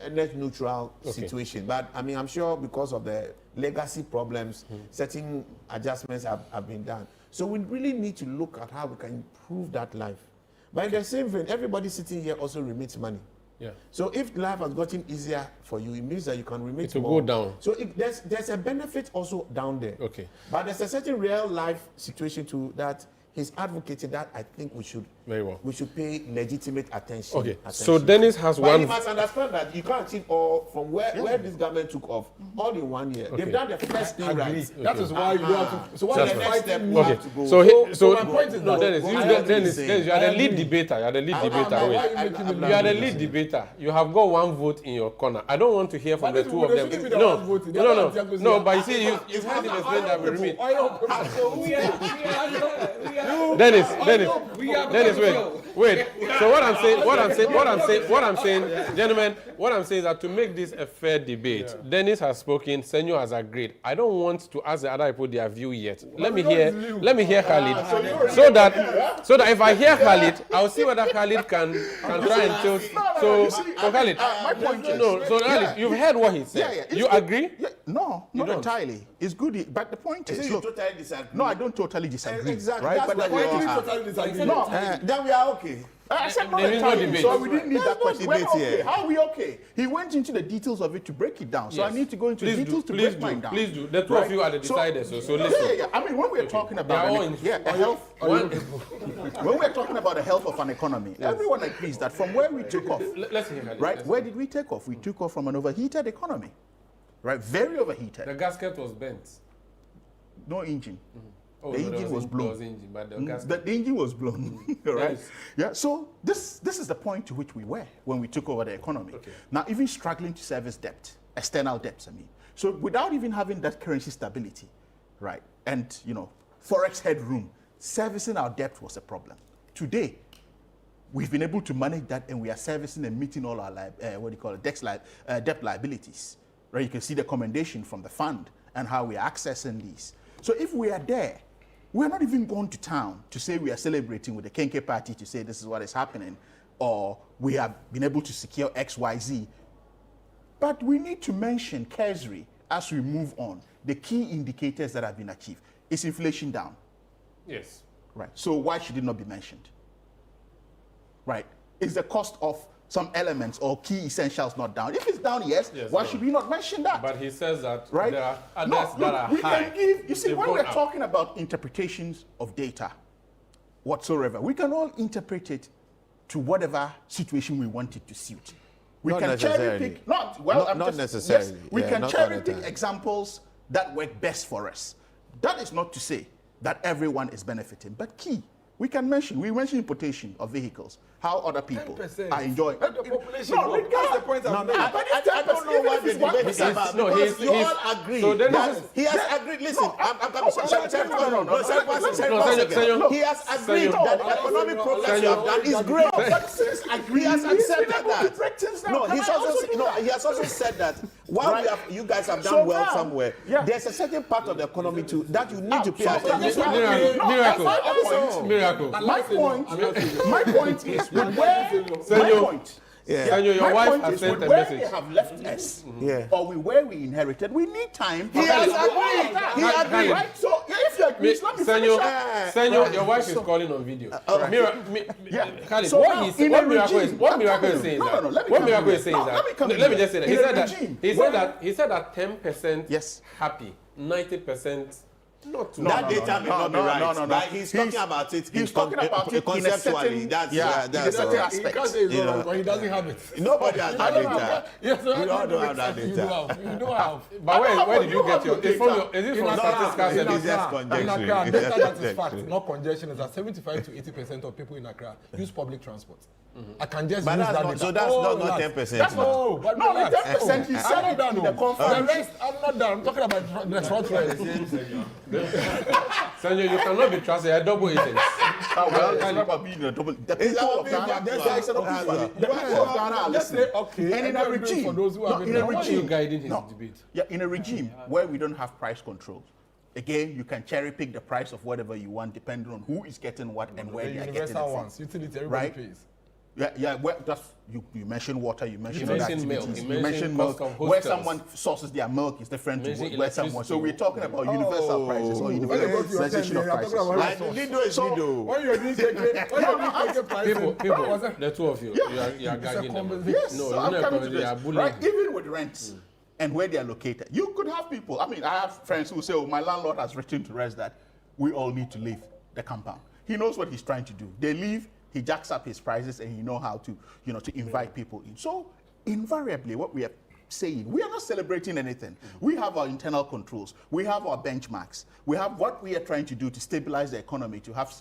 net neutral situation. But I mean, I'm sure because of the legacy problems, certain adjustments have been done. So we really need to look at how we can improve that life. But in the same vein, everybody sitting here also remits money. Yeah. So if life has gotten easier for you, it means that you can remit more. It will go down. So there's a benefit also down there. Okay. But there's a certain real life situation too that he's advocating that I think we should pay legitimate attention. Okay. So Dennis has but one. You must understand that you can't achieve all from where this government took off all in 1 year. Okay. They've done the first thing right. Okay. That is why you don't have to. So what That's the right. next step we Okay. have to go. So my point is that Dennis, you are the lead debater. You are the lead debater. You are the lead debater. You have got one vote in your corner. I don't want to hear from the two of them. No. But you see, you've heard him explain that we remit. Dennis, wait. So what I'm saying, gentlemen, what I'm saying is that to make this a fair debate, Dennis has spoken, Senor has agreed. I don't want to ask the other people their view yet. Let me hear Khalid, so that if I hear Khalid, I'll see whether Khalid can try and tilt. So Khalid, my point is, so Khalid, you've heard what he said. You agree? No, not entirely. It's good, but the point is, you totally disagree. No, I don't totally disagree. Exactly. Right? But the point is, totally disagree. No, then we are okay. I said not There is no entirely, debate. so we didn't need that question. debate here. How are we okay? He went into the details of it to break it down. So I need to go into the details to break mine down. Please do. The two of you are the deciders. So listen. Yeah. I mean, when we're talking about when we're talking about the health of an economy, everyone agrees that from where we took off, let's hear Khalid. right? Where did we take off? We took off from an overheated economy, right? Very overheated. The gasket was bent. No engine. Mm-hmm. The engine was blown. The engine was blown, right? Yeah. So this is the point to which we were when we took over the economy. Okay. Now, even struggling to service debt, external debts. I mean, so without even having that currency stability, right? And forex headroom, servicing our debt was a problem. Today, we've been able to manage that, and we are servicing and meeting all our debt liabilities. Right? You can see the commendation from the fund and how we are accessing these. So if we are there, we're not even going to town to say we are celebrating with the Kenke party to say this is what is happening, or we have been able to secure X, Y, Z. But we need to mention cursory as we move on the key indicators that have been achieved. Is inflation down? Yes. Right. So why should it not be mentioned? Right. Is the cost of some elements or key essentials not down? If it's down, yes, why should we not mention that? But he says that right? there are others that are high. You see, when we're talking about interpretations of data whatsoever, we can all interpret it to whatever situation we want it to suit. We Not can cherry necessarily. pick, not necessarily. Yes, we Yeah, can not cherry all the pick time. examples that work best for us. That is not to say that everyone is benefiting, but we mention importation of vehicles, how other people 10%. are enjoying. Let the population No, go. That's the point I'm making. I don't know what the debate is about because you all agree. So then he has agreed. Listen, he has agreed that the economic progress you have done is great. He has accepted that. No, he has also said that while you guys have done well somewhere, there's a certain part of the economy too that you need to pay attention. Miracle. My point is your wife has sent a message. Where they have left us, or where we inherited, we need time. He has agreed. He agreed. Right? So if you agree, let me finish. Senor, your wife is calling on video. Khalid, So what miracle is saying that? What miracle is saying that? Let me just say that. He said that 10% happy, 90% not too. That data may not be right, but he's talking about it. He's talking about it conceptually. That's in a certain aspect. He can't say it's wrong, but he doesn't have it. Nobody has that data. Yes, We all don't have that data. You do have. But where did you get your? Is it from statistical service? In Accra, data that is fact, not congestion, is that 75 to 80% of people in Accra use public transport. I can just But use that's that not, data. so that's not 10%. That's no, but No, relax. the 10% he said it in the conference. The rest, I'm not done. I'm talking about the short race. Senor, you cannot be trusted. A double agent. Well, it's not about being a double. The people of Ghana, the people of Ghana are listening. And in a regime, for those who have in a Why are you regime, guiding his debate? in a regime where we don't have price controls, again, you can cherry pick the price of whatever you want depending on who is getting what and where they are getting it Universal from. ones, utility, everybody Right? pays. Well, you mentioned water, you mentioned other mentioned milk, activities, you you mentioned mentioned milk. cost of Where hostels. someone sources their milk is different to Mentioned where someone. So we're electricity. talking about universal prices or universalization of prices. Lido is Lido. When you're doing People, the two of you, you are gagging them. Yes, No, so you're I'm not coming to you are this. bullying. Right? Even with rents and where they are located, you could have people. I mean, I have friends who say, "Oh, my landlord has written to us that we all need to leave the compound." He knows what he's trying to do. They leave. He jacks up his prices, and he knows how to, to invite people in. So invariably, what we are saying, we are not celebrating anything. We have our internal controls. We have our benchmarks. We have what we are trying to do to stabilize the economy, to have,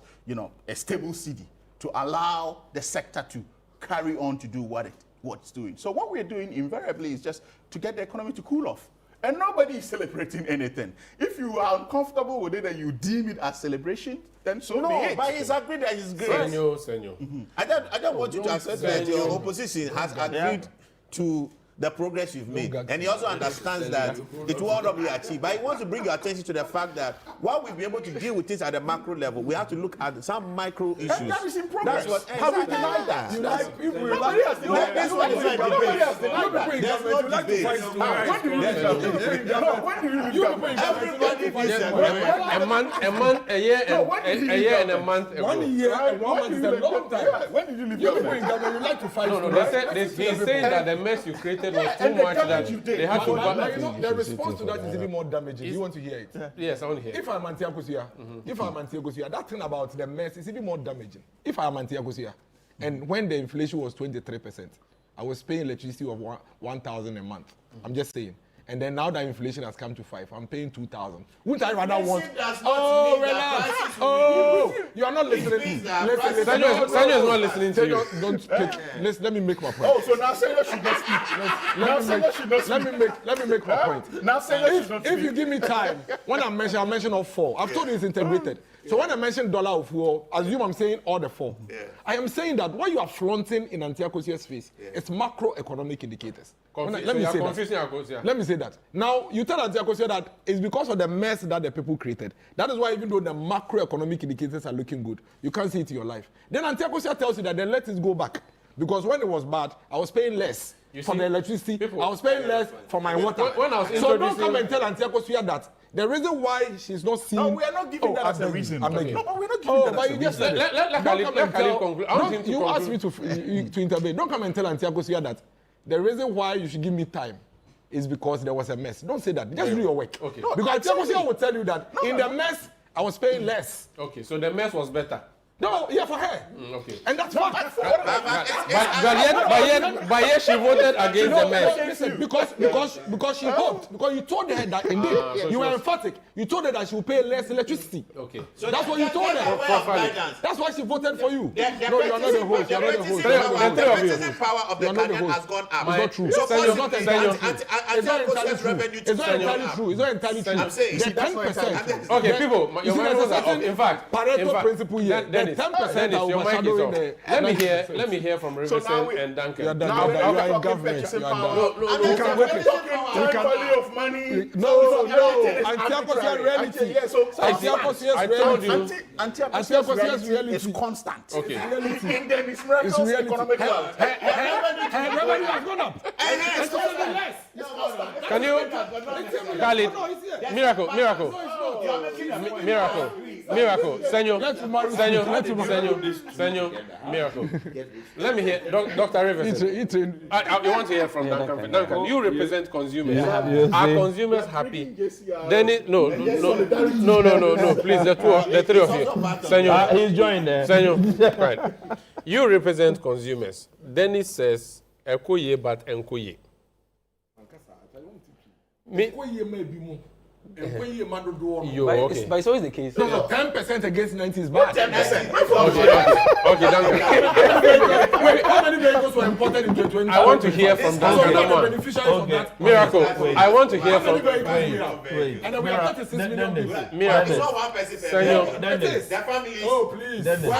a stable city, to allow the sector to carry on to do what it's doing. So what we're doing invariably is just to get the economy to cool off. And nobody is celebrating anything. If you are uncomfortable with it and you deem it as celebration, then so be it. But he's agreed that it's great. Senor. I don't want you to accept that your opposition has agreed to the progress you've made. And he also understands that it will not be achieved. But he wants to bring your attention to the fact that while we'll be able to deal with this at the macro level, we have to look at some micro issues. And that is in progress. That's what, Have we denied that? You like people, you Nobody has denied that. Nobody has denied Nobody has that. denied that. There's no debate. When do you leave government? When do you leave government? Everybody is A month, a year, and a month ago. 1 year and 1 month is a long time. When did you leave You people government? in government, you like to fight. No, he's saying that the mess you created was too much that they had to But the response to that is even more damaging. You want to hear it? Yes, I want to hear it. If I'm Antiakosia, that thing about the mess is even more damaging. If I'm Antiakosia, and when the inflation was 23%, I was paying electricity of 1,000 a month. I'm just saying. And then now that inflation has come to 5, I'm paying 2,000. Wouldn't I rather want? Oh, relax. Oh, you are not listening. Listen. Sanyo is not listening to you. Don't take. Let me make my point. Oh, so now Senor should not speak. Let me make my point. Now Senor should not speak. If you give me time, when I mention all 4. I've told you it's integrated. So when I mention dollar of fuel, assume I'm saying all the 4. I am saying that what you are flaunting in Antiakosia's face is macroeconomic indicators. Let me say that. Now, you tell Antiakosia that it's because of the mess that the people created. That is why even though the macroeconomic indicators are looking good, you can't see it in your life. Then Antiakosia tells you that then let it go back. Because when it was bad, I was paying less for the electricity. I was paying less for my water. So don't come and tell Antiakosia that. The reason why she's not seeing... No, we are not giving that as a reason. I'm begging. No, but we're not giving that as a reason. Let Khalid conclude. You asked me to intervene. Don't come and tell Antiakosia that. The reason why you should give me time is because there was a mess. Don't say that. Just do your work. Okay. No, because Antiakosia will tell you that in the mess, I was paying less. Okay, so the mess was better. No, yeah, for her. Okay. And that's fine. But yet she voted against the mayor. Listen, because she hoped, because you told her that indeed, so you were she emphatic. You told her that she would pay less electricity. Okay. So that's what you told her. That's why she voted for you. No, you're not the host. You're not the host. The power of the Ghanaian has gone up. It's not true. So It's not entirely true. It's not entirely true. It's not entirely true. I'm saying the 10%. Okay, people, your microphones are off. In fact, Pareto principle here. The 10% are overshadowing the. Let me hear from Riverson and Duncan. You're done. You are in government. You are done. No, you can work it. You can. Value of money. No. Anti-Akosia's reality. Anti-Akosia's reality is constant. Okay. In the miracles economic wealth. Her revenue has gone up. And so is the less. Can you, Khalid, miracle, Senor, miracle. Let me hear, Dr. Rivers. You want to hear from Duncan? Duncan, you represent consumers. Are consumers happy? Then no, please, the three of you. Senor, he's joined there. Senor, right. You represent consumers. Dennis says, Ekoye but Enkoye. Okay. But it's always the case. No, 10% against 90 is bad. 10%. Okay, Duncan. Wait, how many vehicles were imported in 2020? I want to hear from Duncan. Miracle. I want to hear from. And then we have 36 million people. Miracle. Their families. Oh, please. Duncan,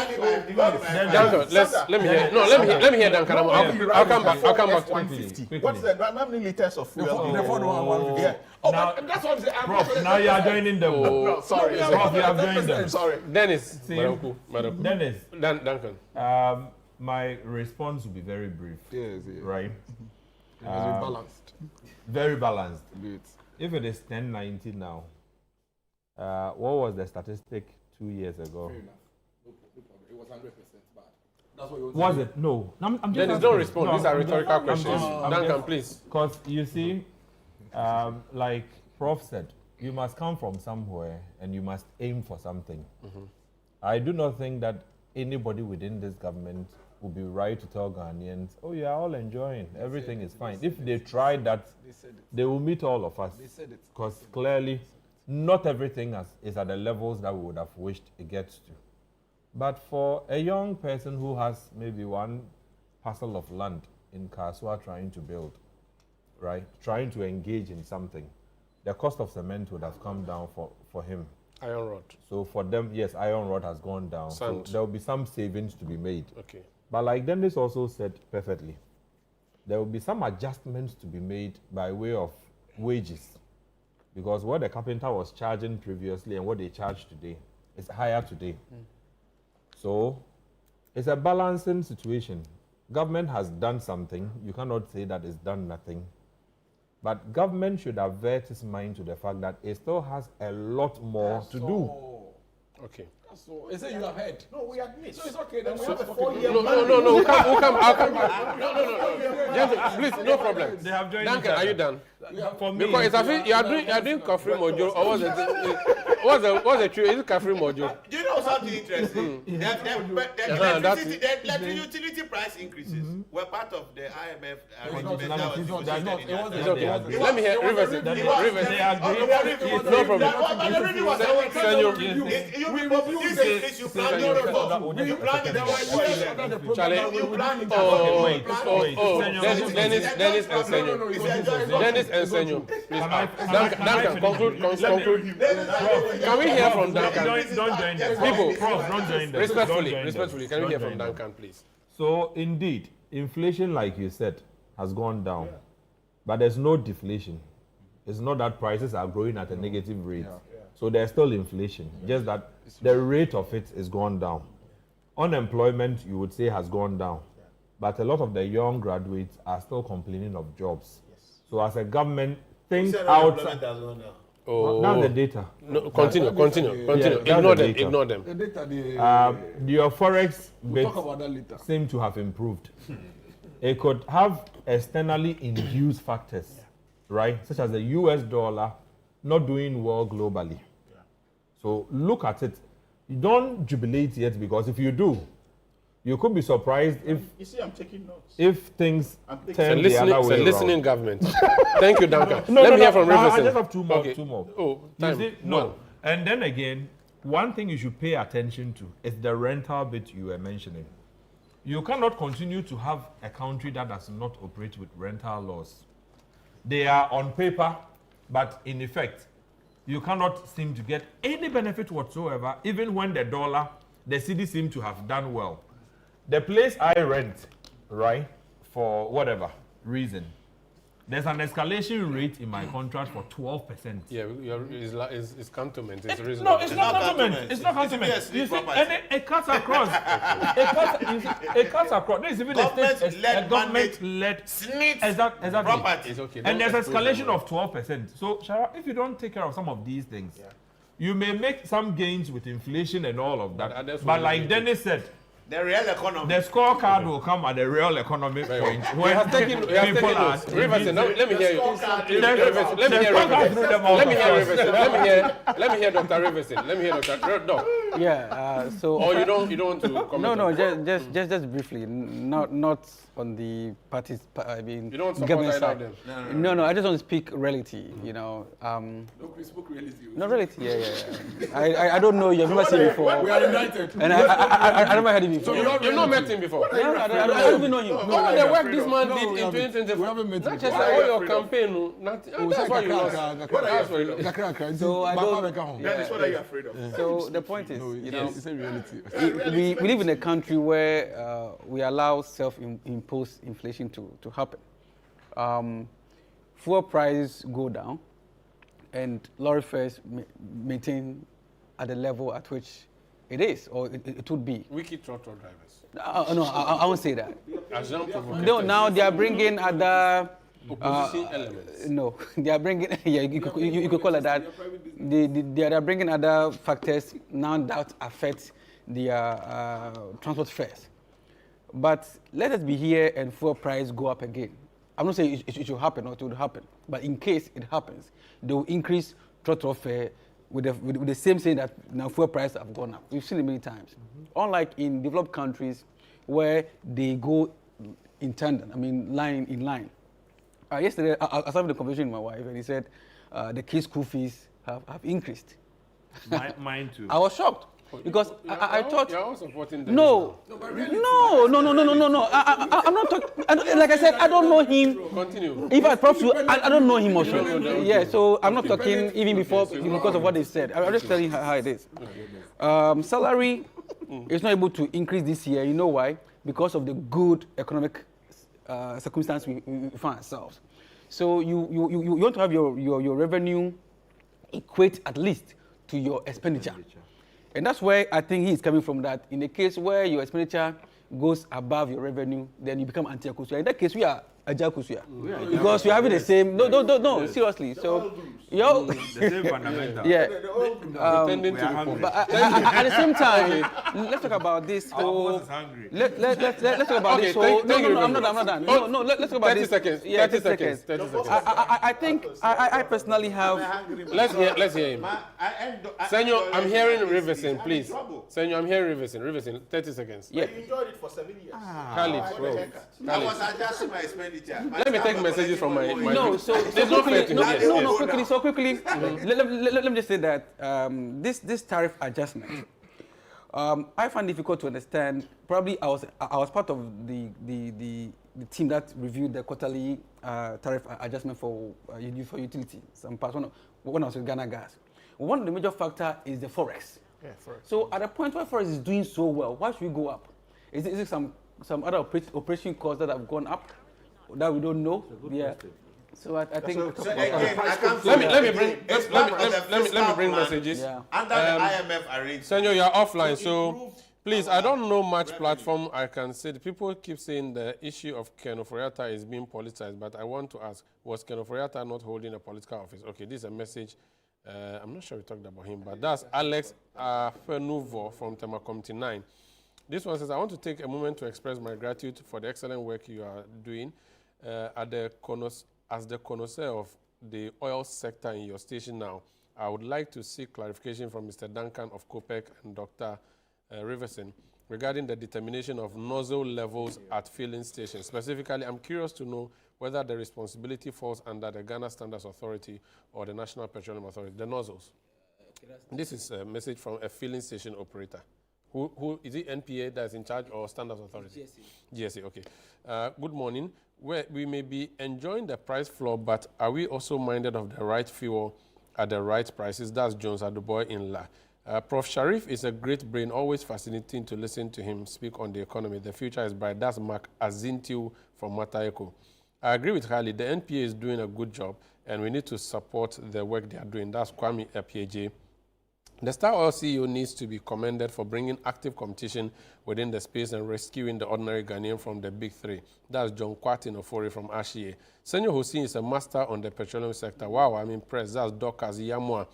let me hear. No, let me hear Duncan. I'll come back. 150. What's the how many liters of fuel? The Ford 150. Yeah. Oh, now, but that's what I'm saying. Prof, now you are joining them. No, sorry. Prof, you have joined them. Sorry. Dennis. Dennis. Duncan. My response will be very brief. Yes. Right? Balanced. Very balanced. Good. If it is 1090 now, what was the statistic 2 years ago? Fair enough. No problem. It was 100% bad. That's what you was it? No. Dennis, don't respond. These are rhetorical questions. Duncan, please. Because you see, like Prof said, you must come from somewhere and you must aim for something. I do not think that anybody within this government would be right to tell Ghanaians, oh, you are all enjoying, everything is fine. If they try that, they will meet all of us. Because clearly, not everything is at the levels that we would have wished it gets to. But for a young person who has maybe one parcel of land in Kasua trying to build, right, trying to engage in something, the cost of cement would have come down for him. Iron rod. So for them, yes, iron rod has gone down. Sand. So there will be some savings to be made. Okay. But like Dennis also said perfectly, there will be some adjustments to be made by way of wages. Because what the carpenter was charging previously and what they charge today is higher today. So it's a balancing situation. Government has done something. You cannot say that it's done nothing. But government should avert its mind to the fact that it still has a lot more to do. Okay. So, is it you have heard? No, we admit. So it's okay. Then we have a No, 4-year we'll come. I'll come back. No. Gentlemen, please, no problem. They have joined Duncan, are you done? For me, Because it's you are doing Kafri Mojo, or what's the truth? Is it Kafri Mojo? Do you know something interesting? The utility price increases were part of the IMF arrangement. It's okay. Let me hear Rivers. No problem. You plan Dennis and Senor, please. Duncan, conclude. Can we hear from Duncan? Don't join them. People, don't join them. Respectfully, can we hear from Duncan, please? So indeed, inflation, like you said, has gone down, but there's no deflation. It's not that prices are growing at a negative rate. So there's still inflation, just that the rate of it is gone down. Unemployment, you would say, has gone down, but a lot of the young graduates are still complaining of jobs. So as a government, think outside. Oh. That's the data. No, continue. Ignore them. The data, your forex we'll bits talk about that later. seem to have improved. It could have externally induced factors, right, such as the US dollar not doing well globally. So look at it. You don't jubilate yet, because if you do, you could be surprised if You see, I'm taking notes. if things turn It's the other way around. listening government. Thank you, Duncan. No, Let no, me hear no, from I Riverson. just have two more. Okay. Two more. Oh, You time. see, no. One. And then again, one thing you should pay attention to is the rental bit you were mentioning. You cannot continue to have a country that does not operate with rental laws. They are on paper, but in effect, you cannot seem to get any benefit whatsoever, even when the city seem to have done well. The place I rent, right, for whatever reason, there's an escalation rate in my contract for 12%. Yeah, it's cantonment. It's No, reasonable. it's not cantonment. It's not cantonment. You see, and it cuts across. It cuts across. There's even a government-led exactly. Property. It's okay. And Don't there's expose escalation them. of 12%. So, Shara, if you don't take care of some of these things, you may make some gains with inflation and all of that. But like Dennis said, The real economy. the scorecard will come at the real economy point. We have taken notes. Riverson, let me hear you. Let me hear Dr. Riverson. Let me hear Dr. Doc. Yeah. So. Or you don't want to comment? No, just briefly. Not on the parties. I mean, You don't support government either of side. them? No. I just want to speak reality. You know. We spoke reality. No, reality. Yeah. I don't know. You've never seen before. We are united. And I never heard him before. So you've not met him before? No, I don't even know him. All the work this man did in 2020. We haven't met him. Not just all your campaign. That's why you lost. That's why you lost. So I don't. What are you afraid of? So the point is, you know, It's a reality. we live in a country where we allow self-imposed inflation to happen. Fuel prices go down, and lorry fares maintain at the level at which it is, or it would be. Wiki trotro drivers. No, I won't say that. As young provocateurs. No, now they are bringing other opposition elements. No, they are bringing. Yeah, you could call it that. They are bringing other factors now that affect the transport fares. But let us be here and fuel price go up again. I'm not saying it should happen or it would happen, but in case it happens, they will increase throttle fare with the same saying that now fuel prices have gone up. We've seen it many times. Unlike in developed countries where they go in tandem, I mean line in line. Yesterday, I was having a conversation with my wife, and he said the kids' school fees have increased. Mine too. I was shocked because I thought. You're all supporting them. No. I'm not talking. Like I said, I don't know him. Continue. If I prof, I don't know him also. Yeah, so I'm not talking even before because of what they said. I'm just telling you how it is. Salary is not able to increase this year. You know why? Because of the good economic circumstance we find ourselves. So you want to have your revenue equate at least to your expenditure. And that's where I think he is coming from, that in the case where your expenditure goes above your revenue, then you become anti-Akusuya. In that case, we are Ajakusuya. Because you're having the same, no, seriously. So, the same fundamental. Yeah. Pretending to be poor. But at the same time, let's talk about this. Boss is hungry. Let's talk about this. No, I'm not done. No, let's talk about 30 this. seconds. Yeah, 30 seconds. 30 seconds. I think I personally have. Let's hear him. Senor, I'm hearing Riverson, please. Senor, I'm hearing Riverson. Riverson, 30 seconds. Yeah. You enjoyed it for 7 years. Khalid, bro. I was adjusting my expenditure. Let me take messages from my No, so There's no fair to hear. quickly. Let me just say that this tariff adjustment, I find difficult to understand. Probably I was part of the team that reviewed the quarterly tariff adjustment for utility. Some parts when I was with Ghana Gas. One of the major factors is the forex. Yeah, forex. So at a point where forex is doing so well, why should we go up? Is it some other operation costs that have gone up that we don't know? Yeah. So I think. Let me bring messages. Yeah. Under the IMF arrangement. Senor, you're offline, so please, I don't know much platform I can say. The people keep saying the issue of Ken Oforiatta is being politicized, but I want to ask, was Ken Oforiatta not holding a political office? Okay, this is a message. I'm not sure we talked about him, but that's Alex Fenuvo from Tema Committee 9. This one says, I want to take a moment to express my gratitude for the excellent work you are doing as the connoisseur of the oil sector in your station now. I would like to seek clarification from Mr. Duncan of COPEC and Dr. Riverson regarding the determination of nozzle levels at filling stations. Specifically, I'm curious to know whether the responsibility falls under the Ghana Standards Authority or the National Petroleum Authority, the nozzles. This is a message from a filling station operator. Who is it, NPA that's in charge or Standards Authority? GSA, okay. Good morning. We may be enjoying the price floor, but are we also minded of the right fuel at the right prices? That's Jones Aduboy in La. Prof. Sharif is a great brain, always fascinating to listen to him speak on the economy. The future is bright. That's Mark Azintiu from Matayeko. I agree with Harley. The NPA is doing a good job, and we need to support the work they are doing. That's Kwame PAJ. The Star Oil CEO needs to be commended for bringing active competition within the space and rescuing the ordinary Ghanaian from the big three. That's John Kwatin Ofori from Ashie. Senor Hussein is a master on the petroleum sector. Wow, I'm impressed. That's Dokas Yamwa.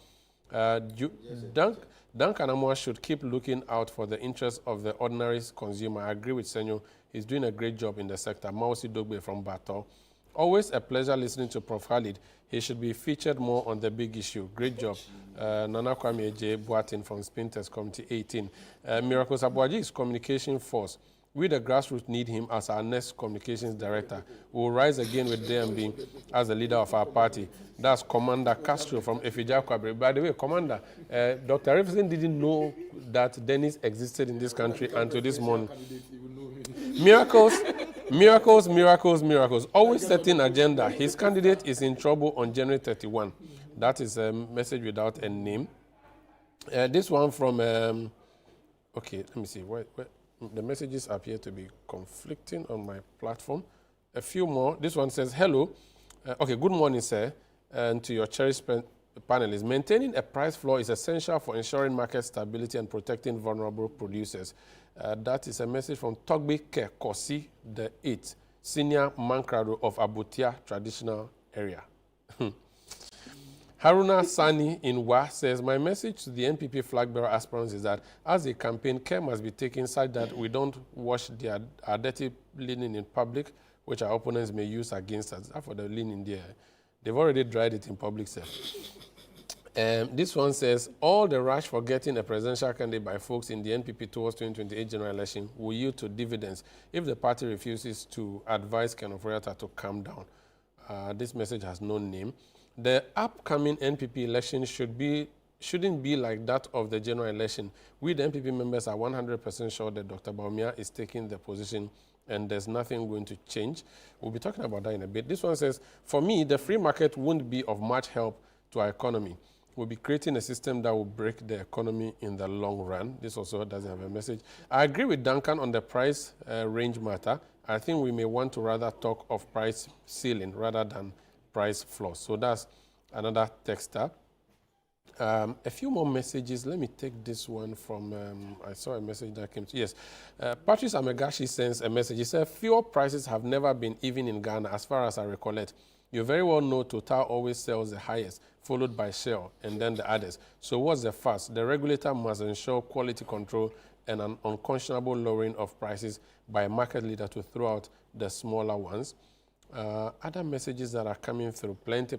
Duncan Amwa should keep looking out for the interests of the ordinary consumer. I agree with Senor. He's doing a great job in the sector. Mausi Dogbe from Bato. Always a pleasure listening to Prof. Khalid. He should be featured more on the big issue. Great job. Nana Kwame J. Boatin from Spinters Committee 18. Miracles Abuaji is communication force. We, the grassroots, need him as our next communications director. We will rise again with DMB as the leader of our party. That's Commander Castro from Efija Kwabre. By the way, Commander, Dr. Riverson didn't know that Dennis existed in this country until this morning. Miracles, miracles, miracles, miracles. Always setting agenda. His candidate is in trouble on January 31. That is a message without a name. This one from, okay, let me see. Where the messages appear to be conflicting on my platform. A few more. This one says, hello. Okay, good morning, sir. And to your cherished panelists, maintaining a price floor is essential for ensuring market stability and protecting vulnerable producers. That is a message from Togbe Kekosi, the 8th, senior Mankrado of Abutia traditional area. Haruna Sani in Wa says, my message to the NPP flag bearer aspirants is that as a campaign, care must be taken such that we don't wash our dirty linen in public, which our opponents may use against us. For the linen there, they've already dried it in public, sir. This one says, all the rush for getting a presidential candidate by folks in the NPP towards 2028 general election will yield to dividends if the party refuses to advise Ken Oforiatta to calm down. This message has no name. The upcoming NPP election shouldn't be like that of the general election. We, the NPP members, are 100% sure that Dr. Baumia is taking the position and there's nothing going to change. We'll be talking about that in a bit. This one says, for me, the free market won't be of much help to our economy. We'll be creating a system that will break the economy in the long run. This also doesn't have a message. I agree with Duncan on the price range matter. I think we may want to rather talk of price ceiling rather than price floor. So that's another texter. A few more messages. Let me take this one from, I saw a message that came to, yes. Patrice Amegashi sends a message. He said, fuel prices have never been even in Ghana as far as I recollect. You very well know Total always sells the highest, followed by Shell, and then the others. So what's the fuss? The regulator must ensure quality control and an unconscionable lowering of prices by a market leader to throw out the smaller ones. Other messages that are coming through, plenty.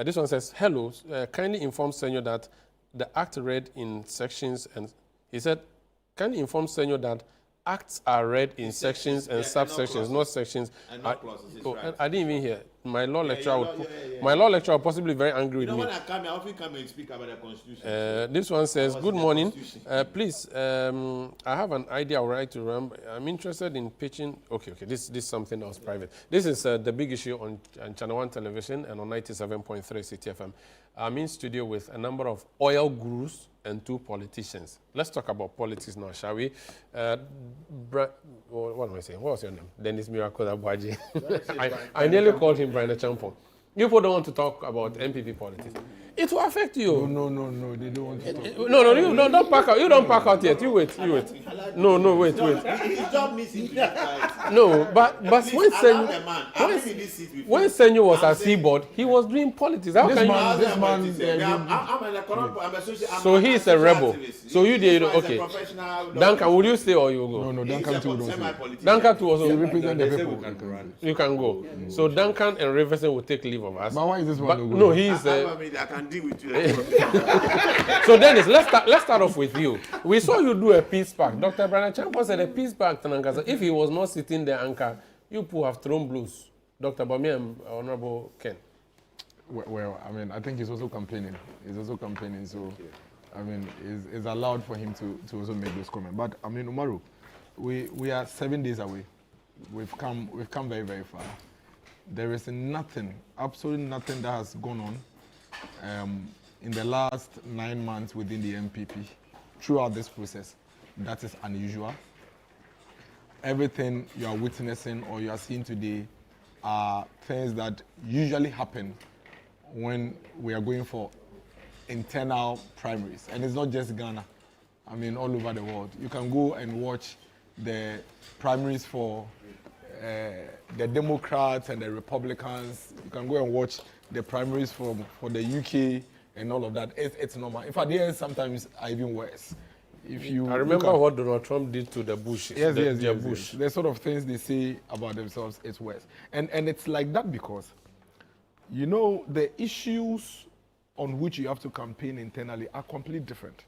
This one says, hello, kindly inform Senor that the act read in sections, and he said, kindly inform Senor that acts are read in sections and subsections, not sections. And not clauses, right. I didn't even hear. My law lecturer would possibly be very angry with me. When I come, I often come and speak about the Constitution. This one says, good morning. Please, I have an idea I would like to run. I'm interested in pitching. Okay, this is something else private. This is the big issue on Channel 1 television and on 97.3 CTFM. I'm in studio with a number of oil gurus and 2 politicians. Let's talk about politics now, shall we? What am I saying? What was your name? Dennis Miracle Abuaji. I nearly called him Brian Champon. You people don't want to talk about MPP politics. It will affect you. No, they don't want to talk. No, don't pack out. You don't pack out yet. You wait. No, wait. His job needs him to be quiet. No, but when Senor was at Seaboard, he was doing politics. How can you? So he is a rebel. So you did okay. Duncan, will you stay or you go? No, Duncan too don't stay. Duncan too also represent the people. You can go. So Duncan and Riverson will take leave of us. But why is this one? No, he is. can deal with you. So Dennis, let's start off with you. We saw you do a peace pact. Dr. Brian Champo said a peace pact, if he was not sitting there, Anchor, you people have thrown blues. Dr. Bami and Honorable Ken. Well, I mean, I think he's also campaigning. So, I mean, it's allowed for him to also make those comments. But I mean, Umaru, we are 7 days away. We've come very, very far. There is nothing, absolutely nothing that has gone on in the last 9 months within the MPP throughout this process that is unusual. Everything you are witnessing or you are seeing today are things that usually happen when we are going for internal primaries. And it's not just Ghana. I mean, all over the world. You can go and watch the primaries for the Democrats and the Republicans. You can go and watch the primaries for the UK and all of that. It's normal. In fact, there sometimes are even worse. I remember what Donald Trump did to the Bushes. Yes. Bush. The sort of things they say about themselves, it's worse. And it's like that because, you know, the issues on which you have to campaign internally are completely different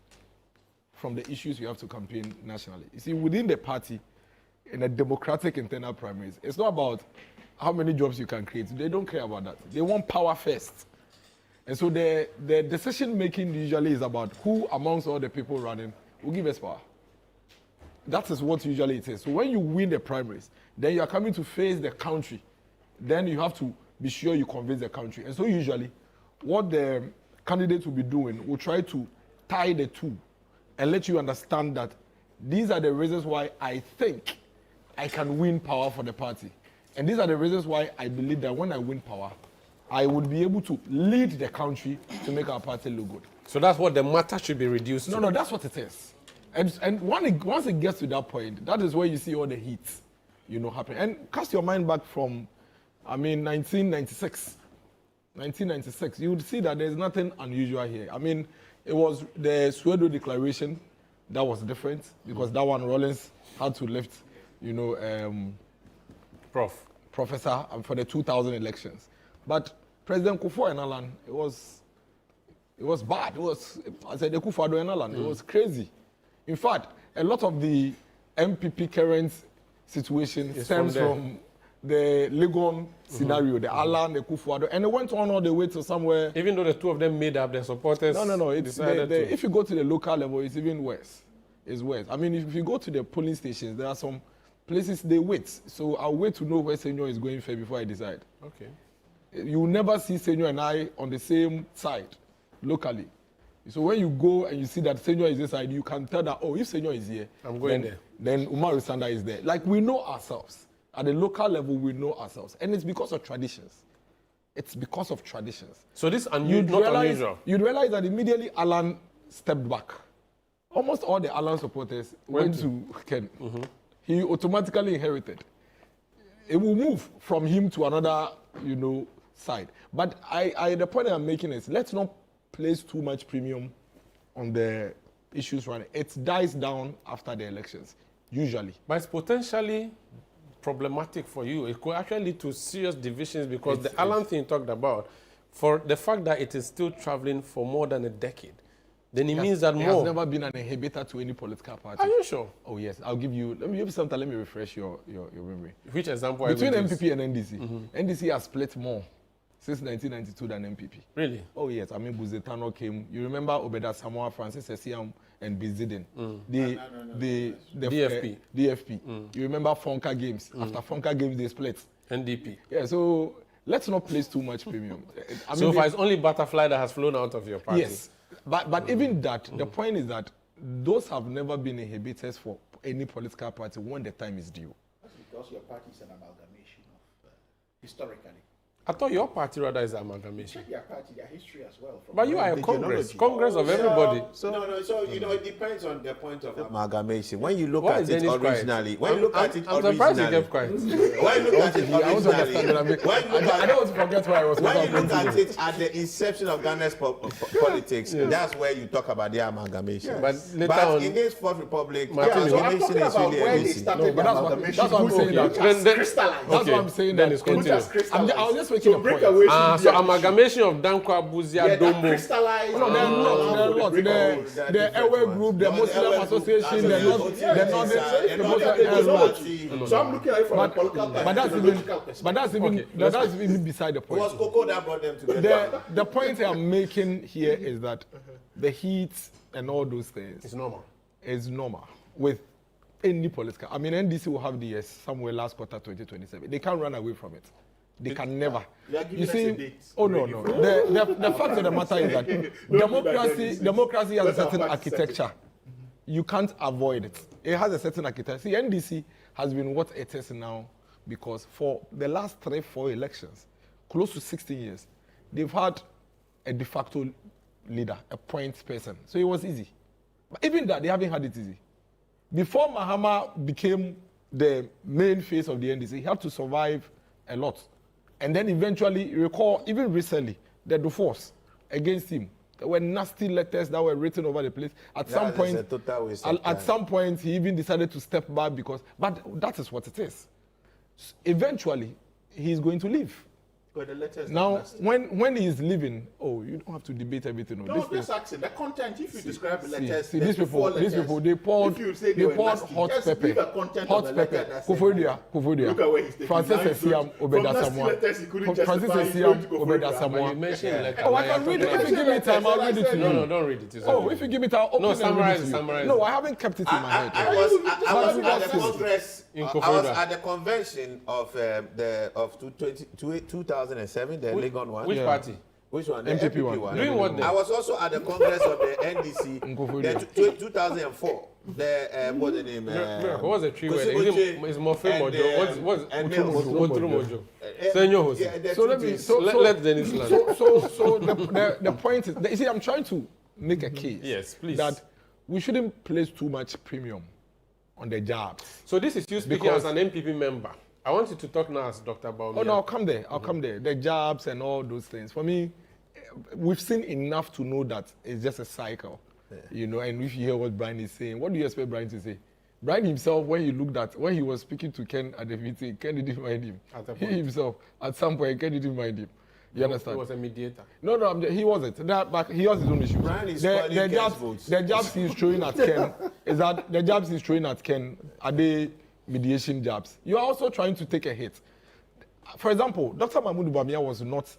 from the issues you have to campaign nationally. You see, within the party, in a democratic internal primaries, it's not about how many jobs you can create. They don't care about that. They want power first. And so the decision making usually is about who amongst all the people running will give us power. That is what usually it is. So when you win the primaries, then you are coming to face the country. Then you have to be sure you convince the country. And so usually what the candidates will be doing will try to tie the two and let you understand that these are the reasons why I think I can win power for the party. And these are the reasons why I believe that when I win power, I would be able to lead the country to make our party look good. So that's what the matter should be reduced to? No, that's what it is. And once it gets to that point, that is where you see all the heat, happen. And cast your mind back from, 1996. 1996, you would see that there's nothing unusual here. I mean, it was the Swedo Declaration that was different because that one Rollins had to lift, Professor for the 2000 elections. But President Kufuor and Alan, it was bad. It was crazy. In fact, a lot of the MPP current situation stems from the Legon scenario, the Alan, the Kufuor, and it went on all the way to somewhere. Even though the two of them made up their supporters. No. If you go to the local level, it's even worse. It's worse. I mean, if you go to the polling stations, there are some places they wait. So I'll wait to know where Senor is going first before I decide. Okay. You will never see Senor and I on the same side locally. So when you go and you see that Senor is this side, you can tell that, if Senor is here, I'm going there. Then Umaru Sanda is there. Like we know ourselves. At the local level, we know ourselves. And it's because of traditions. It's because of traditions. So this unusual. You'd realize that immediately Alan stepped back. Almost all the Alan supporters went to Ken. Mm-hmm. He automatically inherited. It will move from him to another, side. But the point that I'm making is let's not place too much premium on the issues running. It dies down after the elections, usually. But it's potentially problematic for you. It could actually lead to serious divisions because the Alan thing you talked about, for the fact that it is still traveling for more than a decade, then it means that it has never been an inhibitor to any political party. Are you sure? Oh yes, I'll give you. Let me give you something. Let me refresh your memory. Which example? Between MPP and NDC, NDC has split more since 1992 than MPP. Really? Oh yes. I mean, Buzetano came. You remember Obeda Samoa, Francis Esiam, and Bizidin. The DFP. DFP. You remember Fonka Games? After Fonka Games, they split. NDP. Yeah. So let's not place too much premium. So far, it's only Butterfly that has flown out of your party. Yes. But even that, the point is that those have never been inhibitors for any political party when the time is due. That's because your party is an amalgamation of historically. I thought your party rather is amalgamation. Check their party, their history as well. But you are a Congress of everybody. So it depends on the point of amalgamation. When you look at it originally, I'm surprised you kept quiet. When you look at it originally, I don't want to forget why I was. When you look at it at the inception of Ghana's politics, that's where you talk about the amalgamation. Yes. But in this Fourth Republic, amalgamation is really everything. That's what I'm saying. That's what I'm saying. Then it's continuous. I was just making a point. So amalgamation of Danko Abuzia Dombo. No, there are lots. The Ewe Group, the Muslim Association, the So I'm looking at it from a political that's even beside the point. It was Coco that brought them together. The point I'm making here is that the heat and all those things is normal. Is normal with any political. I mean, NDC will have the yes somewhere last quarter 2027. They can't run away from it. They can never. You see? Oh no. The fact of the matter is that democracy has a certain architecture. You can't avoid it. It has a certain architecture. See, NDC has been what it is now because for the last 3-4 elections, close to 16 years, they've had a de facto leader, a point person. So it was easy. But even that, they haven't had it easy. Before Mahama became the main face of the NDC, he had to survive a lot. And then eventually, recall, even recently, the force against him. There were nasty letters that were written over the place. At some point, he even decided to step back but that is what it is. Eventually, he's going to leave. Now, when he is leaving, you don't have to debate everything. No, I'm just asking. The content, if you describe the letters, see these people, they poured hot pepper. Kofodia. Francis Esiam Obeda Samoa. Oh, I can read it. If you give me time, I'll read it to you. No, don't read it. If you give me time, I'll open summarize. No, I haven't kept it in my head. I was at the convention of 2007, the Legon one. Which party? Which one? The MPP one. Doing what then? I was also at the Congress of the NDC, the 2004. What's the name? What was the tree word? It's Mofe Mojo. What's Oturu Mojo? Senor Jose. So let Dennis land. So the point is, you see, I'm trying to make a case. Yes, please. That we shouldn't place too much premium on the jobs. So this is you speaking as an MPP member. I want you to talk now as Dr. Baumia. Oh no, I'll come there. The jobs and all those things. For me, we've seen enough to know that it's just a cycle. Yeah. And if you hear what Brian is saying, what do you expect Brian to say? Brian himself, when he was speaking to Ken at the meeting, Ken didn't mind him. He himself, at some point, Ken didn't mind him. You understand? He was a mediator. No, he wasn't. But he has his own issues. Brian is the jobs he's throwing at Ken is that the jobs he's throwing at Ken are they mediation jobs. You are also trying to take a hit. For example, Dr. Mahmoud Bamia was not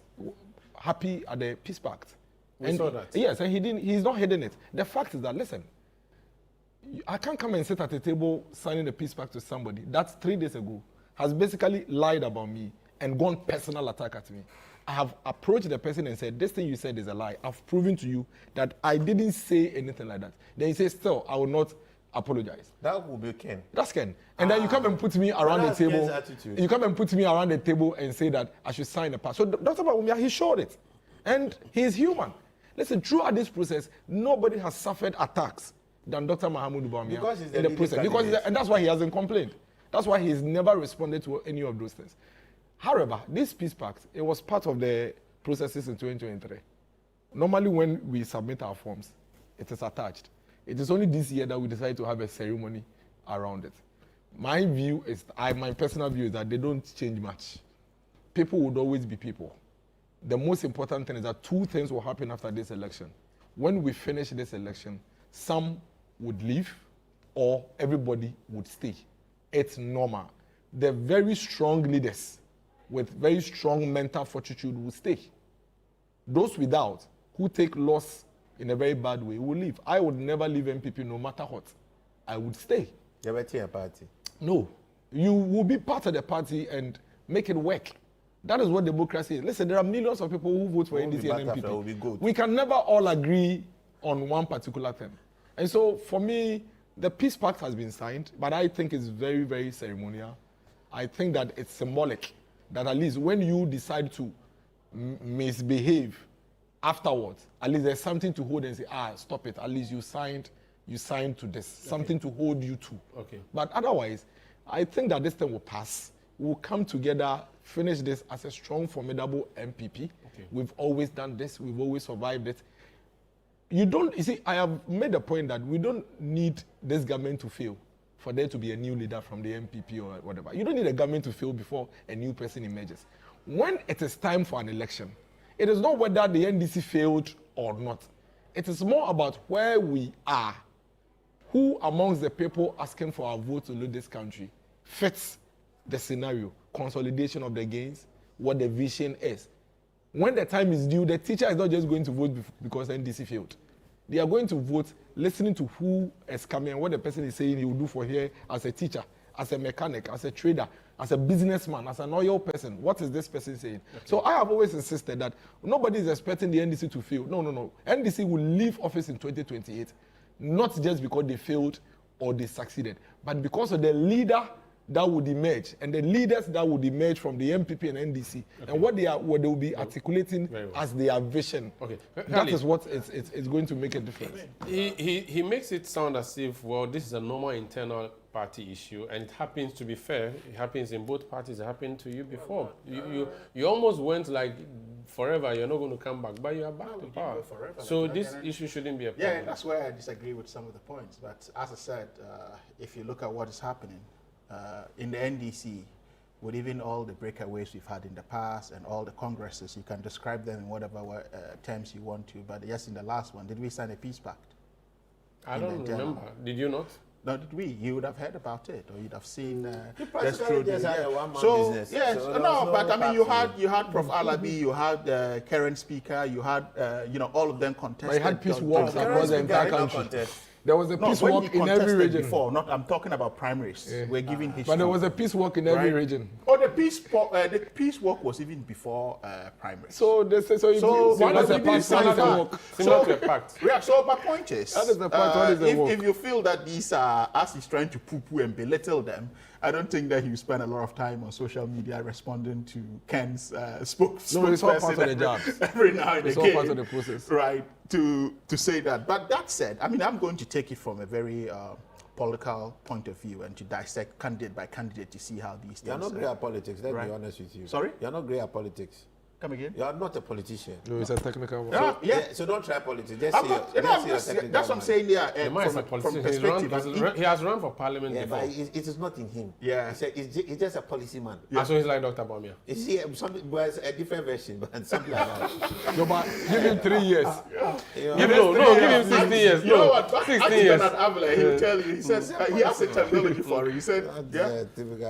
happy at the Peace Pact. We saw that. Yes, and he's not hiding it. The fact is that, listen, I can't come and sit at a table signing the Peace Pact to somebody that 3 days ago has basically lied about me and gone personal attack at me. I have approached the person and said, this thing you said is a lie. I've proven to you that I didn't say anything like that. Then he says, still, I will not apologize. That will be Ken. That's Ken. And then you come and put me around the table. You come and put me around the table and say that I should sign a pact. So Dr. Bawumia, he showed it. And he's human. Listen, throughout this process, nobody has suffered attacks than Dr. Mahmoud Bawumia in the process. And that's why he hasn't complained. That's why he's never responded to any of those things. However, this Peace Pact, it was part of the processes in 2023. Normally when we submit our forms, it is attached. It is only this year that we decided to have a ceremony around it. My personal view is that they don't change much. People would always be people. The most important thing is that 2 things will happen after this election. When we finish this election, some would leave or everybody would stay. It's normal. The very strong leaders with very strong mental fortitude will stay. Those without, who take loss in a very bad way, will leave. I would never leave MPP no matter what. I would stay. You're a party? No. You will be part of the party and make it work. That is what democracy is. Listen, there are millions of people who vote for NDC and MPP. We can never all agree on one particular thing. And so, for me, the Peace Pact has been signed, but I think it's very, very ceremonial. I think that it's symbolic that at least when you decide to misbehave afterwards, at least there's something to hold and say, stop it. At least you signed to this. Okay. Something to hold you to. Okay. But otherwise, I think that this thing will pass. We'll come together, finish this as a strong, formidable MPP. Okay. We've always done this. We've always survived it. You see, I have made a point that we don't need this government to fail for there to be a new leader from the MPP or whatever. You don't need a government to fail before a new person emerges. when it is time for an election, it is not whether the NDC failed or not. It is more about where we are. Who amongst the people asking for our vote to lead this country fits the scenario, consolidation of the gains, what the vision is. When the time is due, the teacher is not just going to vote because NDC failed. They are going to vote listening to who is coming and what the person is saying he will do for here as a teacher, as a mechanic, as a trader, as a businessman, as an oil person. What is this person saying? Okay. So I have always insisted that nobody is expecting the NDC to fail. No. NDC will leave office in 2028, not just because they failed or they succeeded, but because of the leader that would emerge and the leaders that would emerge from the MPP and NDC, okay, and what they will be articulating as their vision. Okay. That is what it's going to make a difference. He makes it sound as if, well, this is a normal internal party issue, and it happens, to be fair, it happens in both parties. It happened to you before. You almost went like forever, you're not going to come back, but you are back to power. So this issue shouldn't be a problem. Yeah, that's where I disagree with some of the points. But as I said, if you look at what is happening in the NDC, with even all the breakaways we've had in the past and all the congresses, you can describe them in whatever terms you want to. But yes, in the last one, did we sign a peace pact? I don't remember. Did you not? No, did we? You would have heard about it, or you'd have seen. So yes, but I mean, you had Prof. Alabi, you had current speaker, you had all of them contested. But you had peace walks across the entire country. There was a peace walk in every region. Before, I'm talking about primaries. Yeah. We're giving history. But there was a peace walk in every region. Oh, the peace walk was even before primaries. So one of the peace walk, similar to a pact. Yeah. So my point is, that is the point. What is the walk? If you feel that these are, as he's trying to poo-poo and belittle them, I don't think that he will spend a lot of time on social media responding to Ken's spokesperson. No, it's all part of the job. Every now and again. It's all part of the process. Right, to say that. But that said, I mean, I'm going to take it from a very political point of view and to dissect candidate by candidate to see how these things... You're not great at politics, let's be honest with you. Sorry? You're not great at politics. Come again? You are not a politician. No, it's a technical one. So don't try politics. That's what I'm saying there. From perspective. He has run for parliament before. But it is not in him. Yeah. He's just a policy man. Yeah. So he's like Dr. Bawumia. You see, a different version, but something like that. No, but give him 3 years. Give him 16 years. You know what? 16 years. He will tell you. He says, he has a terminology for it. He said,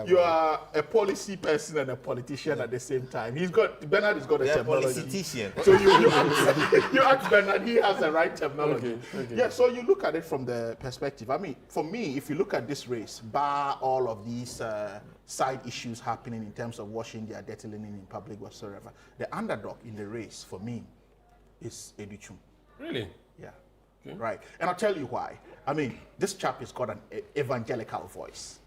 you are a policy person and a politician at the same time. Bernard has got a terminology. Politician. So you ask Bernard, he has the right terminology. Okay. Yeah, so you look at it from the perspective. I mean, for me, if you look at this race, bar all of these side issues happening in terms of washing their dirty linen in public whatsoever, the underdog in the race for me is Edichum. Really? Yeah. Okay. Right. And I'll tell you why. I mean, this chap has got an evangelical voice,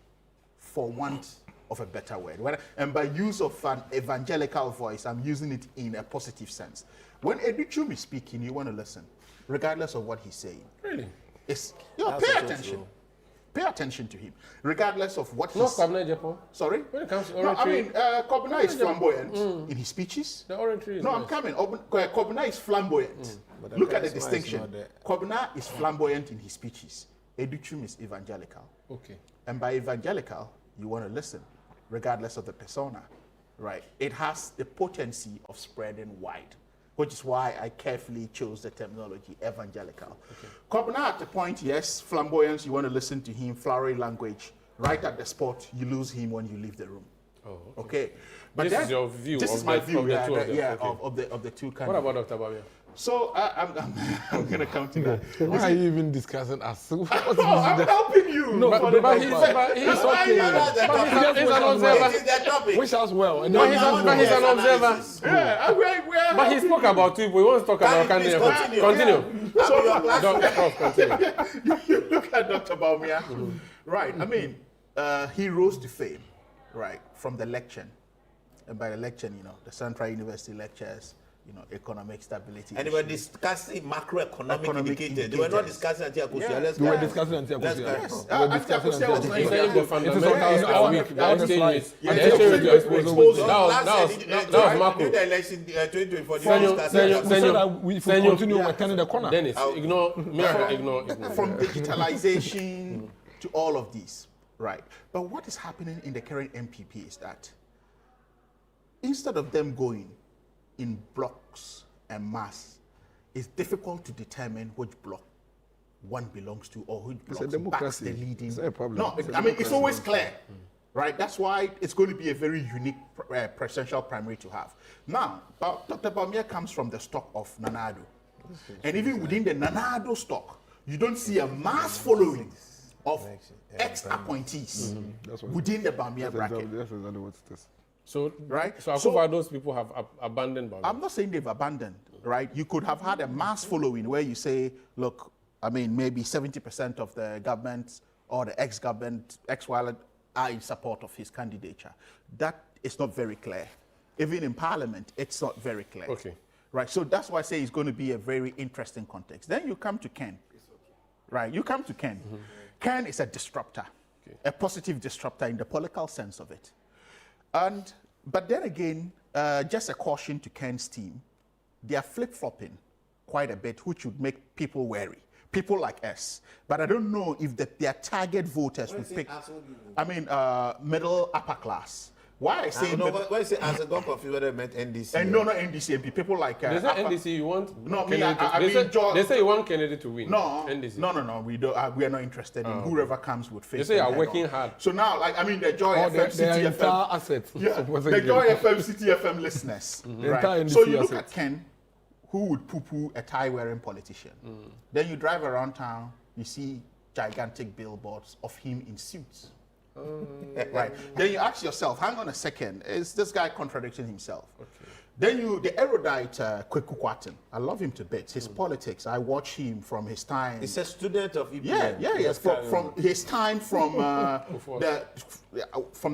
for want of a better word. And by use of an evangelical voice, I'm using it in a positive sense. When Edichum is speaking, you want to listen, regardless of what he's saying. Really? Pay attention. Pay attention to him, regardless of what he's... Sorry? When it comes to oratory... Kobina is flamboyant in his speeches. The oratory is I'm coming. Kobina is flamboyant. Look at the distinction. Kobina is flamboyant in his speeches. Edichum is evangelical. Okay. And by evangelical, you want to listen, regardless of the persona, right? It has the potency of spreading wide, which is why I carefully chose the terminology evangelical. Kobina at the point, yes, flamboyance, you want to listen to him, flowery language, right at the spot, you lose him when you leave the room. Oh, okay. But this is your view. This is my view, of the two candidates. What about Dr. Bawumia? So I'm going to come to that. Why are you even discussing us? I'm helping you. No, but he's okay. But he's an observer. Wish us well. But he's an observer. Yeah, but he spoke about it. We want to talk about candidate. Continue. You look at Dr. Bawumia. Right. I mean, he rose to fame, right, from the lecture. And by the lecture, the Central University lectures, economic stability. And they were discussing macroeconomic indicators. They were not discussing Antiakusia. We were discussing Antiakusia. Yes. The fundamentals are weak. The exchange that was macro. If we continue, we're turning the corner. Dennis, ignore. From digitalization to all of these, right? But what is happening in the current MPP is that instead of them going in blocks and mass, it's difficult to determine which block one belongs to or which It's a block backs democracy. the leading. It's a problem. No, It's a I mean, it's democracy. always clear, right? That's why it's going to be a very unique presidential primary to have. Now, Dr. Bawumia comes from the stock of Nana Addo. And even within the Nana Addo stock, you don't see a mass following of ex-appointees within the Bawumia bracket. That's exactly what it is. So, right? So those people have abandoned Bawumia. I'm not saying they've abandoned, right? You could have had a mass following where you say, look, I mean, maybe 70% of the government or the ex-government, ex-Wallet are in support of his candidature. That is not very clear. Even in Parliament, it's not very clear. Okay. Right, so that's why I say it's going to be a very interesting context. Then you come to Ken, right? You come to Ken. Ken is a disruptor, a positive disruptor in the political sense of it. But then again, just a caution to Ken's team, they are flip-flopping quite a bit, which would make people wary. People like us. But I don't know if their target voters would pick, I mean, middle, upper class. Why I say when I say as I got confused whether it meant NDC. And no, NDC MP. People like They say NDC you want no, they say you want Kennedy to win. No, NDC. no. We don't. We are not interested in whoever comes with face. They say you are working hard. So now, like I mean, the Joy FM, City FM assets. Yeah, the Joy FM, City FM listeners. Right. So you look at Ken, who would poo-poo a tie-wearing politician. Then you drive around town, you see gigantic billboards of him in suits. Right. Then you ask yourself, hang on a second, is this guy contradicting himself? Okay. Then the erudite Kweku Kwatin, I love him to bits. His politics, I watch him from his time. He's a student of EPN. Yeah. From his time from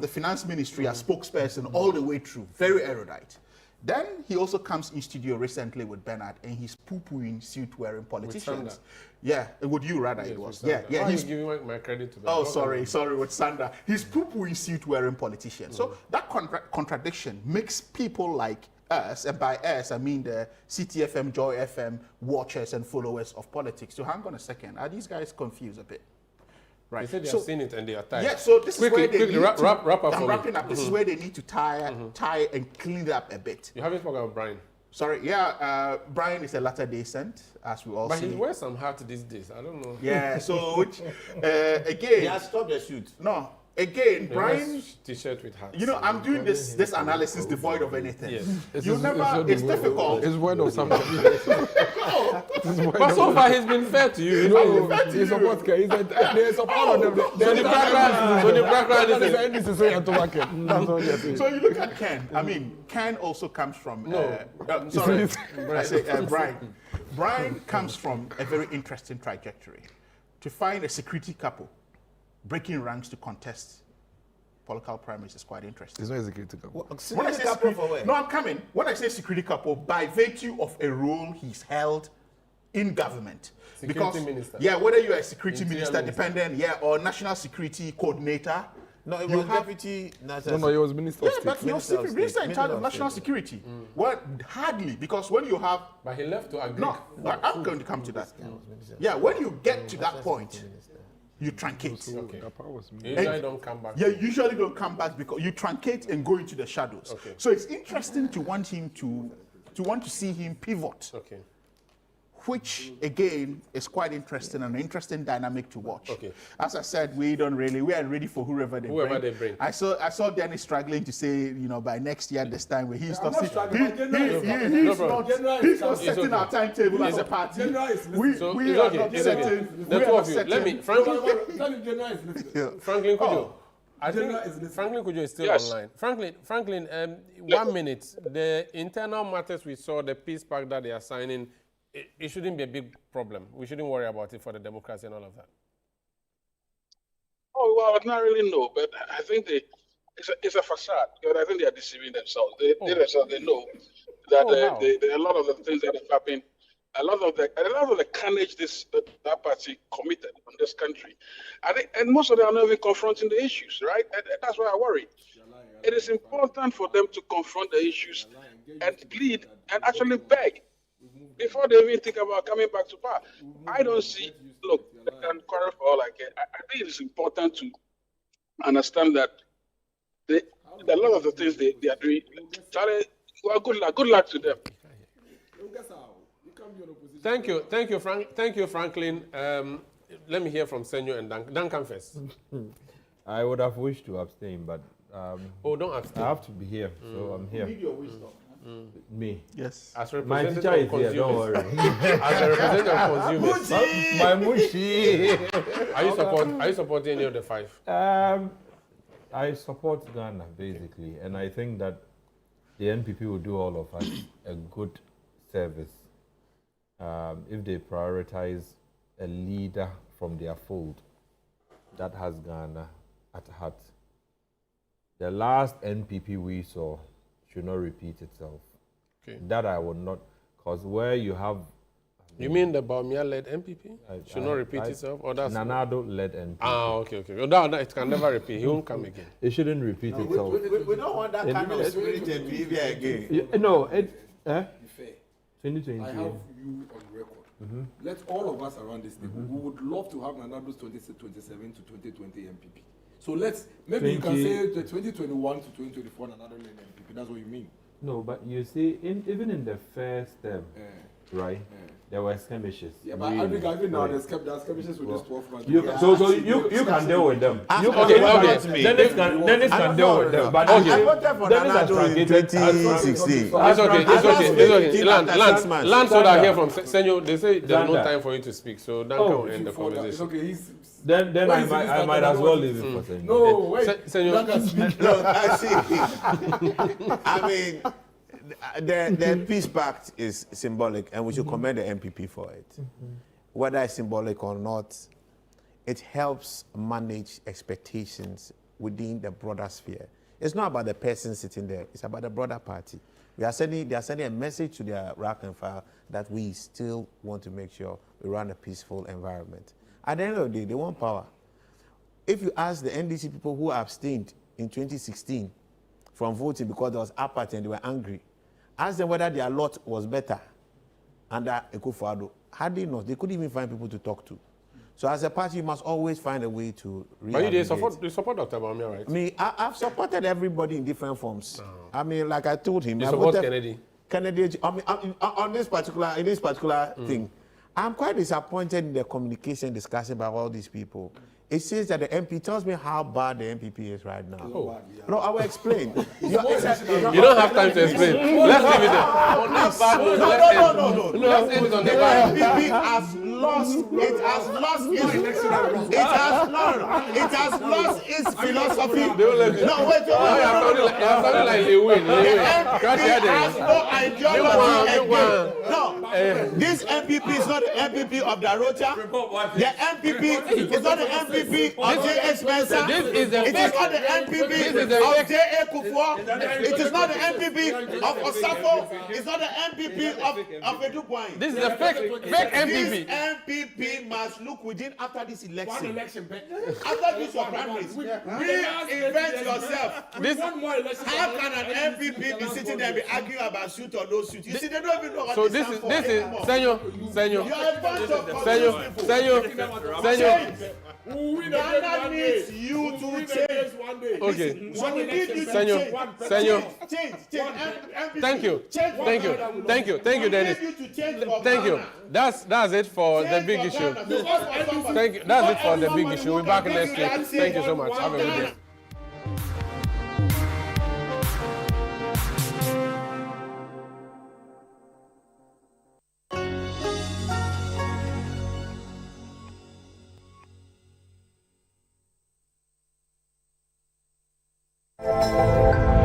the finance ministry as spokesperson all the way through. Very erudite. Then he also comes in studio recently with Bernard, and he's poo-pooing suit-wearing politicians. Would you rather it was? He's giving my credit to them. Oh, sorry, with Sanda. He's poo-pooing suit-wearing politicians. So that contradiction makes people like us, and by us I mean the CTFM, Joy FM watchers and followers of politics. So hang on a second, are these guys confused a bit? Right. They said they have seen it and they are tired. Yeah, so this is where they need wrap up I'm wrapping up. This is where they need to tie and clean it up a bit. You haven't spoken about Brian. Sorry, Brian is a Latter-day Saint, as we all see. But he wears some hat these days. I don't know. Yeah, so again, he has stopped the shoot. No, again, Brian T-shirt with hat. You know, I'm doing this analysis devoid of anything. Yes. It's difficult. It's word of something. But so far he's been fair to you. He supports Ken. They support them. So the background is So you look at Ken. I mean, Ken also comes from. I say Brian. Brian comes from a very interesting trajectory. To find a security couple breaking ranks to contest political primaries is quite interesting. It's not a security couple. When I say security, no, I'm coming. When I say security couple, by virtue of a role he's held in government. Security minister. Yeah, whether you're a security minister, dependent, or national security coordinator. No, it was deputy. No, he was minister of state. But he was minister in charge of national security. Well, hardly, because when you have... But he left to agree. No, I'm going to come to that. Yeah, when you get to that point, you truncate. Okay. You usually don't come back. Yeah, usually don't come back because you truncate and go into the shadows. Okay. So it's interesting to want him to want to see him pivot. Okay. Which again is quite interesting and an interesting dynamic to watch. Okay. As I said, we are ready for whoever they bring. I saw Dennis struggling to say, by next year this time where he's not setting our timetable as a party. We are not setting. The two of you. Let me, Franklin Kujo. I think Franklin Kujo is still online. Franklin, 1 minute. The internal matters we saw, the peace pact that they are signing, it shouldn't be a big problem. We shouldn't worry about it for the democracy and all of that. Oh, well, not really, no. But I think it's a facade. Because I think they are deceiving themselves. They themselves, they know that a lot of the things that have happened, a lot of the carnage that party committed on this country, and most of them are not even confronting the issues, right? And that's why I worry. It is important for them to confront the issues and plead and actually beg before they even think about coming back to power. I don't see, look, and quarrel for all I think it is important to understand that a lot of the things they are doing. Charlie, well, good luck to them. Thank you, Frank. Thank you, Franklin. Let me hear from Senyo and Duncan first. I would have wished to abstain, but don't abstain. I have to be here, so I'm here. You need your wisdom. Me. Yes. As My representative teacher is of here, don't worry. As a representative of consumers. My mushi. Are you supporting any of the five? I support Ghana, basically, and I think that the NPP will do all of us a good service if they prioritize a leader from their fold that has Ghana at heart. The last NPP we saw should not repeat itself. Okay. That I will not, because where you have... You mean the Baumia-led NPP should not repeat itself? Or that's Nanado-led NPP. Okay. No, it can never repeat. He won't come again. It shouldn't repeat itself. We don't want that kind of spirit and behavior again. No, it... Be fair. 2020. I have you on record. Let all of us around this table, we would love to have Nanado's 2027 to 2020 MPP. So maybe you can say the 2021 to 2024 Nanado led MPP. That's what you mean. No, but you see, even in the first term, right, there were skirmishes. Yeah, but I think even now there's skirmishes with this 12 months. So you can deal with them. Dennis can deal with them. But I voted for Nanado in 2016. It's okay. Lance Soda here from Senyo. They say there's no time for you to speak, so Duncan will end the conversation. Okay, then I might as well leave it for Senyo. No, wait. Senyo. No, I see. I mean, the peace pact is symbolic, and we should commend the MPP for it. Whether it's symbolic or not, it helps manage expectations within the broader sphere. It's not about the person sitting there; it's about the broader party. They are sending a message to their rank and file that we still want to make sure we run a peaceful environment. At the end of the day, they want power. If you ask the NDC people who abstained in 2016 from voting because there was apathy and they were angry, ask them whether their lot was better under Akufo-Addo. Had they not, they couldn't even find people to talk to. So as a party, you must always find a way to rehabilitate. But you support Dr. Baumia, right? I mean, I've supported everybody in different forms. I mean, like I told him, You support Kennedy? Kennedy, I mean, on this particular thing, I'm quite disappointed in the communication discussion by all these people. It says that the MP tells me how bad the MPP is right now. No, I will explain. You don't have time to explain. Let's leave it there. On that bad note, let's end it on the bad. The MPP has lost. It has lost its philosophy. No, wait. You're sounding like they win. MPP has no ideology again. No, this MPP is not the MPP of Darota. The MPP is not the MPP of J.A. Spencer. It is not the MPP of J.A. Kufuor. It is not the MPP of Osafo. It's not the MPP of Edu Boy. This is a fake MPP. This MPP must look within after this election. After this your primaries. Reinvent yourself. How can an MPP be sitting there and be arguing about suit or no suit? You see, they don't even know what so this is Senyo. You are a bunch of Senyo. Ghana needs you to change one day. Okay. So we need you to Senyo. Change. Thank you, Dennis. Thank you. That's it for the big issue. Thank you. That's it for the big issue. We'll be back next week. Thank you so much. Have a good day. Thank you.